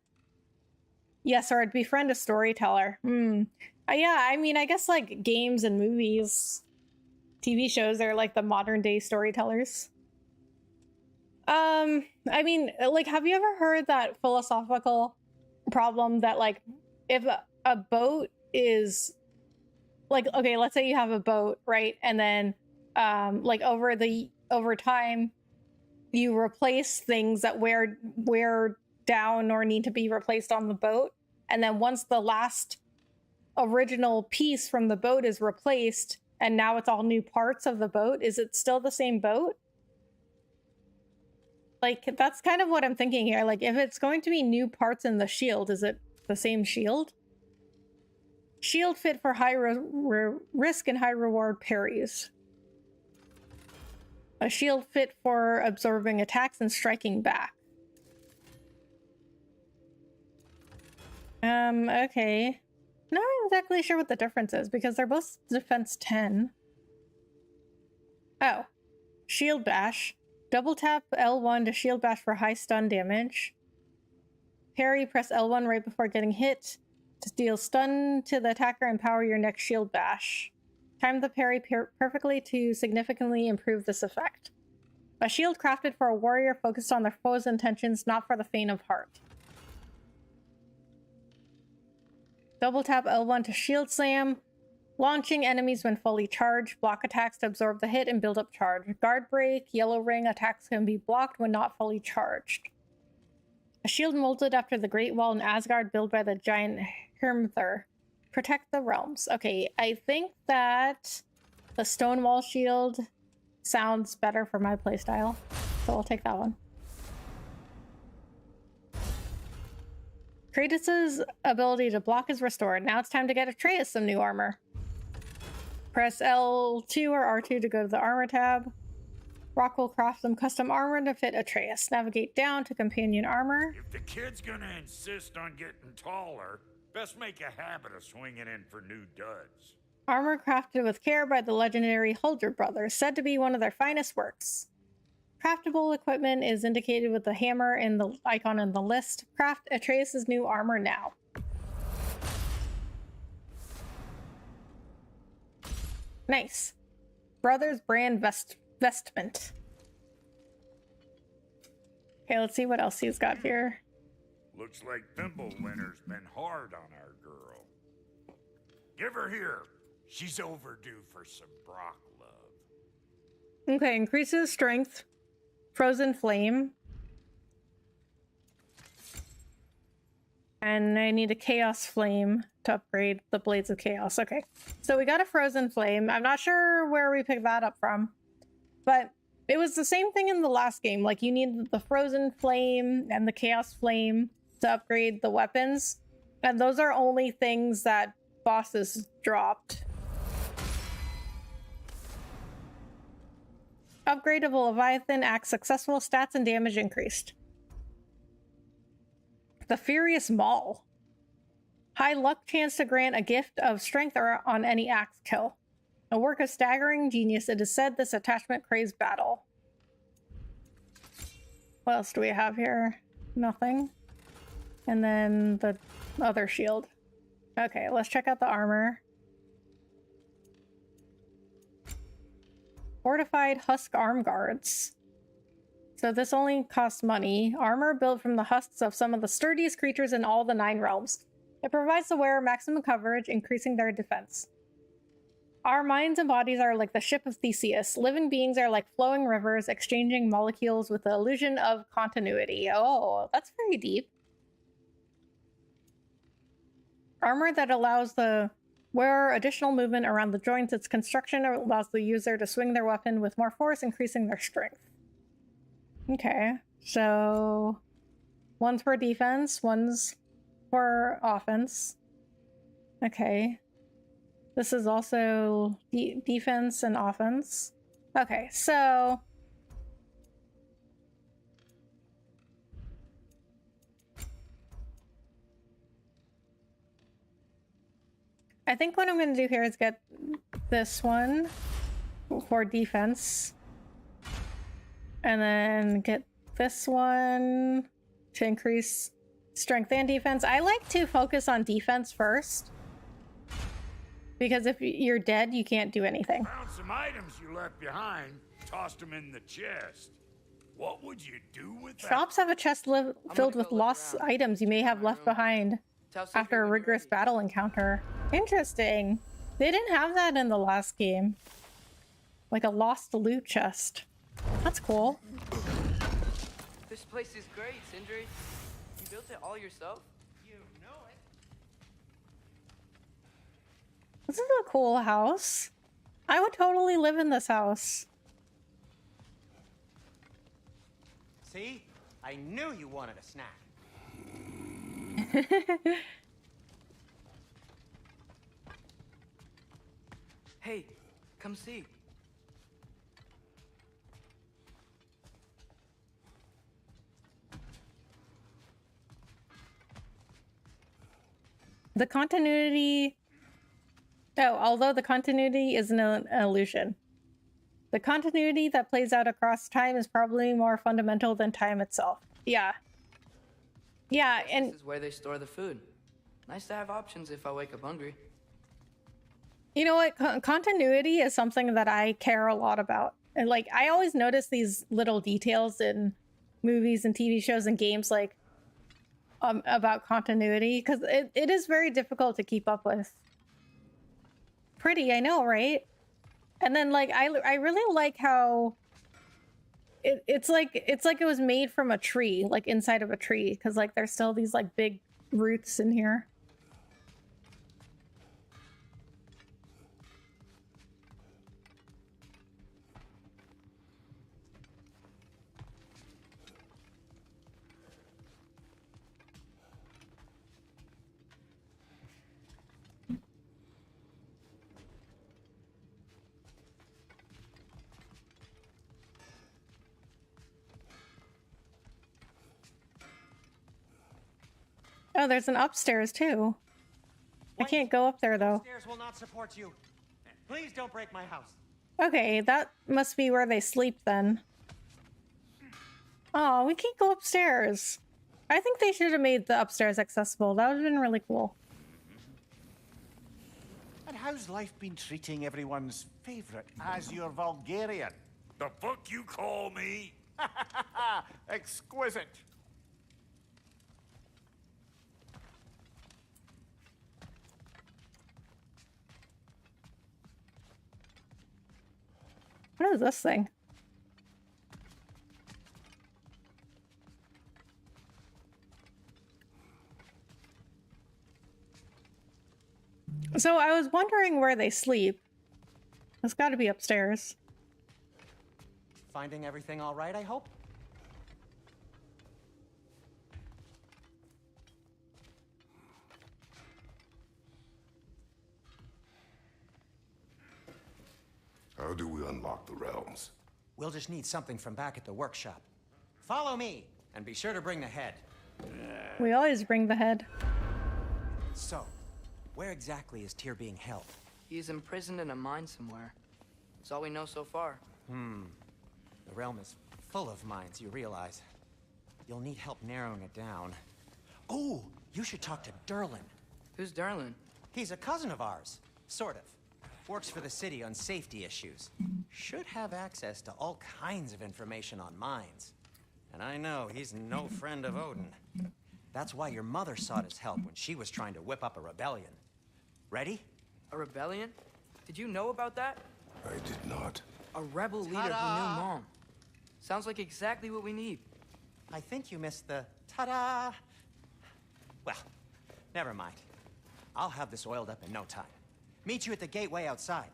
Yes, or I'd befriend a storyteller. Yeah, I mean, I guess like games and movies, TV shows are like the modern day storytellers. I mean, like, have you ever heard that philosophical problem that like if a boat is like, okay, let's say you have a boat, right? And then like over time you replace things that wear down or need to be replaced on the boat, and then once the last original piece from the boat is replaced and now it's all new parts of the boat, is it still the same boat? Like, that's kind of what I'm thinking here. Like, if it's going to be new parts in the shield, is it the same shield? Shield fit for high risk and high reward parries. A shield fit for absorbing attacks and striking back. Okay. Not exactly sure what the difference is because they're both defense 10. Oh. Shield bash. Double tap L1 to shield bash for high stun damage. Parry, press L1 right before getting hit to deal stun to the attacker and power your next shield bash. Time the parry perfectly to significantly improve this effect. A shield crafted for a warrior focused on their foe's intentions, not for the faint of heart. Double tap L1 to shield slam. Launching enemies when fully charged. Block attacks to absorb the hit and build up charge. Guard break. Yellow ring. Attacks can be blocked when not fully charged. A shield molded after the Great Wall in Asgard, built by the giant Hrimthur. Protect the realms. Okay, I think that the stone wall shield sounds better for my playstyle, so I'll take that one. Kratos' ability to block is restored. Now it's time to get Atreus some new armor. Press L2 or R2 to go to the armor tab. Rock will craft some custom armor to fit Atreus. Navigate down to companion armor. If the kid's gonna insist on getting taller, best make a habit of swinging in for new duds. Armor crafted with care by the legendary Huldr brothers, said to be one of their finest works. Craftable equipment is indicated with the hammer in the icon in the list. Craft Atreus' new armor now. Nice. Brothers brand vestment. Okay, let's see what else he's got here. Looks like Thimblewinter's been hard on our girl. Give her here. She's overdue for some Brock love. Okay, increases strength. Frozen flame. And I need a chaos flame to upgrade the blades of chaos. Okay, so we got a frozen flame. I'm not sure where we picked that up from, but it was the same thing in the last game. Like, you need the frozen flame and the chaos flame to upgrade the weapons, and those are only things that bosses dropped. Upgrade of a Leviathan, axe successful, stats and damage increased. The Furious Maul. High luck chance to grant a gift of strength or on any axe kill. A work of staggering genius, it is said this attachment craves battle. What else do we have here? Nothing. And then the other shield. Okay, let's check out the armor. Fortified Husk Arm Guards. So this only costs money. Armor built from the husks of some of the sturdiest creatures in all the 9 realms. It provides the wearer maximum coverage, increasing their defense. Our minds and bodies are like the ship of Theseus. Living beings are like flowing rivers, exchanging molecules with the illusion of continuity. Oh, that's very deep. Armor that allows the wearer additional movement around the joints. Its construction allows the user to swing their weapon with more force, increasing their strength. Okay, so one's for defense, one's for offense. Okay. This is also defense and offense. Okay, so I think what I'm going to do here is get this one for defense. And then get this one to increase strength and defense. I like to focus on defense first, because if you're dead, you can't do anything. Found some items you left behind, tossed them in the chest. What would you do with that? Shops have a chest filled with lost items you may have left behind after a rigorous battle encounter. Interesting. They didn't have that in the last game. Like a lost loot chest. That's cool. This place is great, Sindri. You built it all yourself? You know it. This is a cool house. I would totally live in this house. See? I knew you wanted a snack. Hey, come see. The continuity... Oh, although the continuity is an illusion. The continuity that plays out across time is probably more fundamental than time itself. Yeah. Yeah, and... This is where they store the food. Nice to have options if I wake up hungry. You know what? Continuity is something that I care a lot about. And like, I always notice these little details in movies and TV shows and games, like, about continuity, because it is very difficult to keep up with. Pretty, I know, right? And then, like, I really like how it's like it was made from a tree, like inside of a tree, because like there's still these like big roots in here. Oh, there's an upstairs too. I can't go up there though. Upstairs will not support you. Please don't break my house. Okay, that must be where they sleep then. Oh, we can't go upstairs. I think they should have made the upstairs accessible. That would have been really cool. And how's life been treating everyone's favorite Azure Vulgarian? The fuck you call me? Exquisite. What is this thing? So I was wondering where they sleep. It's got to be upstairs. Finding everything all right, I hope? How do we unlock the realms? We'll just need something from back at the workshop. Follow me, and be sure to bring the head. We always bring the head. So, where exactly is Tyr being held? He's imprisoned in a mine somewhere. That's all we know so far. The realm is full of mines, you realize. You'll need help narrowing it down. Oh, you should talk to Derlin. Who's Derlin? He's a cousin of ours. Sort of. Works for the city on safety issues. Should have access to all kinds of information on mines. And I know he's no friend of Odin. That's why your mother sought his help when she was trying to whip up a rebellion. Ready? A rebellion? Did you know about that? I did not. A rebel leader who knew Mom. Sounds like exactly what we need. I think you missed the ta-da. Well, never mind. I'll have this oiled up in no time. Meet you at the gateway outside.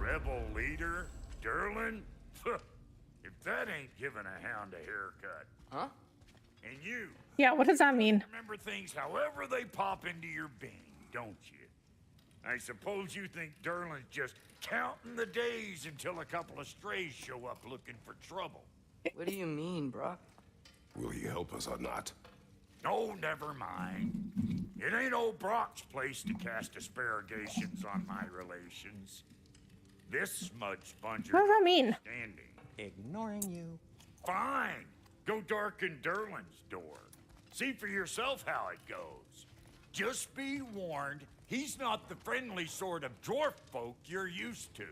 Rebel leader? Derlin? If that ain't giving a hound a haircut. Huh? And you... Yeah, what does that mean? Remember things however they pop into your being, don't you? I suppose you think Derlin's just counting the days until a couple of strays show up looking for trouble. What do you mean, Brock? Will he help us or not? Oh, never mind. It ain't old Brock's place to cast asparagations on my relations. This smudge sponger... What does that mean? Standing. Ignoring you. Fine. Go darken Derlin's door. See for yourself how it goes. Just be warned, he's not the friendly sort of dwarf folk you're used to.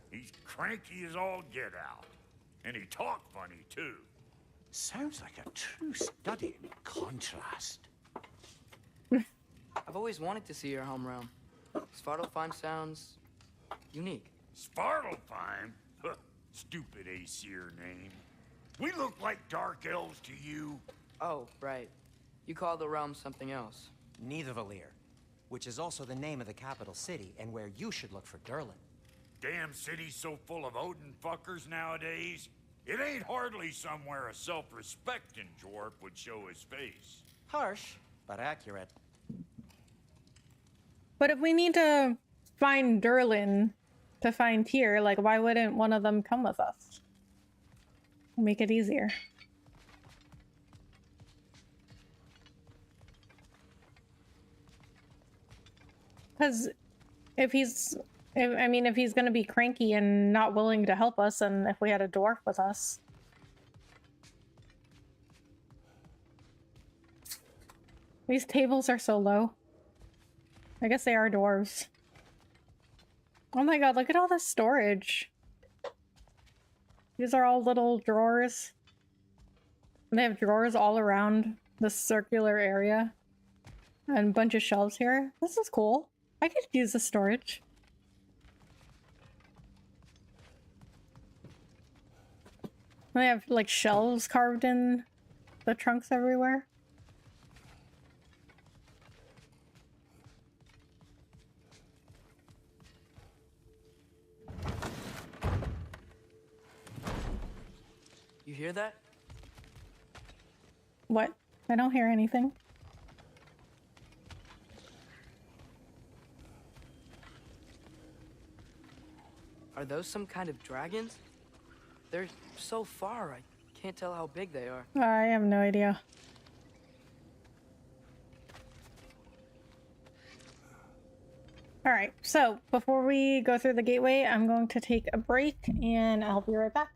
He's cranky as all get out. And he talk funny, too. Sounds like a true study in contrast. I've always wanted to see your home realm. Svartalfheim sounds... unique. Svartalfheim? Huh, stupid Aesir name. We look like dark elves to you. Oh, right. You call the realm something else. Nidavellir, which is also the name of the capital city and where you should look for Derlin. Damn city's so full of Odin fuckers nowadays. It ain't hardly somewhere a self-respecting dwarf would show his face. Harsh, but accurate. But if we need to find Derlin to find Tyr, like, why wouldn't one of them come with us? Make it easier. Because if he's, I mean, if he's gonna be cranky and not willing to help us, and if we had a dwarf with us. These tables are so low. I guess they are dwarves. Oh my god, look at all this storage. These are all little drawers. And they have drawers all around this circular area. And a bunch of shelves here. This is cool. I could use the storage. They have like shelves carved in the trunks everywhere. You hear that? What? I don't hear anything. Are those some kind of dragons? They're so far, I can't tell how big they are. I have no idea. All right, so before we go through the gateway, I'm going to take a break and I'll be right back.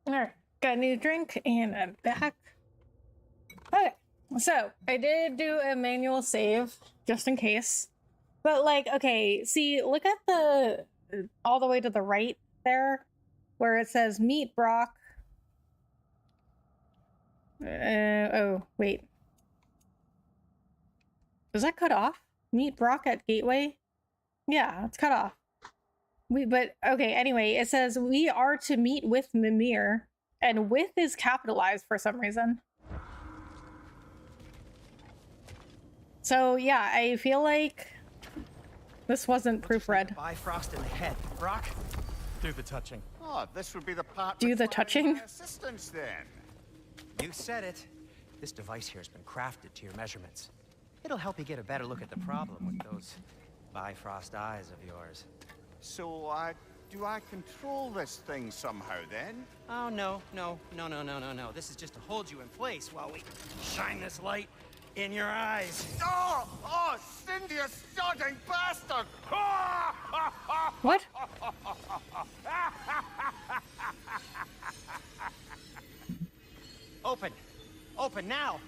All right, got a new drink and I'm back. Okay, so I did do a manual save just in case. But like, okay, see, look at the all the way to the right there where it says meet Brock. Oh, wait. Is that cut off? Meet Brock at Gateway? Yeah, it's cut off. But okay, anyway, it says we are to meet with Mimir And with is capitalized for some reason. So yeah, I feel like this wasn't proofread. Bifrost in the head. Brock, do the touching. Oh, this would be the part. Do the touching? Assistance then. You said it. This device here has been crafted to your measurements. It'll help you get a better look at the problem with those Bifrost eyes of yours. So, do I control this thing somehow then? Oh, no. This is just to hold you in place while we shine this light in your eyes. Oh, Cindy, you sodding bastard! What? Open now!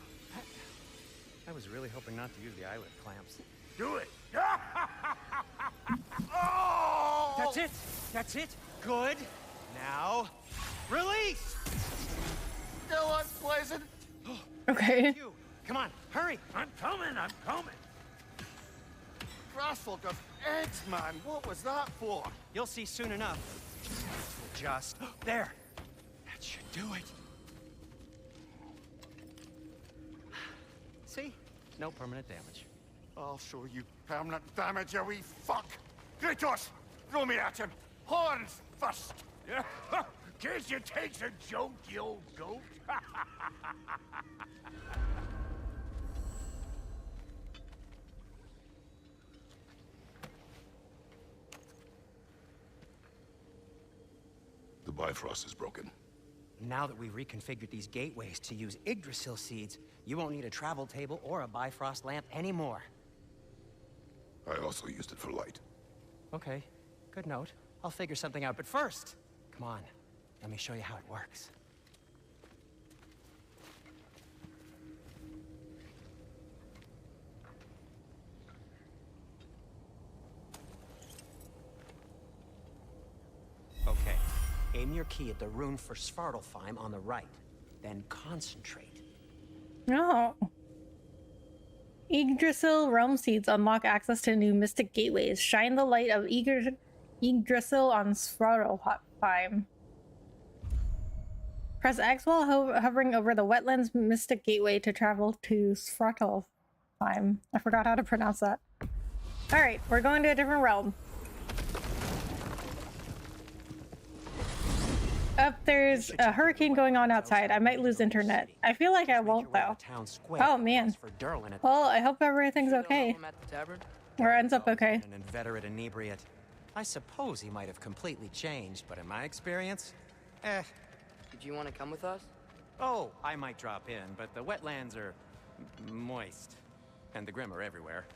I was really hoping not to use the eyelid clamps. Do it. Oh! That's it. Good. Now, release! Still unpleasant. Okay. You. Come on, hurry! I'm coming. Grassful does eggs, man. What was that for? You'll see soon enough. Just there. That should do it. See? No permanent damage. I'll show you permanent damage, you wee fuck. Kratos, throw me at him. Horns first. Guess you takes a joke, you old goat. The Bifrost is broken. Now that we've reconfigured these gateways to use Yggdrasil seeds, you won't need a travel table or a Bifrost lamp anymore. I also used it for light. Okay, good note. I'll figure something out, but first, come on, let me show you how it works. Okay, aim your key at the rune for Svartalfheim on the right, then concentrate. No. Yggdrasil realm seeds unlock access to new mystic gateways. Shine the light of Yggdrasil on Svartalfheim. Press X while hovering over the wetlands mystic gateway to travel to Svartalfheim. I forgot how to pronounce that. Alright, we're going to a different realm. Up, there's a hurricane going on outside. I might lose internet. I feel like I won't, though. Oh, man. Well, I hope everything's okay. Or ends up okay. An inveterate inebriate. I suppose he might have completely changed, but in my experience, Did you want to come with us? Oh, I might drop in, but the wetlands are moist. And the Grim are everywhere.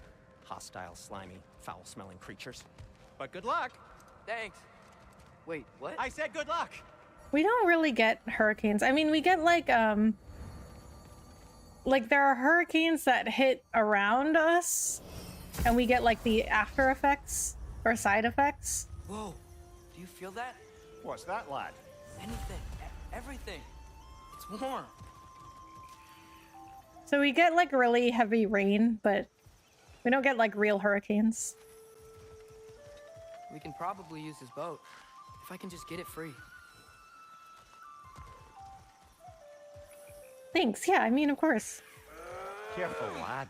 Hostile, slimy, foul-smelling creatures. But good luck! Thanks. Wait, what? I said good luck! We don't really get hurricanes. I mean, we get like there are hurricanes that hit around us, and we get like the after effects or side effects. Whoa, do you feel that? What's that, lad? Anything, everything. It's warm. So we get like really heavy rain, but we don't get like real hurricanes. We can probably use his boat, if I can just get it free. Thanks. Yeah, I mean, of course. Careful, lad.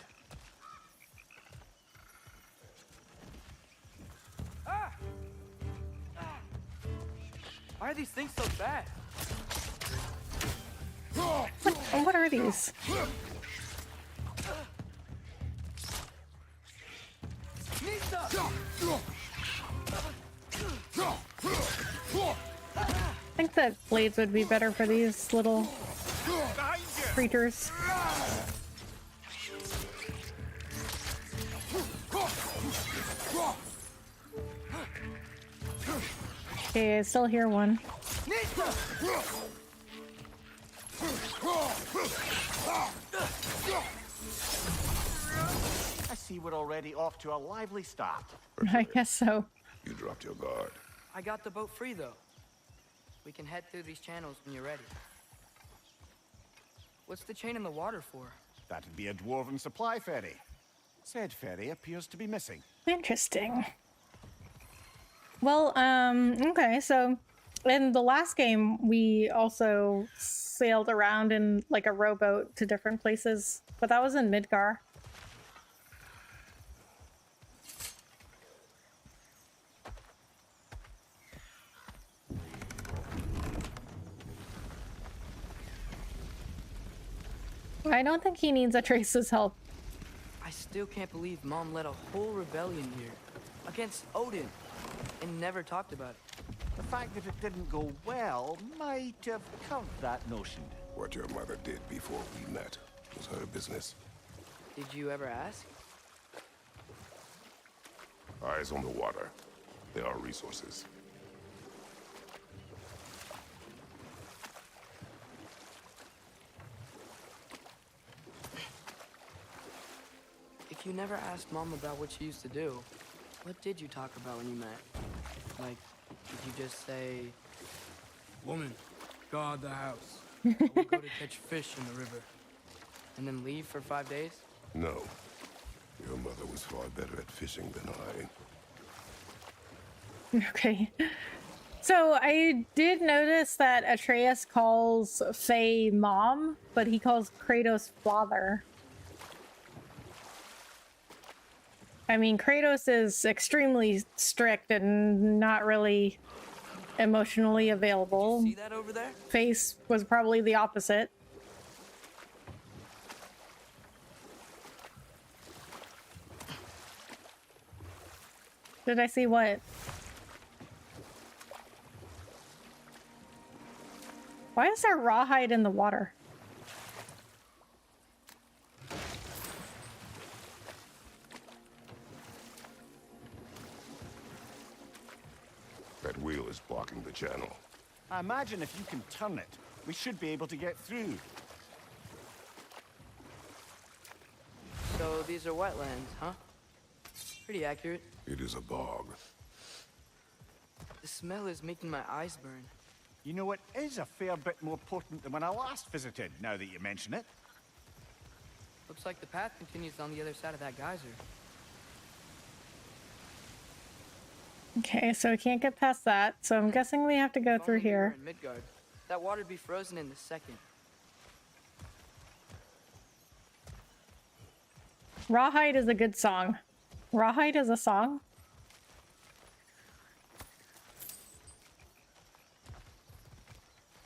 Why are these things so bad? What are these? I think that blades would be better for these little creatures. Okay, I still hear one. I see we're already off to a lively start. I guess so. You dropped your guard. I got the boat free, though. We can head through these channels when you're ready. What's the chain in the water for? That'd be a dwarven supply ferry. Said ferry appears to be missing. Interesting. Well, okay, so In the last game, we also sailed around in like a rowboat to different places, but that was in Midgar. I don't think he needs Atreus' help. I still can't believe Mom led a whole rebellion here against Odin and never talked about it. The fact that it didn't go well might have curved that notion. What your mother did before we met was her business. Did you ever ask? Eyes on the water. There are resources. If you never asked Mom about what she used to do, what did you talk about when you met? Like, did you just say, "Woman, guard the house. I will go to catch fish in the river," and then leave for 5 days? No. Your mother was far better at fishing than I. Okay. So I did notice that Atreus calls Faye mom, but he calls Kratos father. I mean, Kratos is extremely strict and not really emotionally available. See that over there? Face was probably the opposite. Did I see what? Why is there rawhide in the water? That wheel is blocking the channel. I imagine if you can turn it, we should be able to get through. So these are wetlands, huh? Pretty accurate. It is a bog. The smell is making my eyes burn. You know, it is a fair bit more potent than when I last visited, now that you mention it. Looks like the path continues on the other side of that geyser. Okay, so we can't get past that, so I'm guessing we have to go If through only we were here. in Midgard, that water'd be frozen in a second. Rawhide is a good song. Rawhide is a song?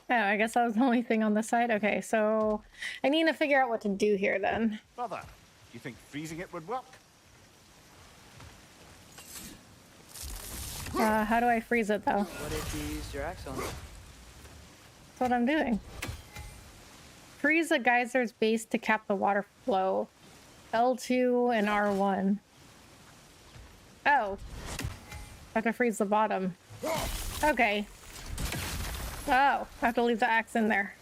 Oh, I guess that was the only thing on the side. Okay, so I need to figure out what to do here then. Brother, you think freezing it would work? How do I freeze it though? What if you used your axe on it? That's what I'm doing. Freeze a geyser's base to cap the water flow. L2 and R1. Oh. I have to freeze the bottom. Okay. Oh, I have to leave the axe in there.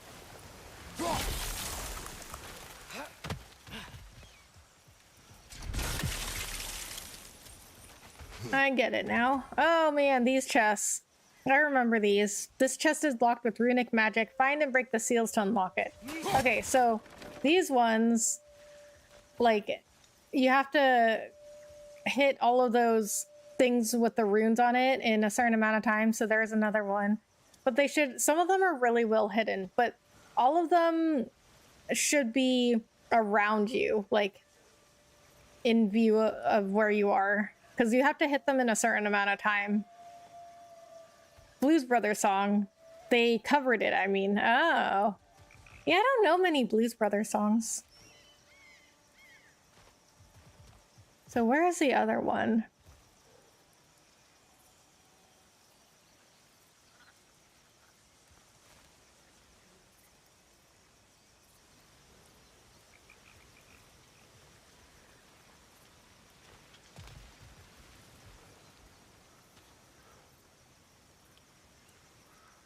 I get it now. Oh man, these chests. I remember these. This chest is blocked with runic magic. Find and break the seals to unlock it. Okay, so these ones, like, you have to hit all of those things with the runes on it in a certain amount of time. So there's another one. But they should, some of them are really well hidden, but all of them should be around you, like in view of where you are. Because you have to hit them in a certain amount of time. Blues Brothers song. They covered it, I mean. Oh. Yeah, I don't know many Blues Brothers songs. So where is the other one?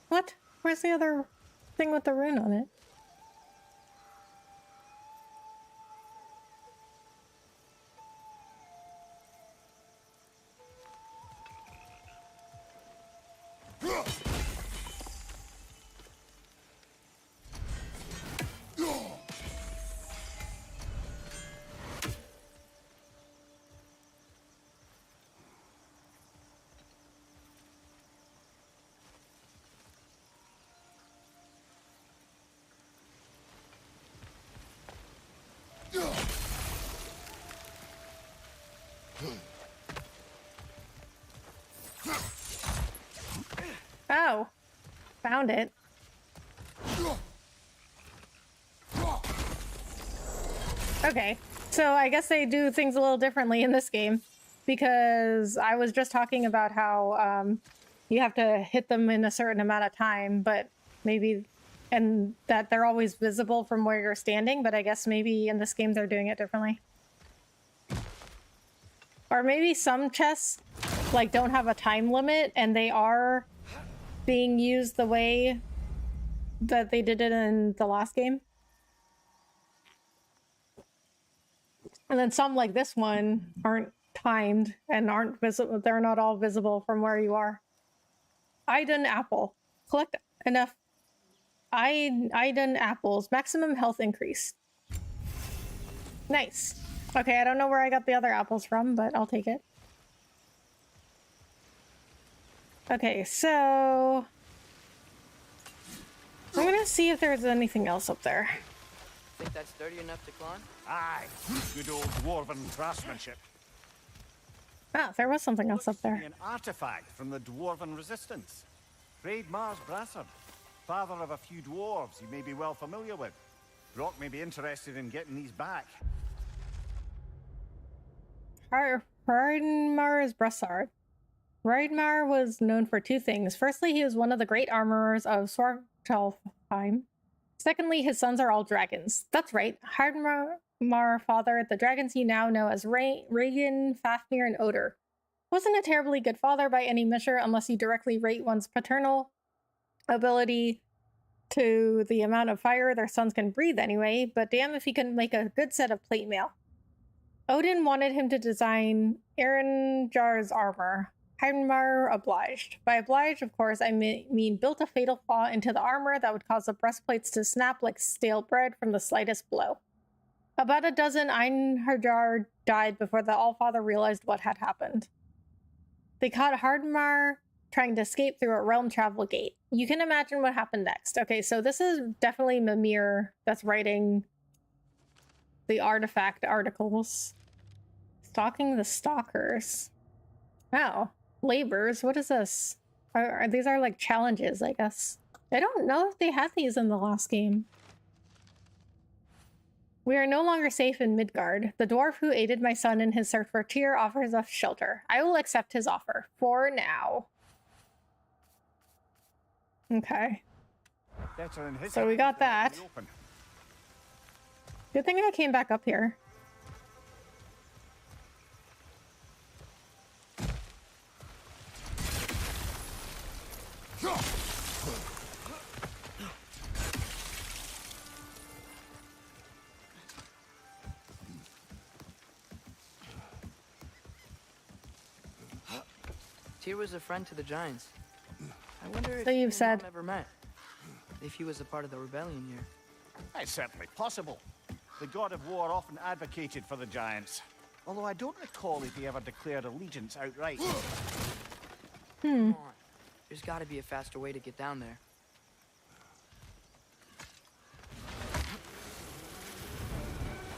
What? Where's the other thing with the rune on it? Oh, found it. Okay, so I guess they do things a little differently in this game, because I was just talking about how you have to hit them in a certain amount of time, but maybe, and that they're always visible from where you're standing, but I guess maybe in this game they're doing it differently. Or maybe some chests like don't have a time limit and they are being used the way that they did it in the last game. And then some like this one aren't timed and aren't visible. They're not all visible from where you are. Iden apple. Collect enough Iden apples. Maximum health increase. Nice. Okay, I don't know where I got the other apples from, but I'll take it. Okay, so I'm gonna see if there's anything else up there. Think that's sturdy enough to climb? Aye, good old dwarven craftsmanship. Ah, there was something else up there. An artifact from the dwarven resistance. Mars Brassard, father of a few dwarves you may be well familiar with. Brock may be interested in getting these back. Mars Brassard. Raidmar was known for two things. Firstly, he was one of the great armorers of Svartalfheim. Secondly, his sons are all dragons. That's right. Hardmar fathered the dragons you now know as Regan, Fafnir, and Odor. Wasn't a terribly good father by any measure unless you directly rate one's paternal ability to the amount of fire their sons can breathe anyway, but damn if he couldn't make a good set of plate mail. Odin wanted him to design Erenjar's armor. Hardmar obliged. By obliged, of course, I mean built a fatal flaw into the armor that would cause the breastplates to snap like stale bread from the slightest blow. About a dozen Einherjar died before the Allfather realized what had happened. They caught Hardmar trying to escape through a realm travel gate. You can imagine what happened next. Okay, so this is definitely Mimir that's writing the artifact articles. Stalking the stalkers. Wow. Labors, what is this? These are like challenges, I guess. I don't know if they had these in the last game. We are no longer safe in Midgard. The dwarf who aided my son in his search for Tyr offers us shelter. I will accept his offer. For now. Okay. So we got that. Good thing I came back up here. Tyr was a friend to the giants. I wonder if So you've said. Mom ever met. If he was a part of the rebellion here. It's certainly possible. The god of war often advocated for the giants. Although I don't recall if he ever declared allegiance outright. Come on. There's got to be a faster way to get down there.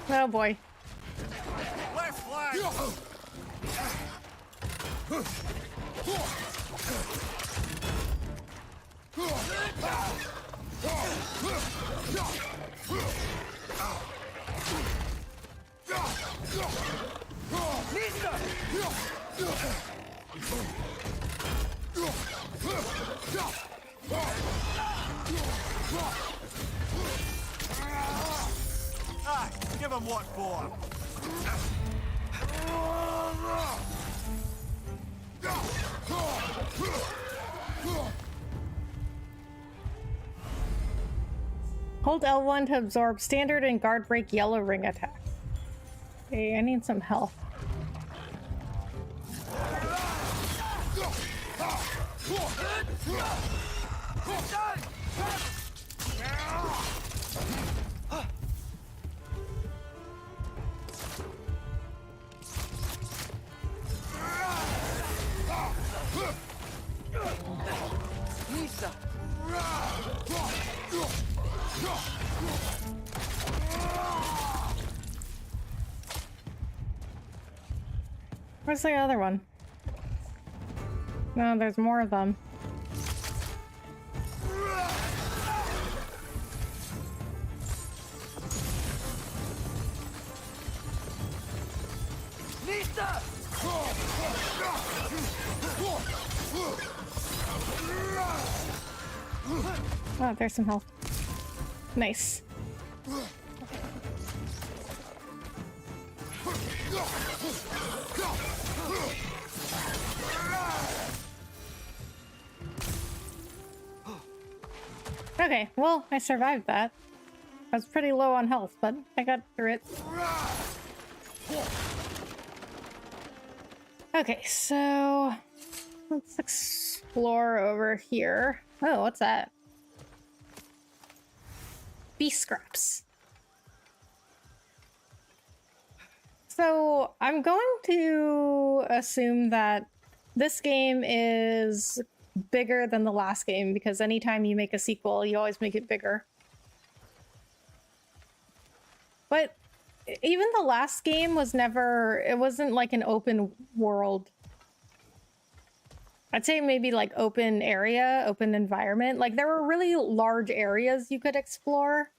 Oh boy. Left flank! Aye, give him what for. Hold L1 to absorb standard and guard break yellow ring attack. Okay, I need some health. Lisa! Where's the other one? No, there's more of them. Nista! Oh, there's some health. Nice. Okay, well, I survived that. I was pretty low on health, but I got through it. Okay, so let's explore over here. Oh, what's that? Beast scraps. So I'm going to assume that this game is bigger than the last game, because anytime you make a sequel, you always make it bigger. But even the last game was never, it wasn't like an open world. I'd say maybe like open area, open environment. Like there were really large areas you could explore,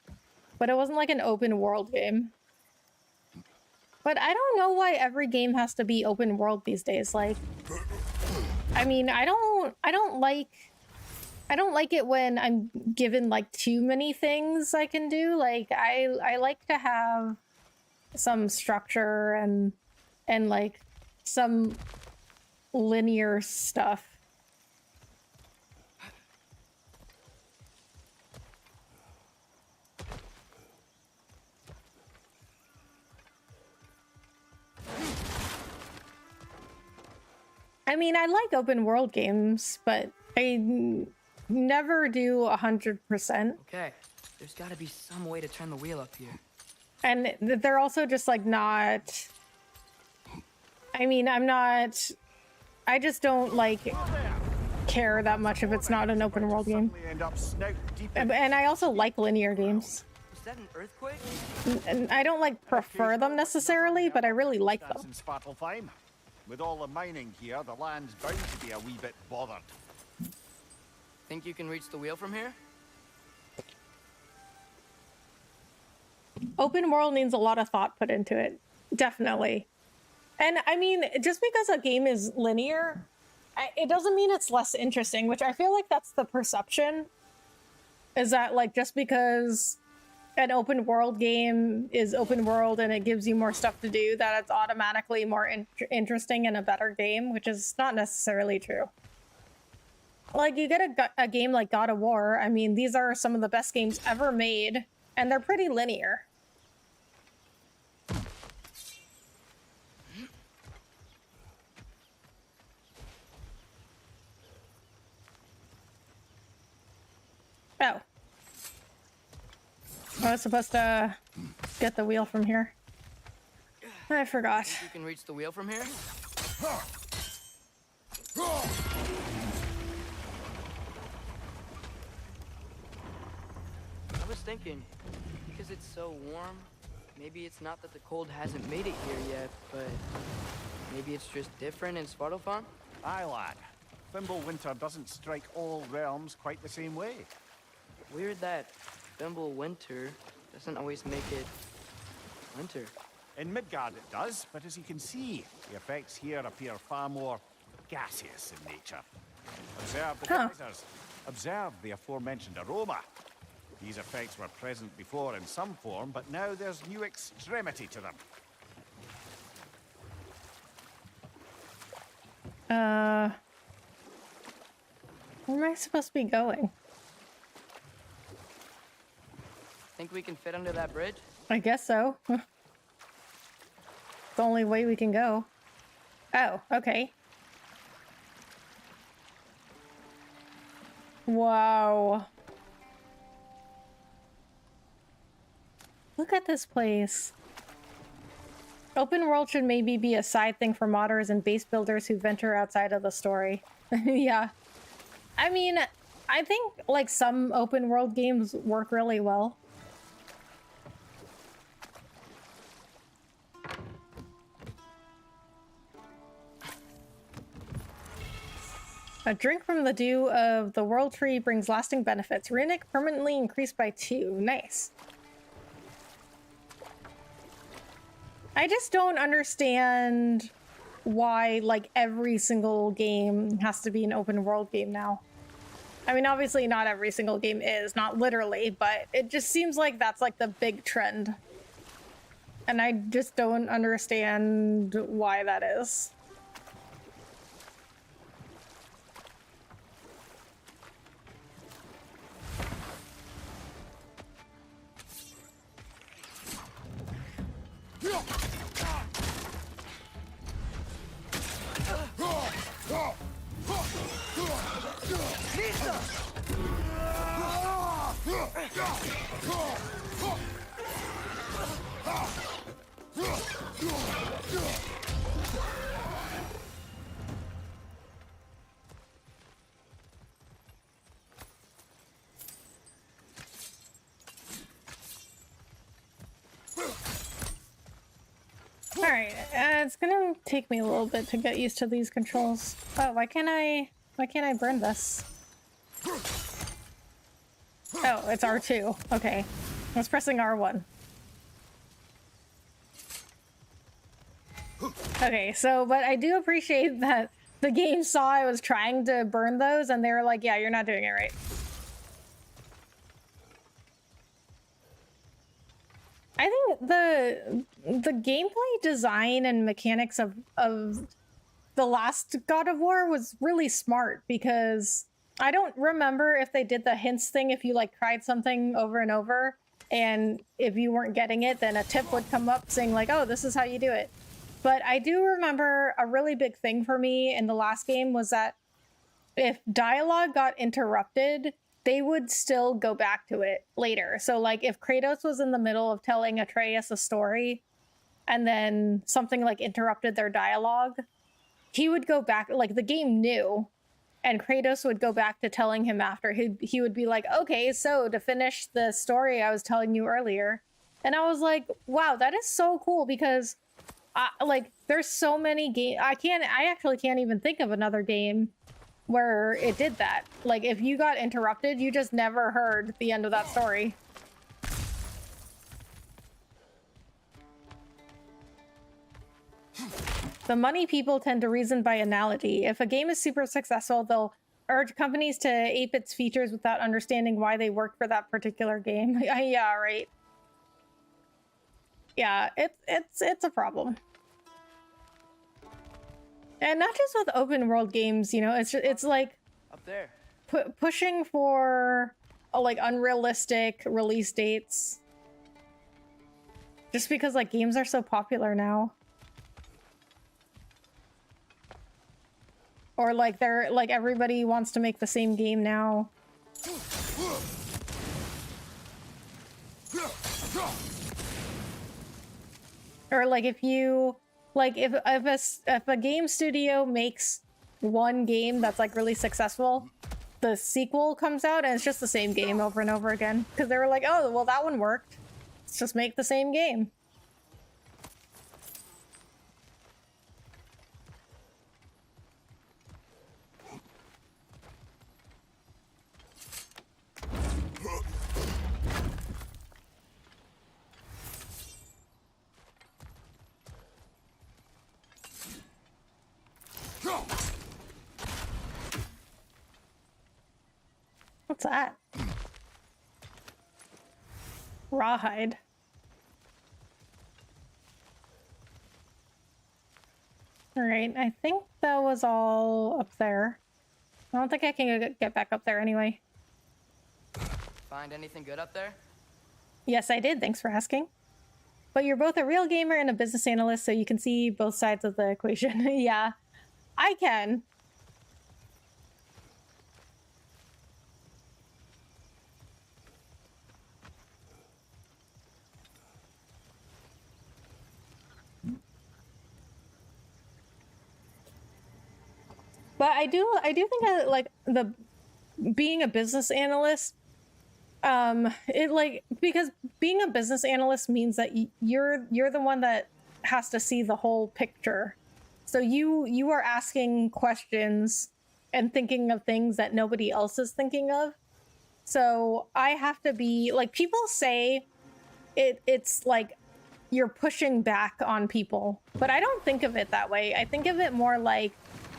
but it wasn't like an open world game. But I don't know why every game has to be open world these days. Like, I mean, I don't like it when I'm given like too many things I can do. Like I like to have some structure and like some linear stuff. I mean, I like open world games, but I never do 100%. Okay, there's gotta be some way to turn the wheel up here. And they're also just like not... I mean, I just don't like care that much if it's not an open world game. And I also like linear games. Was that an earthquake? And I don't like prefer them necessarily, but I really like them. With all the mining here, the land's bound to be a wee bit bothered. Think you can reach the wheel from here? Open world needs a lot of thought put into it. Definitely. And I mean, just because a game is linear, it doesn't mean it's less interesting, which I feel like that's the perception. Is that like just because an open world game is open world and it gives you more stuff to do, that it's automatically more interesting and a better game, which is not necessarily true. Like, you get a game like God of War, I mean, these are some of the best games ever made, and they're pretty linear. Oh. I was supposed to get the wheel from here. I forgot. Think you can reach the wheel from here? I was thinking, because it's so warm, maybe it's not that the cold hasn't made it here yet, but maybe it's just different in Svartalfheim? Aye, lad. Fimbulwinter doesn't strike all realms quite the same way. Weird that Fimbulwinter doesn't always make it winter. In Midgard it does, but as you can see, the effects here appear far more gaseous in nature. Observe the geysers. Observe the aforementioned aroma. These effects were present before in some form, but now there's new extremity to them. Where am I supposed to be going? Think we can fit under that bridge? I guess so. The only way we can go. Oh, okay. Wow. Look at this place. Open world should maybe be a side thing for modders and base builders who venture outside of the story. Yeah. I mean, I think like some open world games work really well. A drink from the dew of the world tree brings lasting benefits. Runic permanently increased by 2. Nice. I just don't understand why, like, every single game has to be an open world game now. I mean, obviously not every single game is, not literally, but it just seems like that's like the big trend. And I just don't understand why that is. Alright, it's gonna take me a little bit to get used to these controls. Oh, why can't I burn this? Oh, it's R2. Okay. I was pressing R1. Okay, so, but I do appreciate that the game saw I was trying to burn those and they were like, yeah, you're not doing it right. I think the gameplay design and mechanics of the last God of War was really smart, because I don't remember if they did the hints thing if you like tried something over and over, and if you weren't getting it, then a tip would come up saying like, oh, this is how you do it. But I do remember a really big thing for me in the last game was that if dialogue got interrupted, they would still go back to it later. So like if Kratos was in the middle of telling Atreus a story and then something like interrupted their dialogue, he would go back, like the game knew, and Kratos would go back to telling him after. He would be like, okay, so to finish the story I was telling you earlier. And I was like, wow, that is so cool, because like there's so many games. I actually can't even think of another game where it did that. Like if you got interrupted, you just never heard the end of that story. The money people tend to reason by analogy. If a game is super successful, they'll urge companies to ape its features without understanding why they work for that particular game. Yeah, right. Yeah, it's a problem. And not just with open world games, you know, it's like Up there. Pushing for like unrealistic release dates. Just because like games are so popular now. Or like they're like everybody wants to make the same game now. Or like if you like if a game studio makes one game that's like really successful, the sequel comes out and it's just the same game over and over again, because they were like, oh well, that one worked, let's just make the same game. What's that? Rawhide. Alright, I think that was all up there. I don't think I can get back up there anyway. Find anything good up there? Yes, I did. Thanks for asking. But you're both a real gamer and a business analyst, so you can see both sides of the equation. Yeah, I can. But I do think that like the being a business analyst, it like, because being a business analyst means that you're the one that has to see the whole picture. So you are asking questions and thinking of things that nobody else is thinking of. So I have to be like, people say it's like you're pushing back on people, but I don't think of it that way. I think of it more like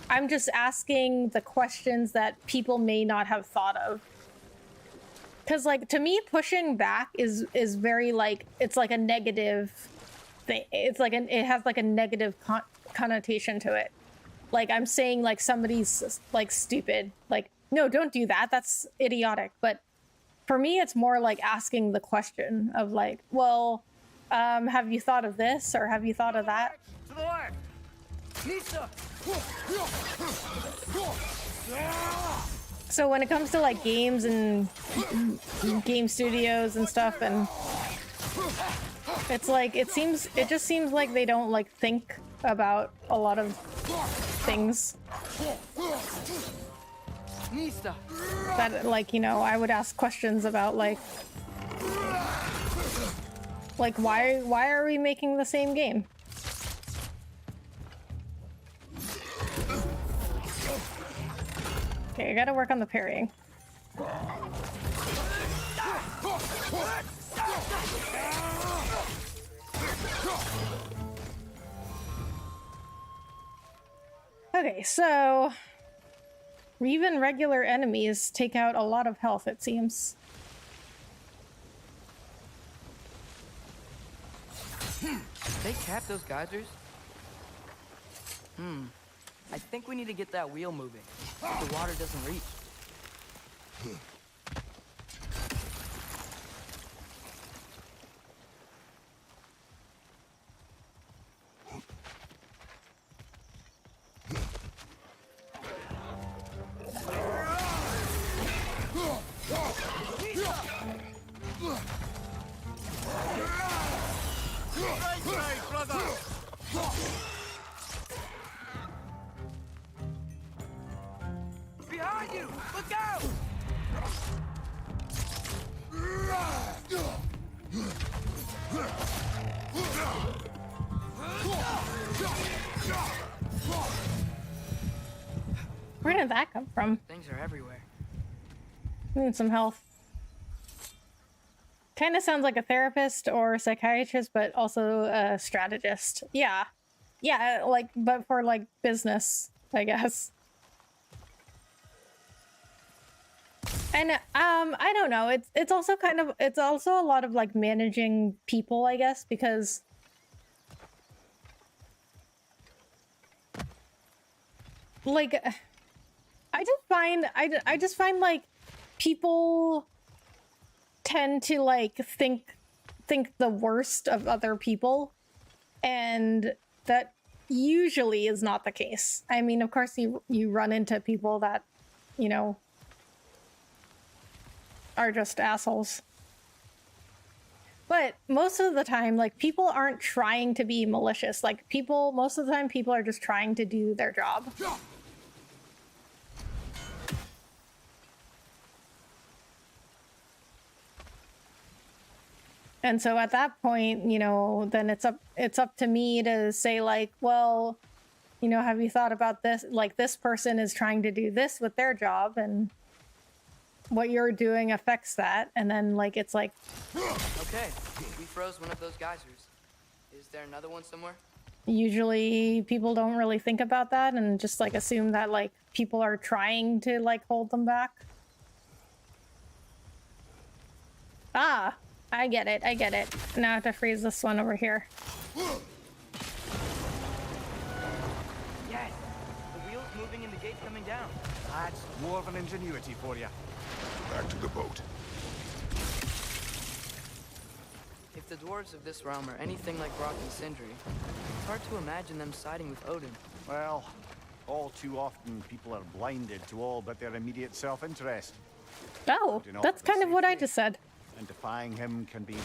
I'm just asking the questions that people may not have thought of. Because like, to me, pushing back is very like, it's like a negative thing. It's like it has like a negative connotation to it. Like I'm saying like somebody's like stupid, like, no, don't do that, that's idiotic. But for me, it's more like asking the question of like, well, have you thought of this, or have you thought of that? To the left! Lisa! So when it comes to like games and game studios and stuff, and it's like, it just seems like they don't like think about a lot of things that, like, you know, I would ask questions about like why are we making the same game? Okay, I gotta work on the parrying. Okay, so even regular enemies take out a lot of health, it seems. They cap those geysers? I think we need to get that wheel moving. The water doesn't reach. Behind you! Look out! Where did that come from? Things are everywhere. I need some health. Kind of sounds like a therapist or a psychiatrist, but also a strategist. Yeah. Yeah, like, but for like business, I guess. And I don't know, it's also kind of, it's also a lot of like managing people, I guess, because like I just find like people tend to like think the worst of other people, and that usually is not the case. I mean, of course you run into people that, you know, are just assholes. But most of the time, like, people aren't trying to be malicious. Like, most of the time, people are just trying to do their job. And so at that point, you know, then it's up to me to say like, well, you know, have you thought about this? Like, this person is trying to do this with their job, and what you're doing affects that. And then like, it's like, Okay, we froze one of those geysers. Is there another one somewhere? usually people don't really think about that and just like assume that like people are trying to like hold them back. Ah, I get it. Now I have to freeze this one over here. Yes! The wheel's moving and the gate's coming down. That's more of an ingenuity for you. Back to the boat. If the dwarves of this realm are anything like Brock and Sindri, it's hard to imagine them siding with Odin. Well, all too often people are blinded to all but their immediate self-interest. Oh, that's kind of what I just said. And defying him can be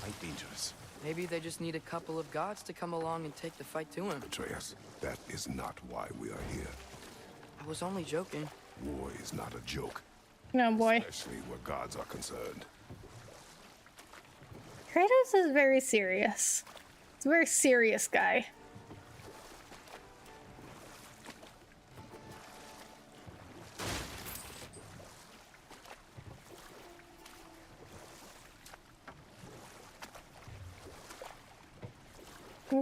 quite dangerous. Maybe they just need a couple of gods to come along and take the fight to him. Atreus, that is not why we are here. I was only joking. War is not a joke. No, boy. Especially where gods are concerned. Kratos is very serious. He's a very serious guy.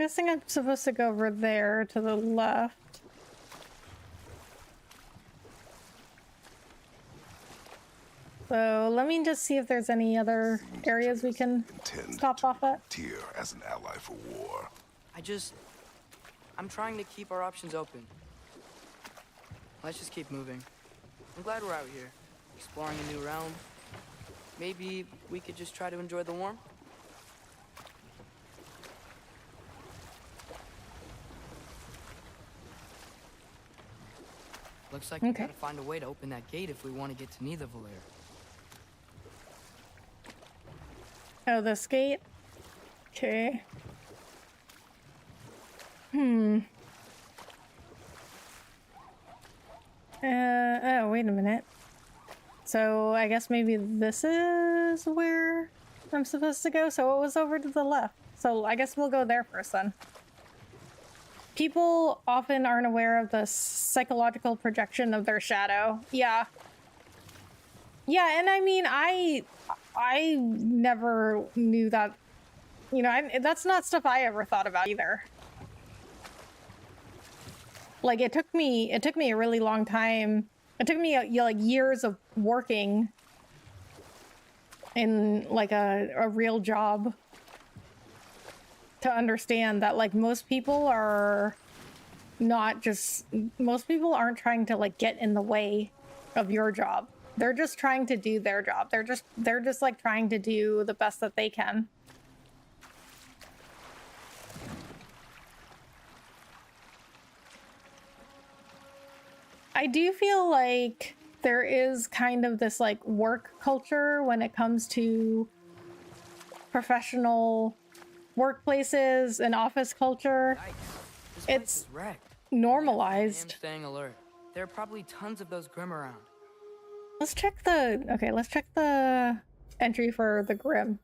guessing I'm supposed to go over there to the left. So let me just see if there's any other areas we can stop off at. Tyr as an ally for war. I'm trying to keep our options open. Let's just keep moving. I'm glad we're out here, exploring a new realm. Maybe we could just try to enjoy the warmth? Looks like we gotta find a way to open that gate if we want to get to Nidavellir. Oh, this gate? Okay. Oh, wait a minute. So I guess maybe this is where I'm supposed to go? So it was over to the left. So I guess we'll go there first then. People often aren't aware of the psychological projection of their shadow. Yeah. Yeah, and I mean, I never knew that, you know, that's not stuff I ever thought about either. Like, it took me a really long time. It took me like years of working in like a real job to understand that, like, most people aren't trying to like get in the way of your job. They're just trying to do their job. They're just like trying to do the best that they can. I do feel like there is kind of this like work culture when it comes to professional workplaces and office culture. It's normalized. I'm staying alert. There are probably tons of those Grim around. Let's check the entry for the Grim.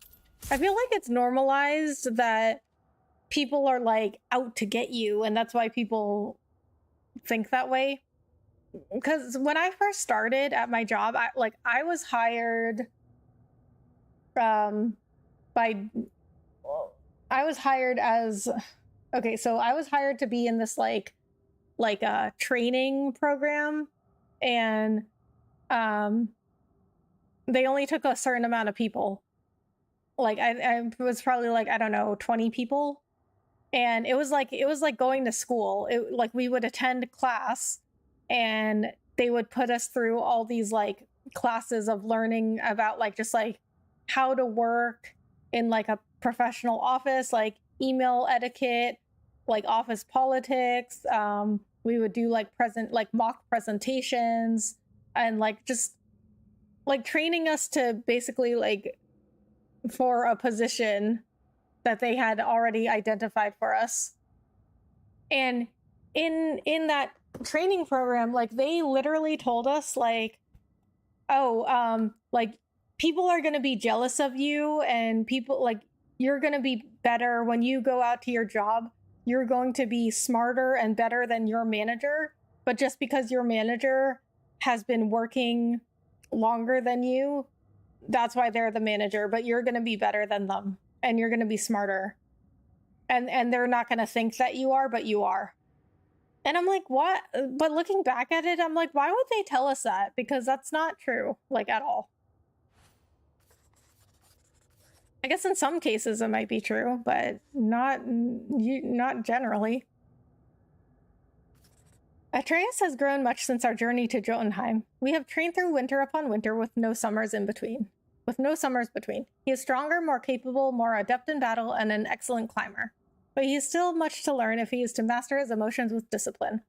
I feel like it's normalized that people are like out to get you, and that's why people think that way. Because when I first started at my job, I was hired to be in this like a training program, and they only took a certain amount of people. Like I was probably like, I don't know, 20 people, and it was like going to school. We would attend class, and they would put us through all these like classes of learning about like just like how to work in like a professional office, like email etiquette, like office politics. We would do like mock presentations, and like just like training us to basically like for a position that they had already identified for us. And in that training program, like they literally told us like, like people are going to be jealous of you, and people like you're going to be better when you go out to your job. You're going to be smarter and better than your manager, but just because your manager has been working longer than you, that's why they're the manager, but you're going to be better than them, and you're going to be smarter, and they're not going to think that you are, but you are. And I'm like, what? But looking back at it, I'm like, why would they tell us that? Because that's not true, like, at all. I guess in some cases it might be true, but not generally. Atreus has grown much since our journey to Jotunheim. We have trained through winter upon winter with no summers between. He is stronger, more capable, more adept in battle, and an excellent climber. But he has still much to learn if he is to master his emotions with discipline.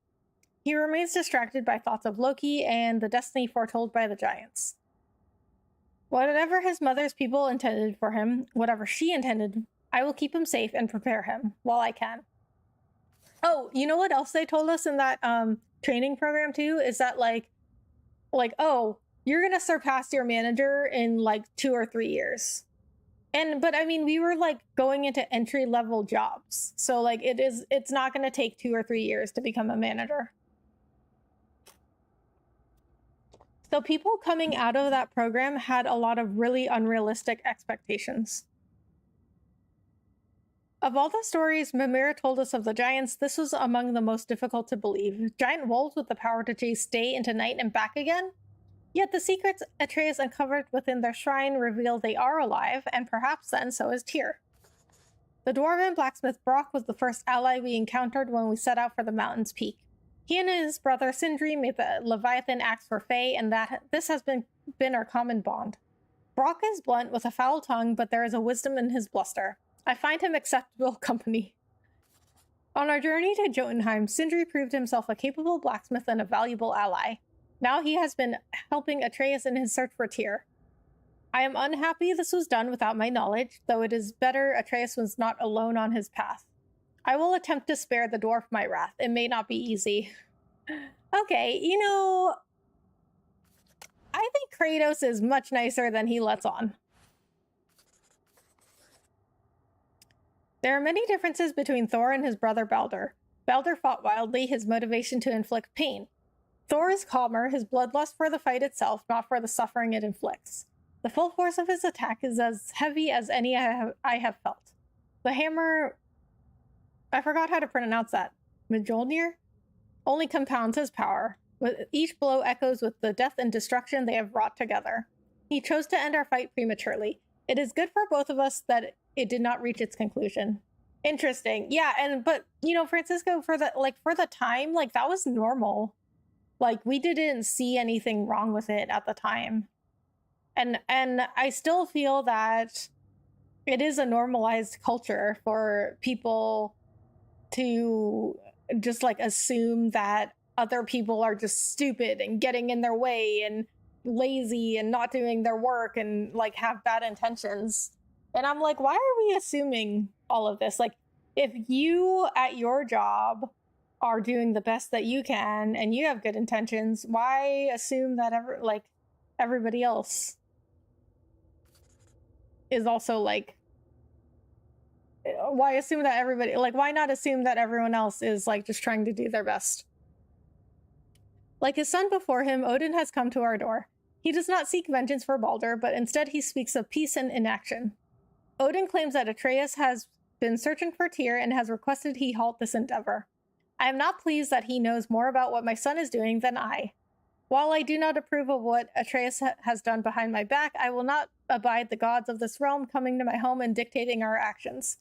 He remains distracted by thoughts of Loki and the destiny foretold by the giants. Whatever his mother's people intended for him, whatever she intended, I will keep him safe and prepare him while I can. Oh, you know what else they told us in that training program too? Is that like, oh, you're gonna surpass your manager in like 2 or 3 years. But I mean, we were like going into entry-level jobs. So like it's not gonna take 2 or 3 years to become a manager. So people coming out of that program had a lot of really unrealistic expectations. Of all the stories Mimir told us of the giants, this was among the most difficult to believe. Giant wolves with the power to chase day into night and back again? Yet the secrets Atreus uncovered within their shrine reveal they are alive, and perhaps then so is Tyr. The dwarven blacksmith Brock was the first ally we encountered when we set out for the mountain's peak. He and his brother Sindri made the Leviathan axe for Faye, and this has been our common bond. Brock is blunt with a foul tongue, but there is a wisdom in his bluster. I find him acceptable company. On our journey to Jotunheim, Sindri proved himself a capable blacksmith and a valuable ally. Now he has been helping Atreus in his search for Tyr. I am unhappy this was done without my knowledge, though it is better Atreus was not alone on his path. I will attempt to spare the dwarf my wrath. It may not be easy. Okay, you know, I think Kratos is much nicer than he lets on. There are many differences between Thor and his brother Balder. Balder fought wildly, his motivation to inflict pain. Thor is calmer, his bloodlust for the fight itself, not for the suffering it inflicts. The full force of his attack is as heavy as any I have felt. The hammer... I forgot how to pronounce that. Mjolnir? Only compounds his power. With each blow echoes with the death and destruction they have wrought together. He chose to end our fight prematurely. It is good for both of us that it did not reach its conclusion. Interesting. Yeah, but you know, Francisco, for the time, like, that was normal. Like, we didn't see anything wrong with it at the time. And I still feel that it is a normalized culture for people to just like assume that other people are just stupid and getting in their way and lazy and not doing their work and like have bad intentions. And I'm like, why are we assuming all of this? Like, if you at your job are doing the best that you can and you have good intentions, why assume that everybody else is also like, why assume that everybody, like, why not assume that everyone else is like just trying to do their best? Like his son before him, Odin has come to our door. He does not seek vengeance for Balder, but instead he speaks of peace and inaction. Odin claims that Atreus has been searching for Tyr and has requested he halt this endeavor. I am not pleased that he knows more about what my son is doing than I. While I do not approve of what Atreus has done behind my back, I will not abide the gods of this realm coming to my home and dictating our actions.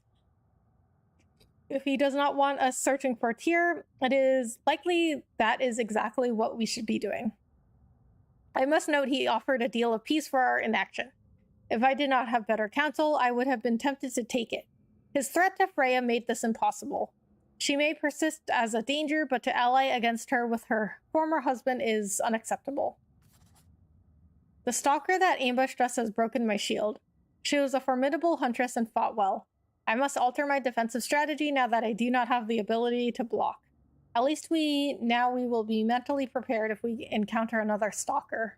If he does not want us searching for Tyr, it is likely that is exactly what we should be doing. I must note he offered a deal of peace for our inaction. If I did not have better counsel, I would have been tempted to take it. His threat to Freya made this impossible. She may persist as a danger, but to ally against her with her former husband is unacceptable. The stalker that ambushed us has broken my shield. She was a formidable huntress and fought well. I must alter my defensive strategy now that I do not have the ability to block. At least we will be mentally prepared if we encounter another stalker.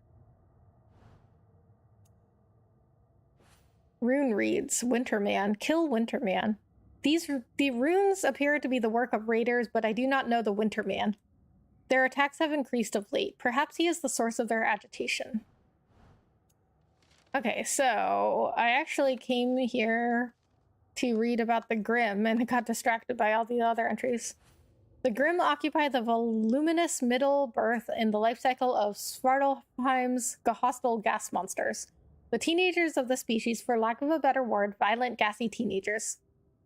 Rune reads, Winterman, kill Winterman. The runes appear to be the work of raiders, but I do not know the Winterman. Their attacks have increased of late. Perhaps he is the source of their agitation. Okay, so I actually came here to read about the Grimm and got distracted by all the other entries. The Grimm occupy the voluminous middle berth in the life cycle of Svartalfheim's hostile gas monsters. The teenagers of the species, for lack of a better word, violent, gassy teenagers.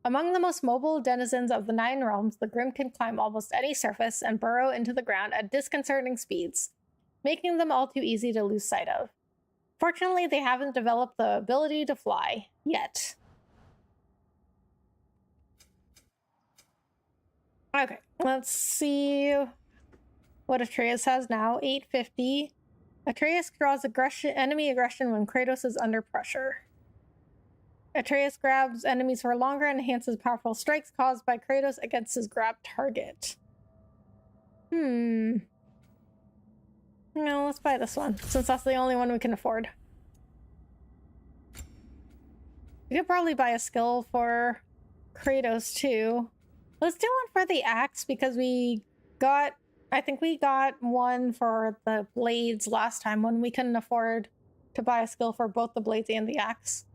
Among the most mobile denizens of the Nine Realms, the Grimm can climb almost any surface and burrow into the ground at disconcerting speeds, making them all too easy to lose sight of. Fortunately, they haven't developed the ability to fly, yet. Okay, let's see what Atreus has now. 850. Atreus draws enemy aggression when Kratos is under pressure. Atreus grabs enemies for longer and enhances powerful strikes caused by Kratos against his grabbed target. No, let's buy this one, since that's the only one we can afford. We could probably buy a skill for Kratos too. Let's do one for the axe, because I think we got one for the blades last time when we couldn't afford to buy a skill for both the blades and the axe.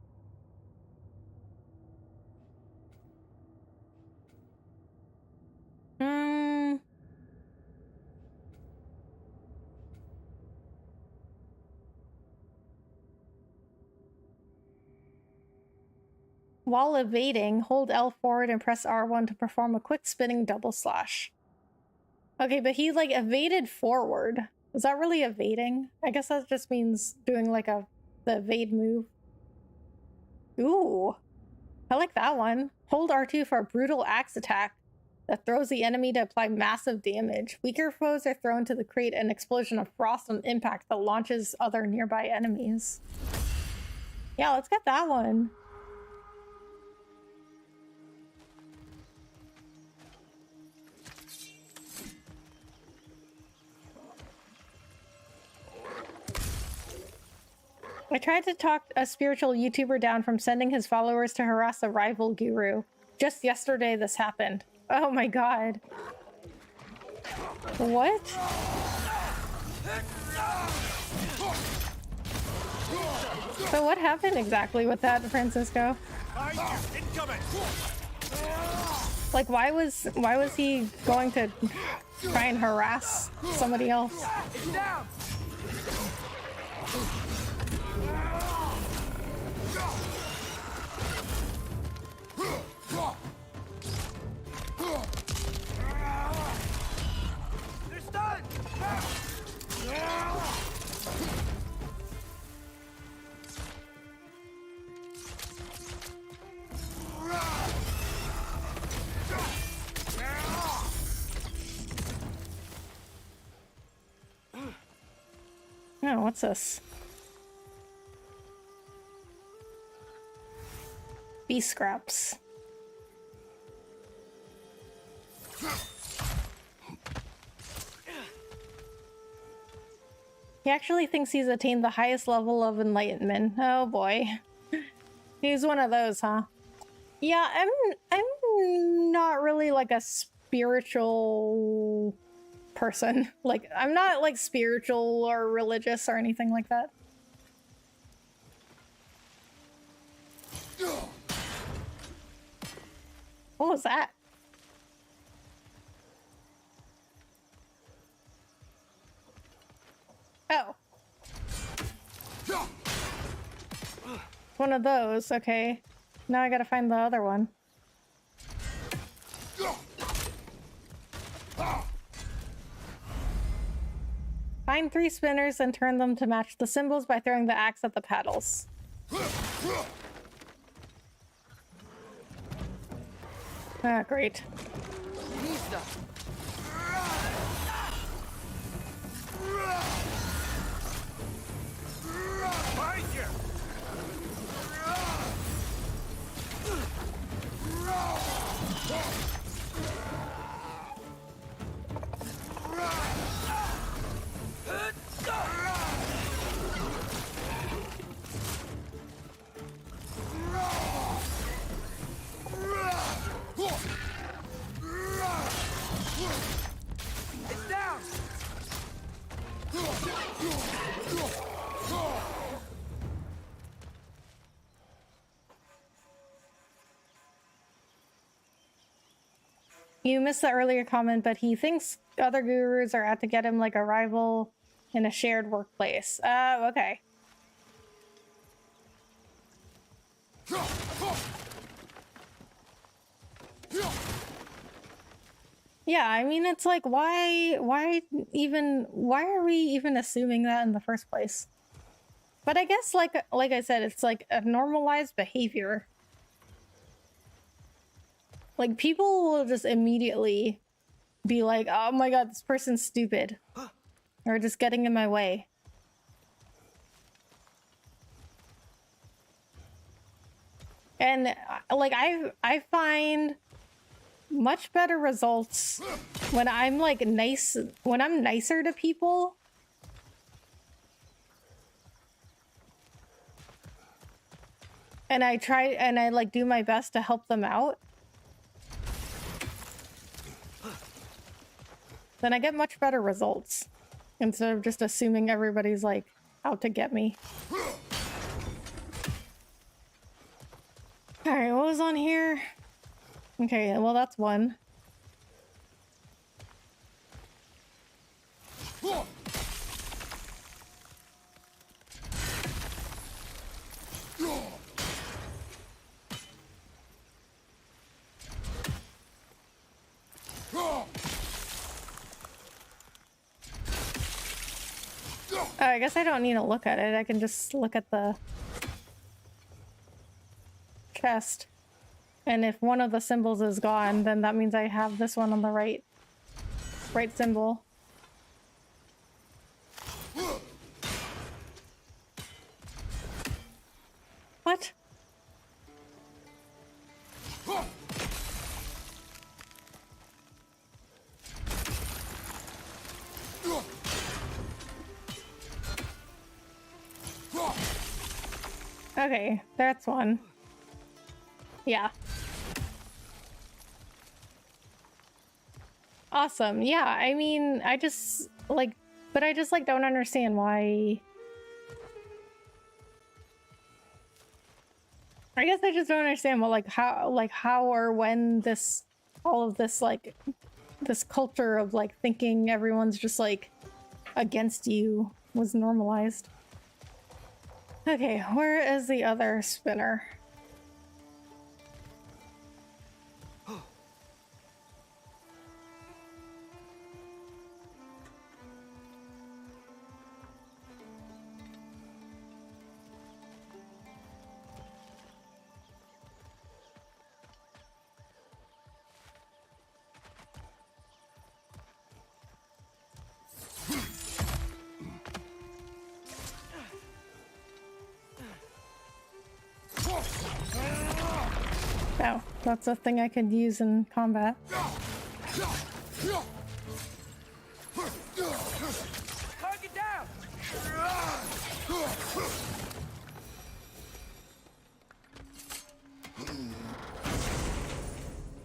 While evading, hold L forward and press R1 to perform a quick spinning double slash. Okay, but he like evaded forward. Is that really evading? I guess that just means doing like the evade move. Ooh, I like that one. Hold R2 for a brutal axe attack that throws the enemy to apply massive damage. Weaker foes are thrown to create an explosion of frost on impact that launches other nearby enemies. Yeah, let's get that one. I tried to talk a spiritual YouTuber down from sending his followers to harass a rival guru. Just yesterday this happened. Oh my god. What? So what happened exactly with that, Francisco? Like why was he going to try and harass somebody else? Oh, what's this? Bee scraps. He actually thinks he's attained the highest level of enlightenment. Oh boy. He's one of those, huh? Yeah, I'm not really like a spiritual person. Like, I'm not like spiritual or religious or anything like that. What was that? Oh. One of those, okay. Now I gotta find the other one. Find 3 spinners and turn them to match the symbols by throwing the axe at the paddles. Ah, great. It's down. You missed the earlier comment, but he thinks other gurus are out to get him like a rival in a shared workplace. Oh, okay. Yeah, I mean, it's like, why are we even assuming that in the first place? But I guess, like I said, it's like a normalized behavior. Like, people will just immediately be like, oh my god, this person's stupid. Or just getting in my way. And, like, I find much better results when I'm, like, when I'm nicer to people. And I like, do my best to help them out. Then I get much better results instead of just assuming everybody's like out to get me. All right, what was on here? Okay, well, that's one. I guess I don't need to look at it. I can just look at the chest. And if one of the symbols is gone, then that means I have this one on the right symbol. What? Okay, that's one. Yeah. Awesome. Yeah, I mean, I just like, but I just like don't understand why. I guess I just don't understand what, like how or when this, all of this, like, this culture of like thinking everyone's just like against you was normalized. Okay, where is the other spinner? Oh, that's a thing I could use in combat. Target down!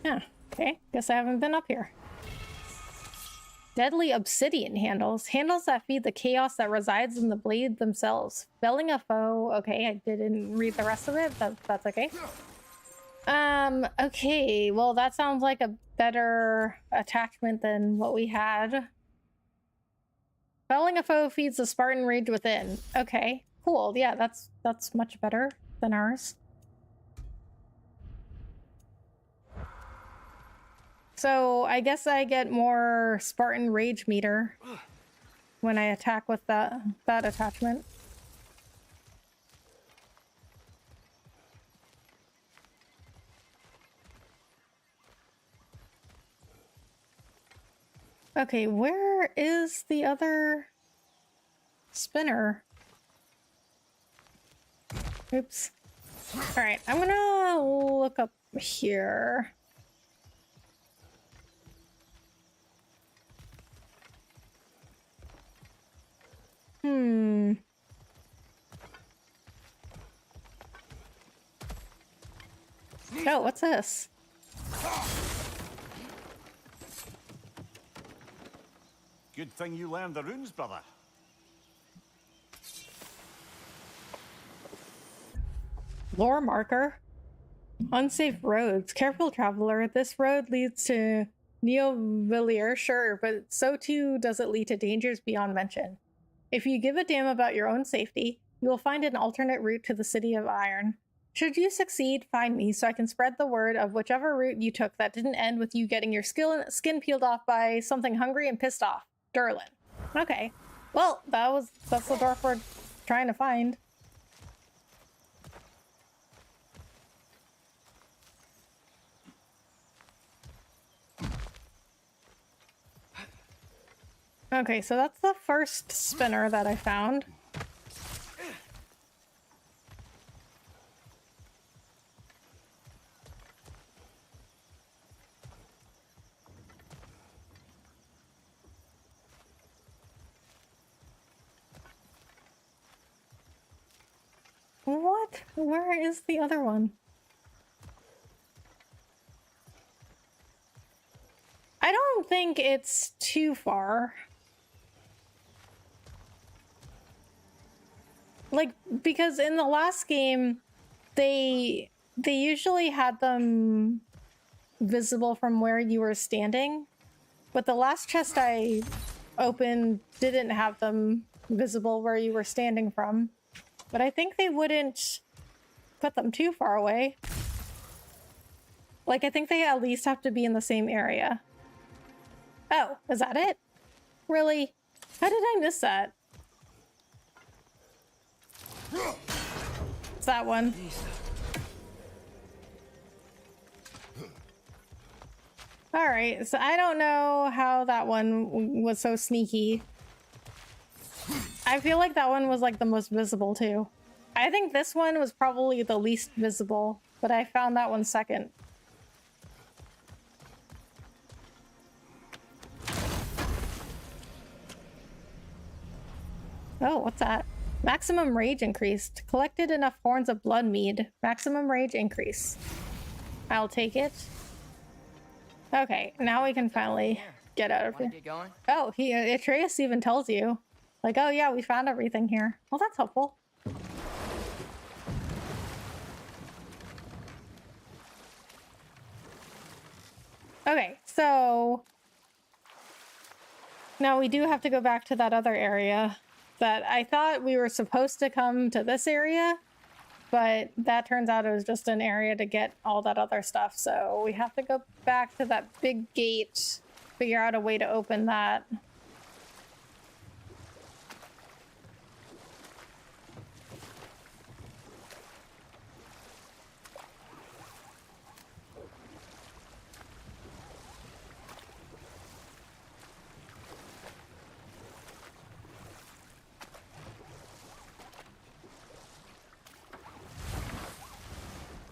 Yeah, okay. Guess I haven't been up here. Deadly obsidian handles. Handles that feed the chaos that resides in the blade themselves. Felling a foe. Okay, I didn't read the rest of it, but that's okay. Okay, well that sounds like a better attachment than what we had. Felling a foe feeds the Spartan rage within. Okay, cool. Yeah, that's much better than ours. So I guess I get more Spartan rage meter when I attack with that attachment. Okay, where is the other spinner? Oops. All right, I'm gonna look up here. Oh, what's this? Good thing you learned the runes, brother. Lore marker. Unsafe roads. Careful, traveler. This road leads to Neovillier, sure, but so too does it lead to dangers beyond mention. If you give a damn about your own safety, you will find an alternate route to the City of Iron. Should you succeed, find me so I can spread the word of whichever route you took that didn't end with you getting your skin peeled off by something hungry and pissed off. Durlin. Okay. Well, that's the dwarf we're trying to find. Okay, so that's the first spinner that I found. What? Where is the other one? I don't think it's too far. Like, because in the last game, they usually had them visible from where you were standing, but the last chest I opened didn't have them visible where you were standing from. But I think they wouldn't put them too far away. Like, I think they at least have to be in the same area. Oh, is that it? Really? How did I miss that? It's that one. All right, so I don't know how that one was so sneaky. I feel like that one was like the most visible too. I think this one was probably the least visible, but I found that one second. Oh, what's that? Maximum rage increased. Collected enough horns of blood mead. Maximum rage increase. I'll take it. Okay, now we can finally get out of here. Oh, Atreus even tells you. Like, oh yeah, we found everything here. Well, that's helpful. Okay, so now we do have to go back to that other area that I thought we were supposed to come to this area, but that turns out it was just an area to get all that other stuff. So we have to go back to that big gate, figure out a way to open that.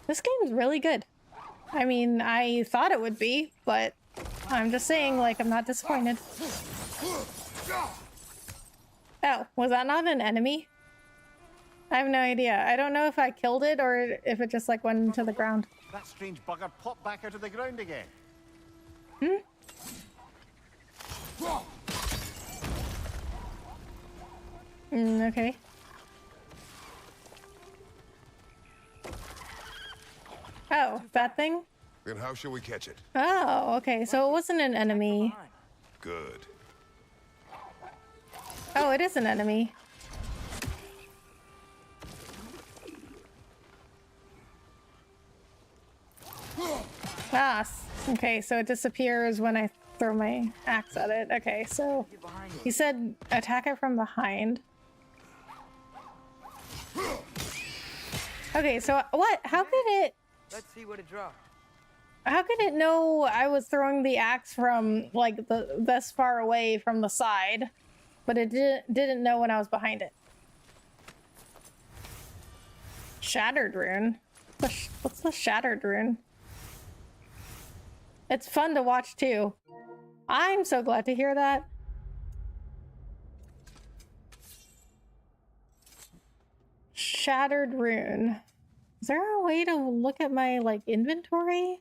This game's really good. I mean, I thought it would be, but I'm just saying, like, I'm not disappointed. Oh, was that not an enemy? I have no idea. I don't know if I killed it or if it just, like, went into the ground. That strange bugger popped back out of the ground again. Okay. Oh, that thing? Then how shall we catch it? Oh, okay. So it wasn't an enemy. Good. Oh, it is an enemy. Ah, okay. So it disappears when I throw my axe at it. Okay, so he said attack it from behind. Okay, so what? How could it... Let's see what it dropped. How could it know I was throwing the axe from, like, this far away from the side, but it didn't know when I was behind it? Shattered rune? What's the shattered rune? It's fun to watch, too. I'm so glad to hear that. Shattered rune. Is there a way to look at my, like, inventory?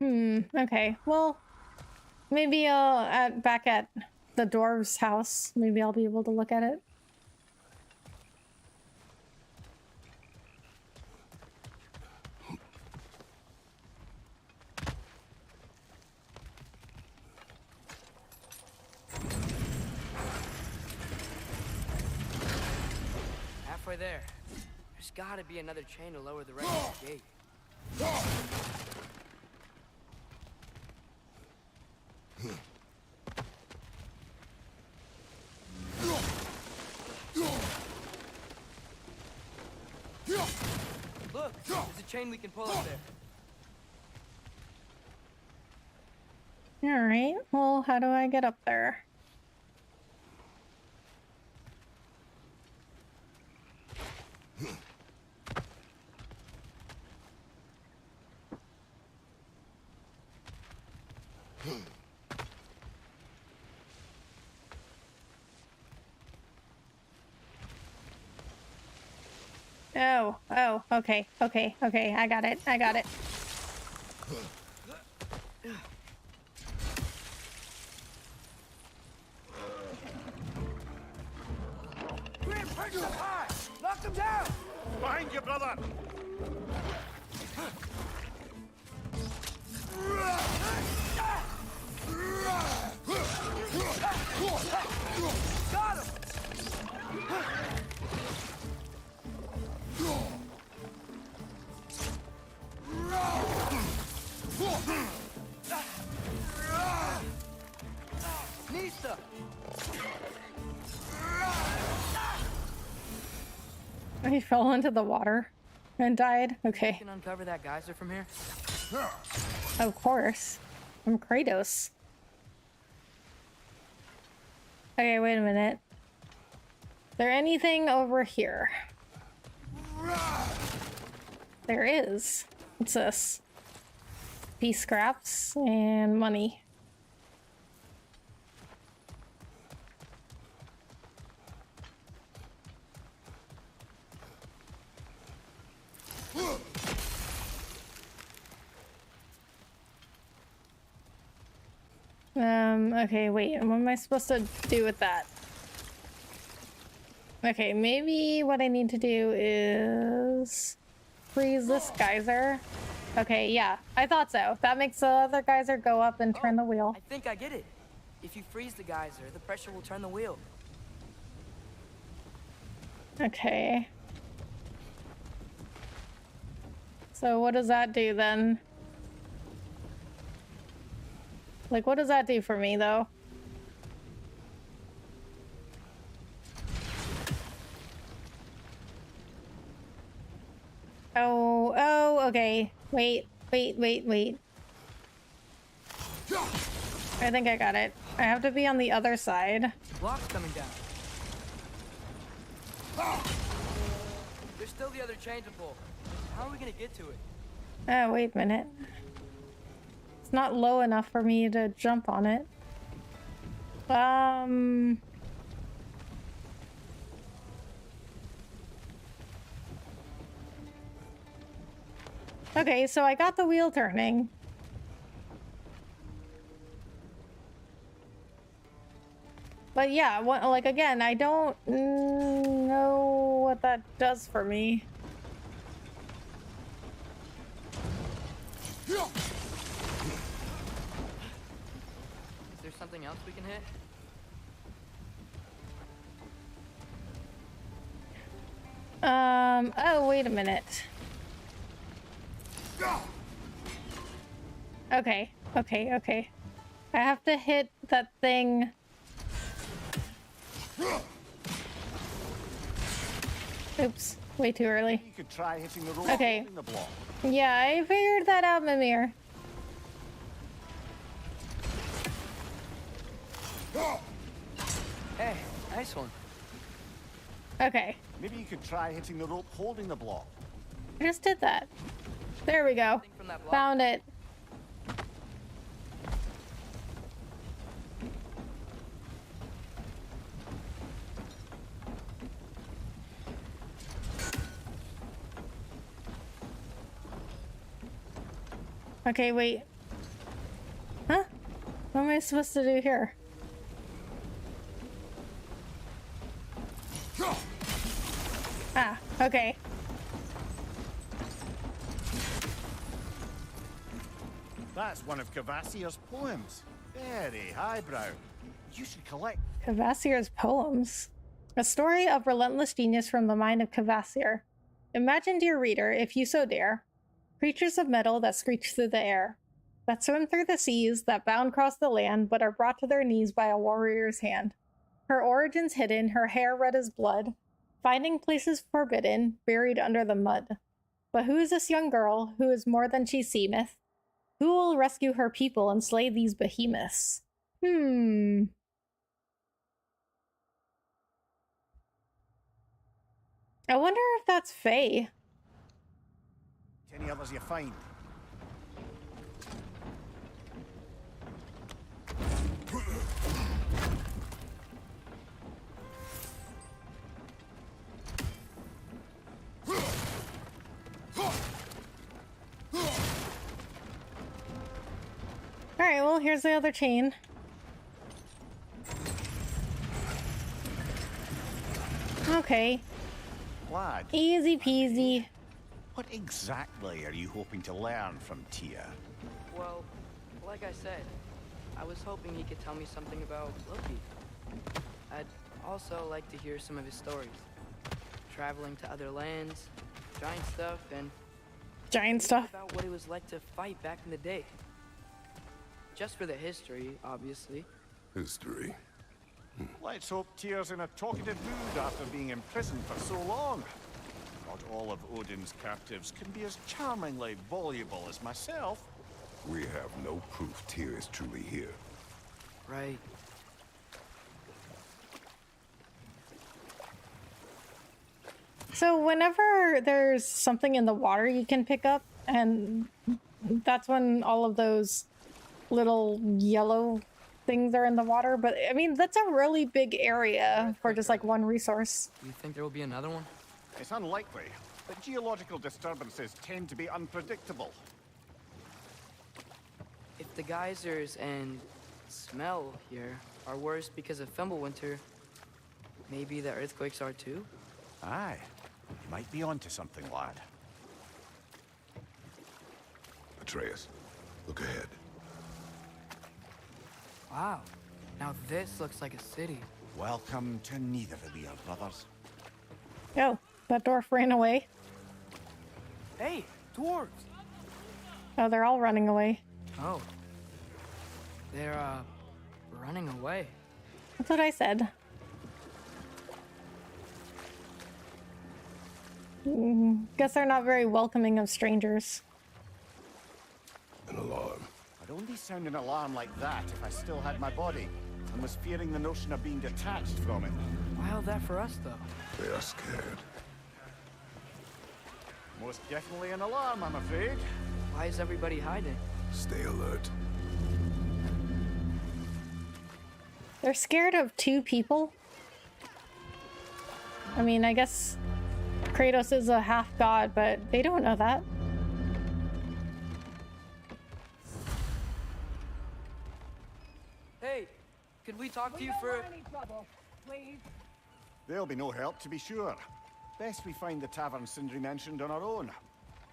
Okay. Well, maybe back at the dwarves' house, maybe I'll be able to look at it. Halfway there. There's gotta be another chain to lower the rest of the gate. Look, there's a chain we can pull up there. Alright, well, how do I get up there? Oh, okay, I got it. Grim, punch them high! Knock them down! Behind you, brother! Got him! Knees He fell into the water and died. You Okay. can uncover that geyser from here? Of course. I'm Kratos. Okay, wait a minute. Is there anything over here? There is. What's this? Peace scraps and money. Okay, wait, what am I supposed to do with that? Okay, maybe what I need to do is freeze this geyser. Okay, yeah, I thought so. That makes the other geyser go up and turn the wheel. I think I get it. If you freeze the geyser, the pressure will turn the wheel. Okay. So what does that do then? Like, what does that do for me, though? Oh, okay. Wait. I think I got it. I have to be on the other side. Block's coming down. There's still the other chain to pull. How are we gonna get to it? Oh, wait a minute. It's not low enough for me to jump on it. Okay, so I got the wheel turning. But yeah, like again, I don't know what that does for me. Is there something else we can hit? Oh, wait a minute. Okay. I have to hit that thing. Oops, way too early. You could try hitting the rope Okay. holding the block. Yeah, I figured that out, Mimir. Hey, nice one. Okay, Maybe you could try hitting the rope holding the block. I just did that. There we go. From that block. Found it. Okay, wait. Huh? What am I supposed to do here? Ah, okay. That's one of Kvasir's poems. Very highbrow. You should collect. Kvasir's poems. A story of relentless genius from the mind of Kvasir. Imagine, dear reader, if you so dare, creatures of metal that screech through the air, that swim through the seas, that bound across the land, but are brought to their knees by a warrior's hand. Her origins hidden, her hair red as blood, finding places forbidden, buried under the mud. But who is this young girl, who is more than she seemeth? Who will rescue her people and slay these behemoths? I wonder if that's Faye. Any others you find? Alright, well, here's the other chain. Okay. Lad, Easy peasy. What exactly are you hoping to learn from Tyr? Well, like I said, I was hoping he could tell me something about Loki. I'd also like to hear some of his stories. Traveling to other lands, giant stuff, and Giant stuff. about what it was like to fight back in the day. Just for the history, obviously. History. let's hope Tyr's in a talkative mood after being imprisoned for so long. all of Odin's captives can be as charmingly voluble as myself. We have no proof Tyr is truly here. Right. So whenever there's something in the water you can pick up, and that's when all of those little yellow things are in the water. But I mean, that's a really big area for just like one resource. You think there will be another one? It's unlikely, but geological disturbances tend to be unpredictable. If the geysers and smell here are worse because of Fimbulwinter, maybe the earthquakes are too? Aye. You might be onto something, lad. Atreus, look ahead. Wow. Now this looks like a city. Welcome to Nidavellir, brothers. Oh, that dwarf ran away. Hey, dwarves! Oh, they're all running away. Oh. They're, running away. That's what I said. Guess they're not very welcoming of strangers. An alarm. I'd only sound an alarm like that if I still had my body, and was fearing the notion of being detached from it. Wild that for us, though. They are scared. Most definitely an alarm, I'm afraid. Why is everybody hiding? Stay alert. They're scared of two people. I mean, I guess Kratos is a half god, but they don't know that. Hey, could we talk to you for... There'll be no help, to be sure. Best we find the tavern Sindri mentioned on our own,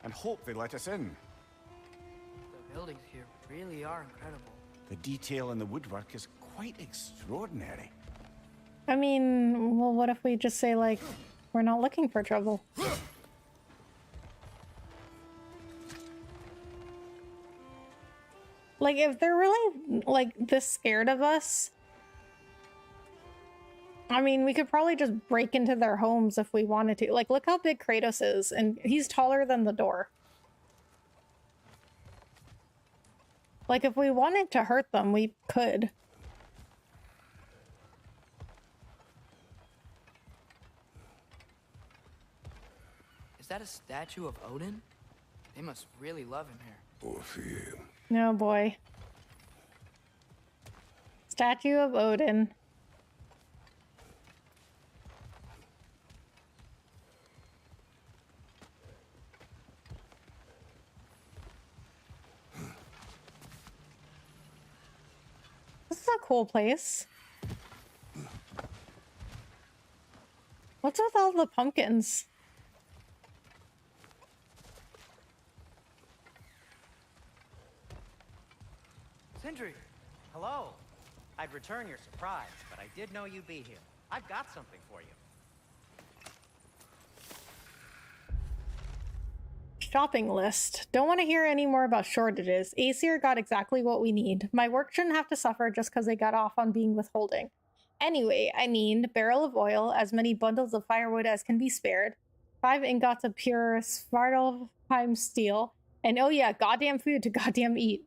and hope they let us in. The buildings here really are incredible. The detail in the woodwork is quite extraordinary. I mean, well, what if we just say, like, we're not looking for trouble? Like, if they're really, like, this scared of us, I mean, we could probably just break into their homes if we wanted to. Like, look how big Kratos is, and he's taller than the door. Like, if we wanted to hurt them, we could. Is that a statue of Odin? They must really love him here. Or fear him. No, boy. Statue of Odin. This is a cool place. What's with all the pumpkins? Sindri! Hello. I'd return your surprise, but I did know you'd be here. I've got something for you. Shopping list. Don't want to hear any more about shortages. Aesir got exactly what we need. My work shouldn't have to suffer just because they got off on being withholding. Anyway, I need barrel of oil, as many bundles of firewood as can be spared, 5 ingots of pure Svartalfheim steel, and oh yeah, goddamn food to goddamn eat.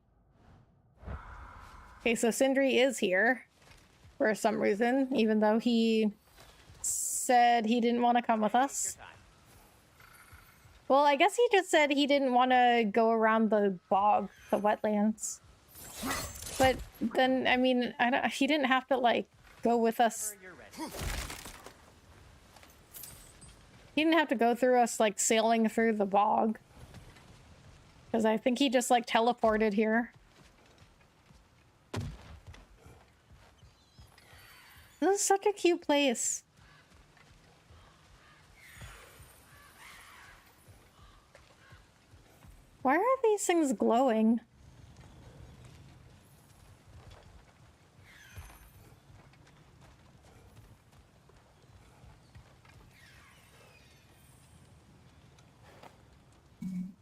Okay, so Sindri is here for some reason, even though he said he didn't want to come with us. Well, I guess he just said he didn't want to go around the bog, the wetlands. But then, I mean, he didn't have to, like, go with us. He didn't have to go through us, like, sailing through the bog. Because I think he just, like, teleported here. This is such a cute place. Why are these things glowing?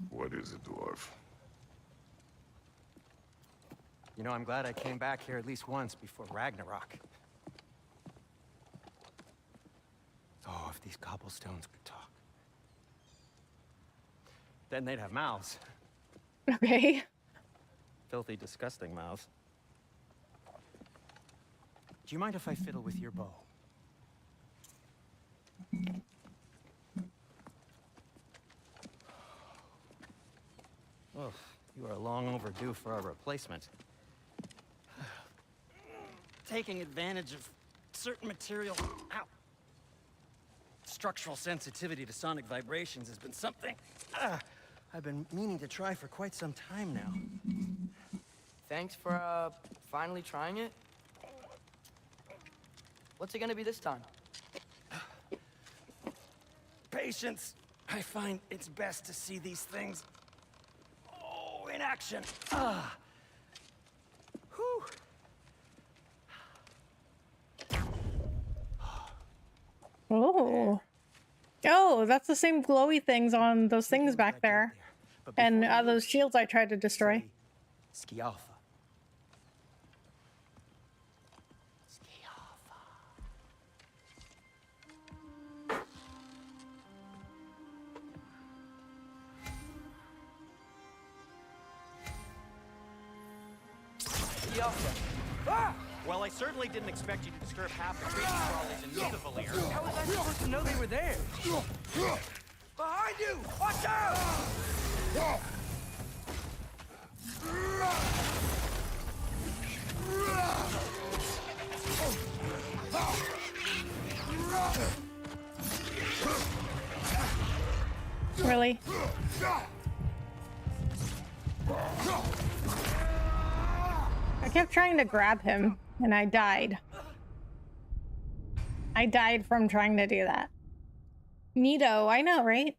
What is it, dwarf? You know, I'm glad I came back here at least once before Ragnarok. Oh, if these cobblestones could talk. Then they'd have mouths. Okay. Filthy, disgusting mouths. Do you mind if I fiddle with your bow? Oh, you are long overdue for a replacement. Taking advantage of certain material. Ow. Structural sensitivity to sonic vibrations has been something I've been meaning to try for quite some time now. Thanks for, finally trying it. What's it gonna be this time? Patience. I find it's best to see these things, in action. Whew. Oh. Oh, that's the same glowy things on those things back there. And those shields I tried to destroy. Ski Alpha. Well, I certainly didn't expect you to disturb half the creepy crawlies in Nidavellir. How was I supposed to know they were there? Behind you! Watch out! Really? I kept trying to grab him, and I died. I died from trying to do that. Neato, I know, right?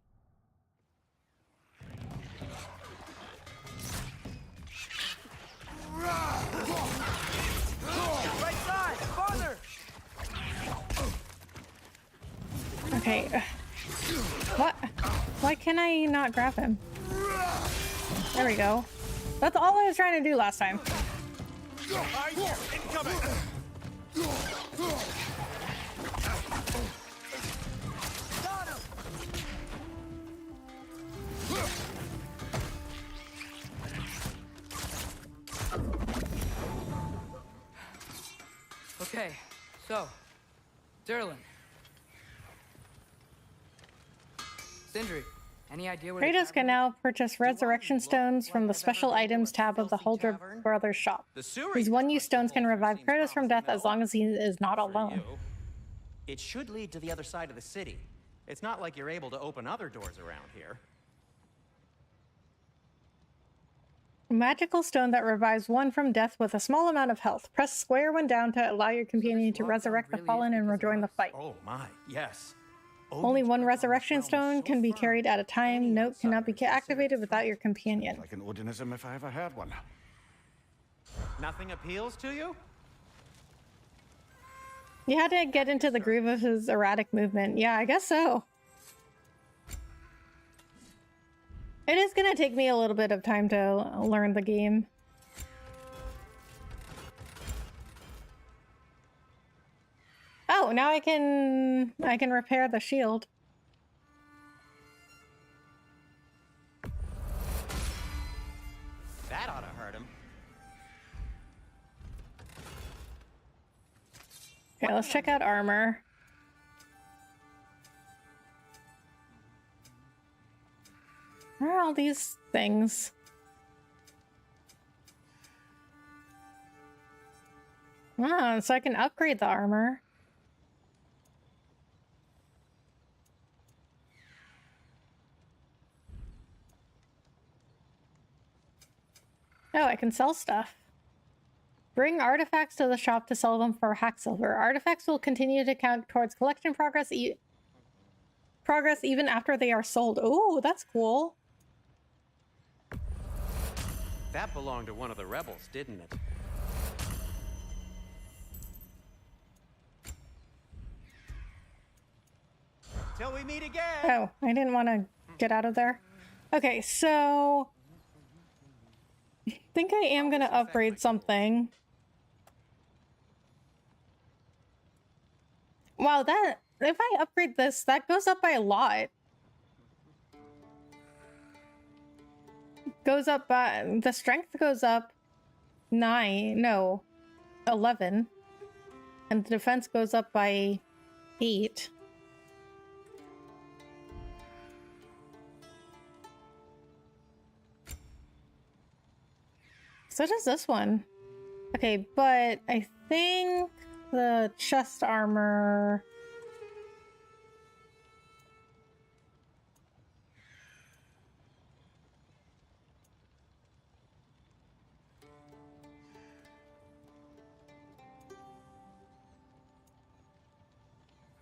Right side! Farther! Okay. What? Why can I not grab him? There we go. That's all I was trying to do last time. Incoming! Okay, so, Derlin. Sindri, any idea where Kratos can now purchase resurrection stones from the special items tab of the Holder Brothers shop. These one-use stones can revive Kratos from death as long as he is not alone. It should lead to the other side of the city. It's not like you're able to open other doors around here. Magical stone that revives one from death with a small amount of health. Press square when down to allow your companion to resurrect the fallen and rejoin the fight. Oh my, yes. Only one resurrection stone can be carried at a time. Note cannot be activated without your companion. Like an Odinism if I ever had one. Nothing appeals to you? You had to get into the groove of his erratic movement. Yeah, I guess so. It is gonna take me a little bit of time to learn the game. Oh, now I can repair the shield. That ought to hurt him. Okay, let's check out armor. Where are all these things? Ah, so I can upgrade the armor. Oh, I can sell stuff. Bring artifacts to the shop to sell them for hack silver. Artifacts will continue to count towards collection progress even after they are sold. Oh, that's cool. That belonged to one of the rebels, didn't it? Till we meet again! Oh, I didn't want to get out of there. Okay, so I think I am going to upgrade something. Wow, that if I upgrade this, that goes up by a lot. goes up by, the strength goes up 9, no, 11. And the defense goes up by 8. So does this one. Okay, but I think the chest armor...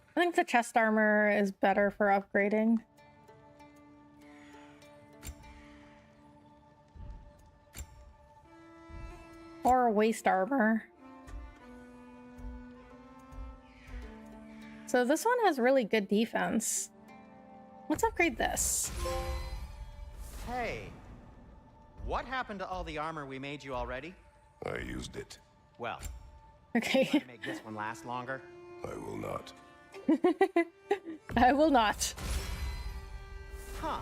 I think the chest armor is better for upgrading. Or waist armor. So this one has really good defense. Let's upgrade this. Hey, what happened to all the armor we made you already? I used it. Well, okay. You want to make this one last longer? I will not. I will not. Huh.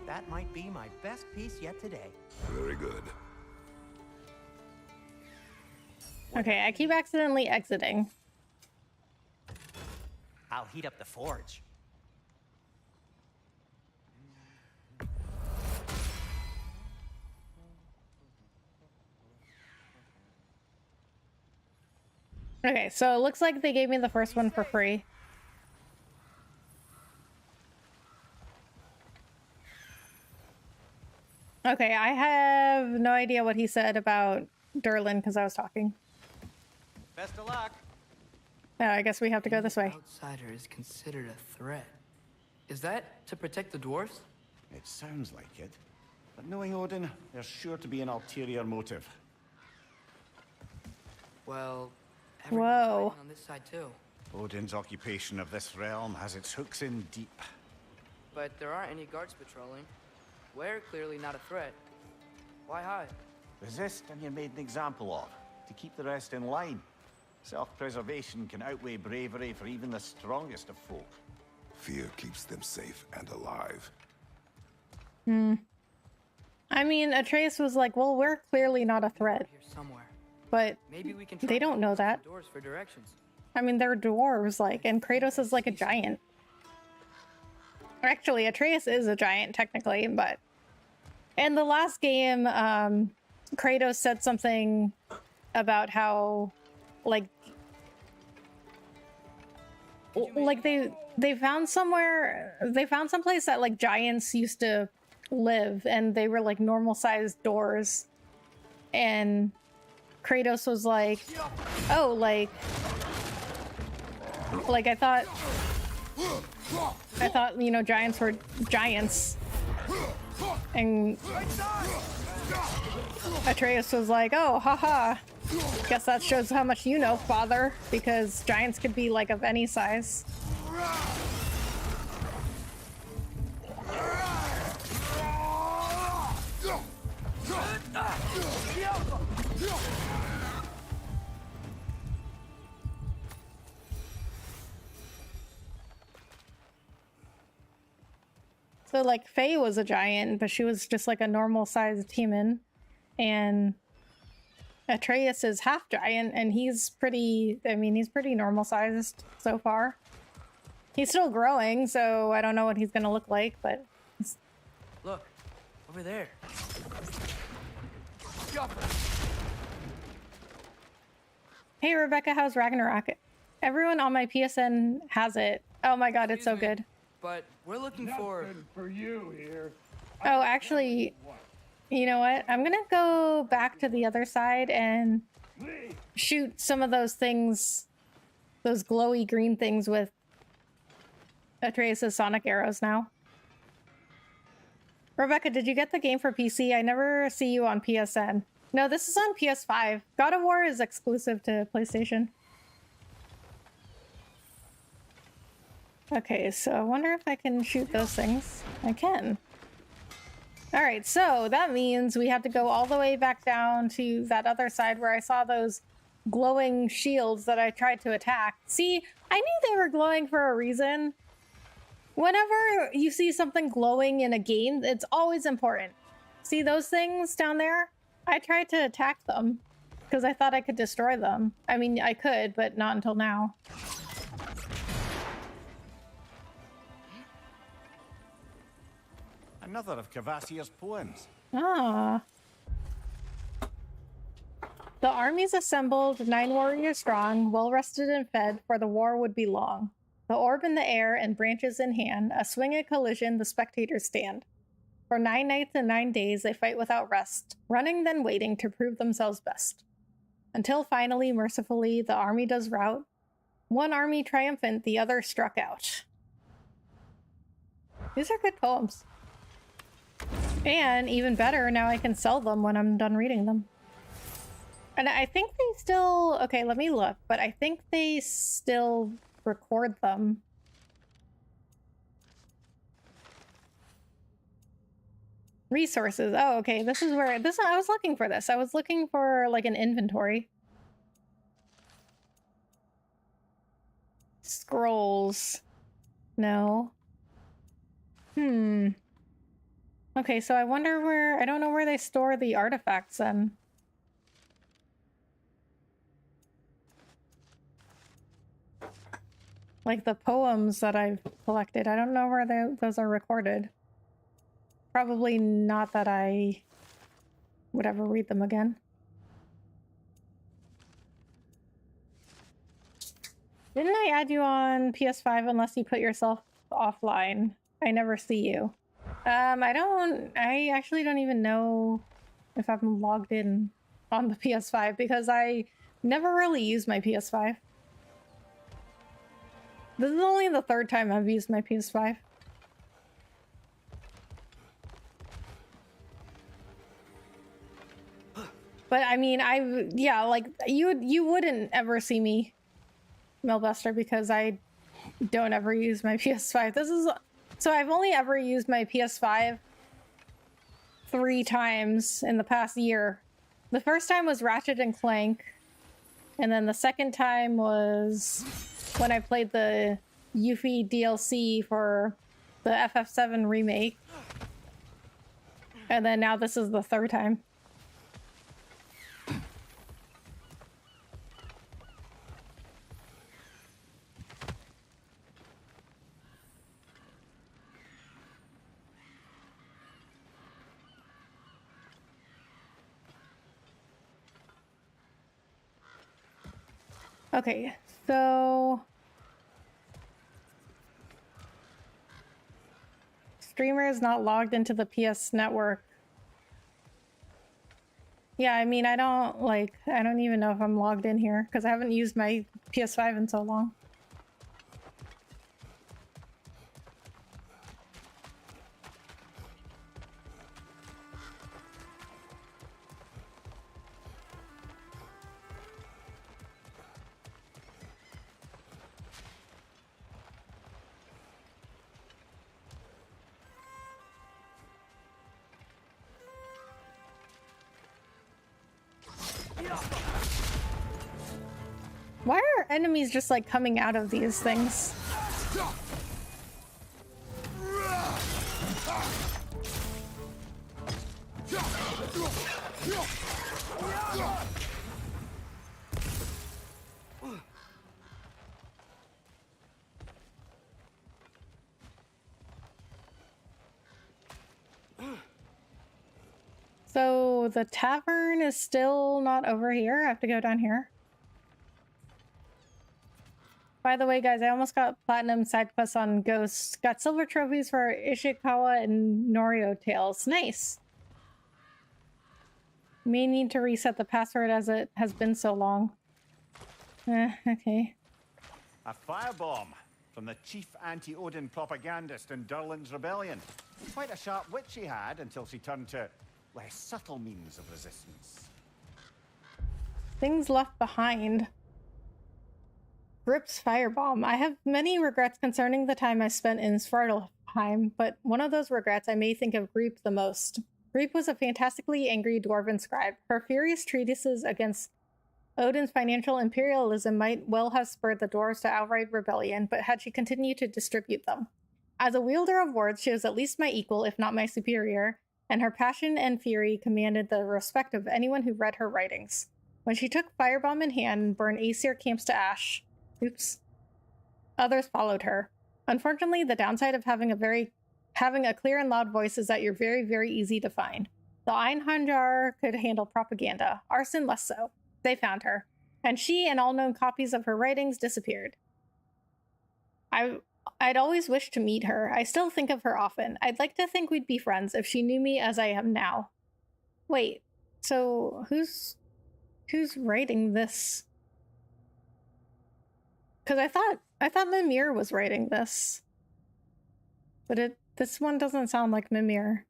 That might be my best piece yet today. Very good. Okay, I keep accidentally exiting. I'll heat up the forge. Okay, so it looks like they gave me the first one for free. Okay, I have no idea what he said about Durlin because I was talking. Best of luck. I guess we have to go this way. Outsider is considered a threat. Is that to protect the dwarves? It sounds like it. But knowing Odin, there's sure to be an ulterior motive. Well, whoa. On this side too. Odin's occupation of this realm has its hooks in deep. But there aren't any guards patrolling. We're clearly not a threat. Why hide? Resist and you're made an example of, to keep the rest in line. Self-preservation can outweigh bravery for even the strongest of folk. Fear keeps them safe and alive. I mean, Atreus was like, well, we're clearly not a threat. Here somewhere. But maybe we can they don't know that. Doors for directions. I mean, they're dwarves, like, and Kratos is like a giant. Actually, Atreus is a giant, technically, but... In the last game, Kratos said something about how, like they found someplace that, like, giants used to live, and they were, like, normal-sized doors. And Kratos was like, oh, like, I thought, you know, giants were giants. And Atreus was like, oh, haha. Guess that shows how much you know, father, because giants could be, like, of any size. So, like, Faye was a giant, but she was just, like, a normal-sized human. And Atreus is half-giant, and he's pretty... I mean, he's pretty normal-sized so far. He's still growing, so I don't know what he's gonna look like, but... Look, over there. Hey, Rebecca, how's Ragnarok? Everyone on my PSN has it. Oh my god, it's so good. But we're looking for you here. Oh, actually, you know what? I'm gonna go back to the other side and shoot some of those things, those glowy green things with Atreus' sonic arrows now. Rebecca, did you get the game for PC? I never see you on PSN. No, this is on PS5. God of War is exclusive to PlayStation. Okay, so I wonder if I can shoot those things. I can. Alright, so that means we have to go all the way back down to that other side where I saw those glowing shields that I tried to attack. See, I knew they were glowing for a reason. Whenever you see something glowing in a game, it's always important. See those things down there? I tried to attack them because I thought I could destroy them. I mean, I could, but not until now. Another of Kvasir's poems. Ah. The armies assembled, 9 warriors strong, well rested and fed, for the war would be long. The orb in the air and branches in hand, a swinging collision, the spectators stand. For 9 nights and 9 days they fight without rest, running then waiting to prove themselves best. Until finally, mercifully, the army does rout. One army triumphant, the other struck out. These are good poems. And even better, now I can sell them when I'm done reading them. And I think they still... Okay, let me look. But I think they still record them. Resources. Oh, okay. This is where... I was looking for this. I was looking for, like, an inventory. Scrolls. No. Okay, so I wonder where... I don't know where they store the artifacts then. Like the poems that I've collected. I don't know where those are recorded. Probably not that I would ever read them again. Didn't I add you on PS5 unless you put yourself offline? I never see you. I actually don't even know if I'm logged in on the PS5 because I never really use my PS5. This is only the 3rd time I've used my PS5. But I mean, yeah, like you wouldn't ever see me, Melbuster, because I don't ever use my PS5. So I've only ever used my PS5 3 times in the past year. The first time was Ratchet and Clank, and then the second time was when I played the Yuffie DLC for the FF7 remake. And then now this is the 3rd time. Okay, so streamer is not logged into the PS network. Yeah, I mean, I don't even know if I'm logged in here because I haven't used my PS5 in so long. Why are enemies just like coming out of these things? So the tavern is still not over here. I have to go down here. By the way, guys, I almost got platinum side quests on Ghosts. Got silver trophies for Ishikawa and Norio Tales. Nice. May need to reset the password as it has been so long. Okay. A firebomb from the chief anti-Odin propagandist in Durlin's rebellion. Quite a sharp wit she had until she turned to less subtle means of resistance. Things left behind. Grip's firebomb. I have many regrets concerning the time I spent in Svartalfheim, but one of those regrets I may think of Grip the most. Grip was a fantastically angry dwarven scribe. Her furious treatises against Odin's financial imperialism might well have spurred the dwarves to outright rebellion, but had she continued to distribute them. As a wielder of words, she was at least my equal, if not my superior, and her passion and fury commanded the respect of anyone who read her writings. When she took firebomb in hand and burned Aesir camps to ash, others followed her. Unfortunately, the downside of having a clear and loud voice is that you're very, very easy to find. The Einhundjar could handle propaganda, arson less so. They found her, and she and all known copies of her writings disappeared. I'd always wished to meet her. I still think of her often. I'd like to think we'd be friends if she knew me as I am now. Wait, so who's writing this? Because I thought Mimir was writing this. But this one doesn't sound like Mimir.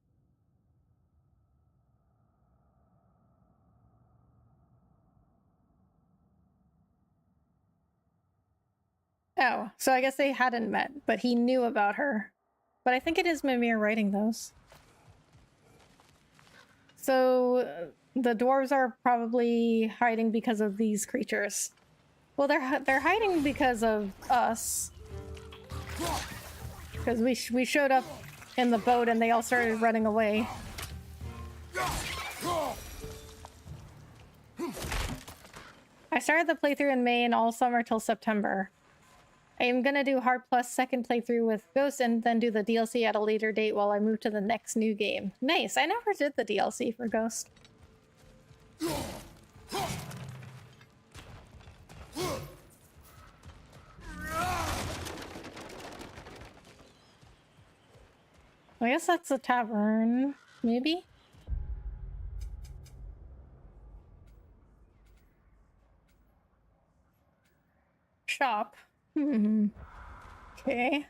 Oh, so I guess they hadn't met, but he knew about her. But I think it is Mimir writing those. So the dwarves are probably hiding because of these creatures. Well, they're hiding because of us. Because we showed up in the boat and they all started running away. I started the playthrough in May and all summer till September. I am gonna do Hard Plus second playthrough with Ghost and then do the DLC at a later date while I move to the next new game. Nice, I never did the DLC for Ghost. I guess that's a tavern, maybe? Shop. Okay.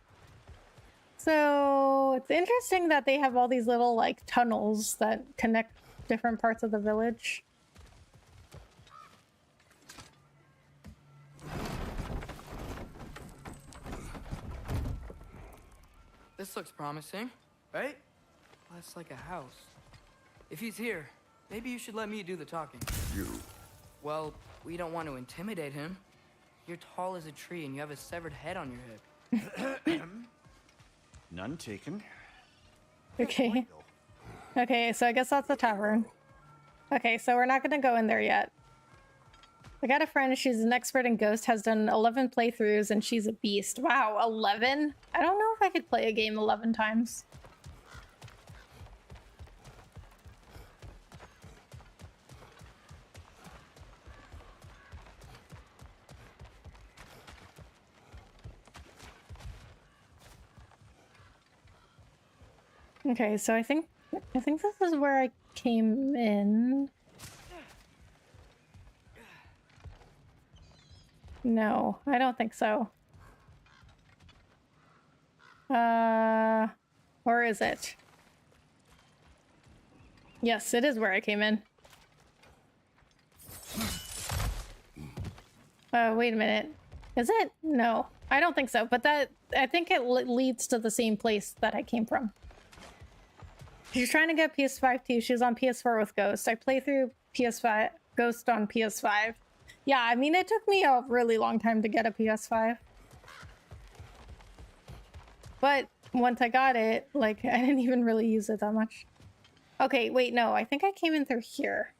So it's interesting that they have all these little like tunnels that connect different parts of the village. This looks promising, right? That's like a house. If he's here, maybe you should let me do the talking. You? Well, we don't want to intimidate him. You're tall as a tree and you have a severed head on your head. None taken. Okay. Okay, so I guess that's the tavern. Okay, so we're not gonna go in there yet. I got a friend, she's an expert in Ghost, has done 11 playthroughs, and she's a beast. Wow, 11? I don't know if I could play a game 11 times. Okay, so I think this is where I came in. No, I don't think so. Or is it? Yes, it is where I came in. Wait a minute. Is it? No, I don't think so. But I think it leads to the same place that I came from. She's trying to get PS5 too. She's on PS4 with Ghost. I play through PS5 Ghost on PS5. Yeah, I mean, it took me a really long time to get a PS5. But once I got it, like, I didn't even really use it that much. Okay, wait, no, I think I came in through here.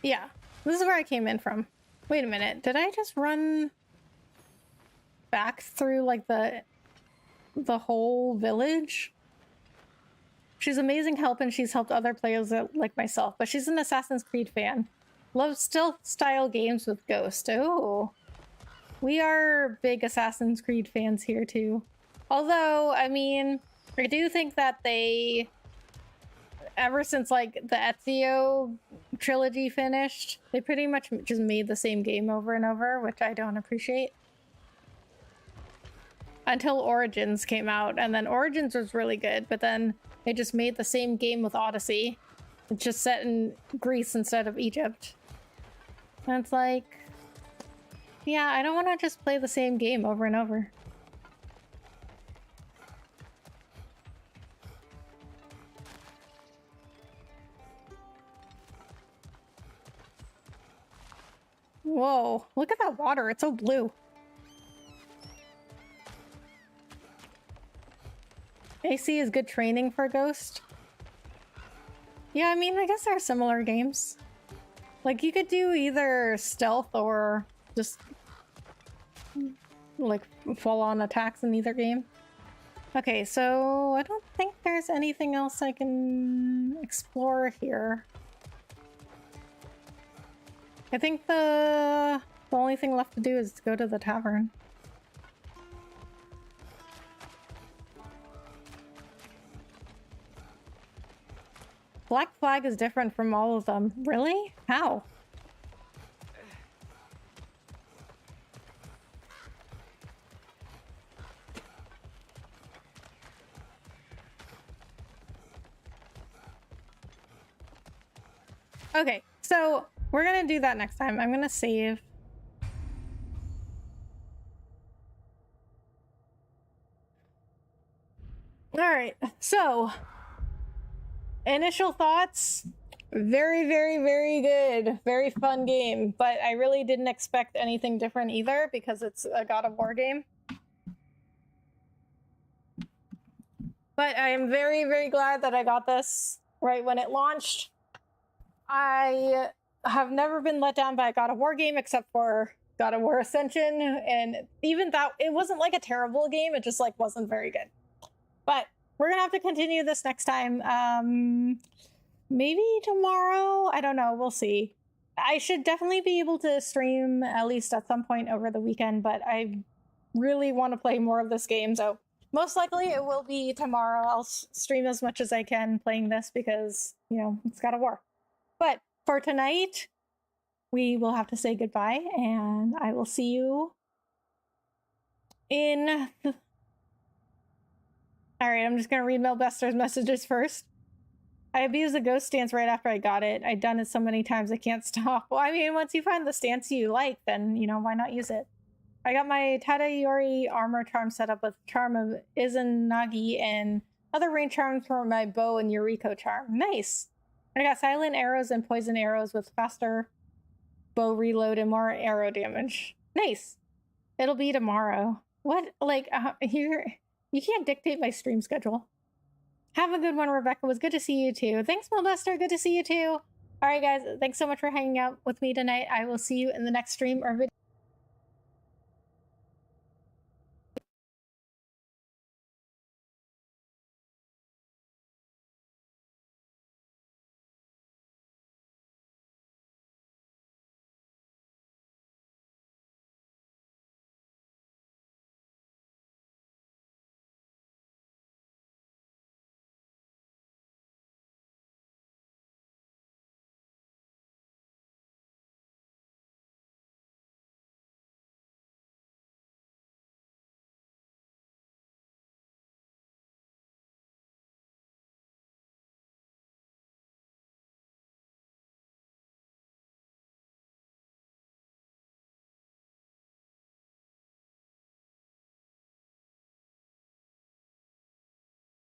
Yeah, this is where I came in from. Wait a minute, did I just run back through, like, the whole village? She's amazing help and she's helped other players like myself, but she's an Assassin's Creed fan. Loves stealth-style games with Ghost. Oh, we are big Assassin's Creed fans here, too. Although, I mean, I do think that they... Ever since, like, the Ezio trilogy finished, they pretty much just made the same game over and over, which I don't appreciate. Until Origins came out, and then Origins was really good, but then they just made the same game with Odyssey. It's just set in Greece instead of Egypt. And it's like... Yeah, I don't want to just play the same game over and over. Whoa, look at that water. It's so blue. AC is good training for a ghost. Yeah, I mean, I guess there are similar games. Like, you could do either stealth or just, like, full-on attacks in either game. Okay, so I don't think there's anything else I can explore here. I think the only thing left to do is to go to the tavern. Black Flag is different from all of them. Really? How? Okay, so we're gonna do that next time. I'm gonna save. All right, so initial thoughts, very, very, very good. Very fun game, but I really didn't expect anything different either because it's a God of War game. But I am very, very glad that I got this right when it launched. I have never been let down by a God of War game except for God of War Ascension, and even that, it wasn't like a terrible game, it just like wasn't very good. But we're gonna have to continue this next time. Maybe tomorrow? I don't know, we'll see. I should definitely be able to stream at least at some point over the weekend, but I really want to play more of this game, so most likely it will be tomorrow. I'll stream as much as I can playing this because, you know, it's God of War. But for tonight, we will have to say goodbye, and I will see you in the... Alright, I'm just gonna read Melbester's messages first. I abused the ghost stance right after I got it. I've done it so many times I can't stop. Well, I mean, once you find the stance you like, then, you know, why not use it? I got my Tadayori armor charm set up with Charm of Izanagi and other range charms for my bow and Yuriko charm. Nice! I got silent arrows and poison arrows with faster bow reload and more arrow damage. Nice! It'll be tomorrow. What? Like, you can't dictate my stream schedule. Have a good one, Rebecca. It was good to see you too. Thanks, Melbester. Good to see you too. Alright, guys. Thanks so much for hanging out with me tonight. I will see you in the next stream or video.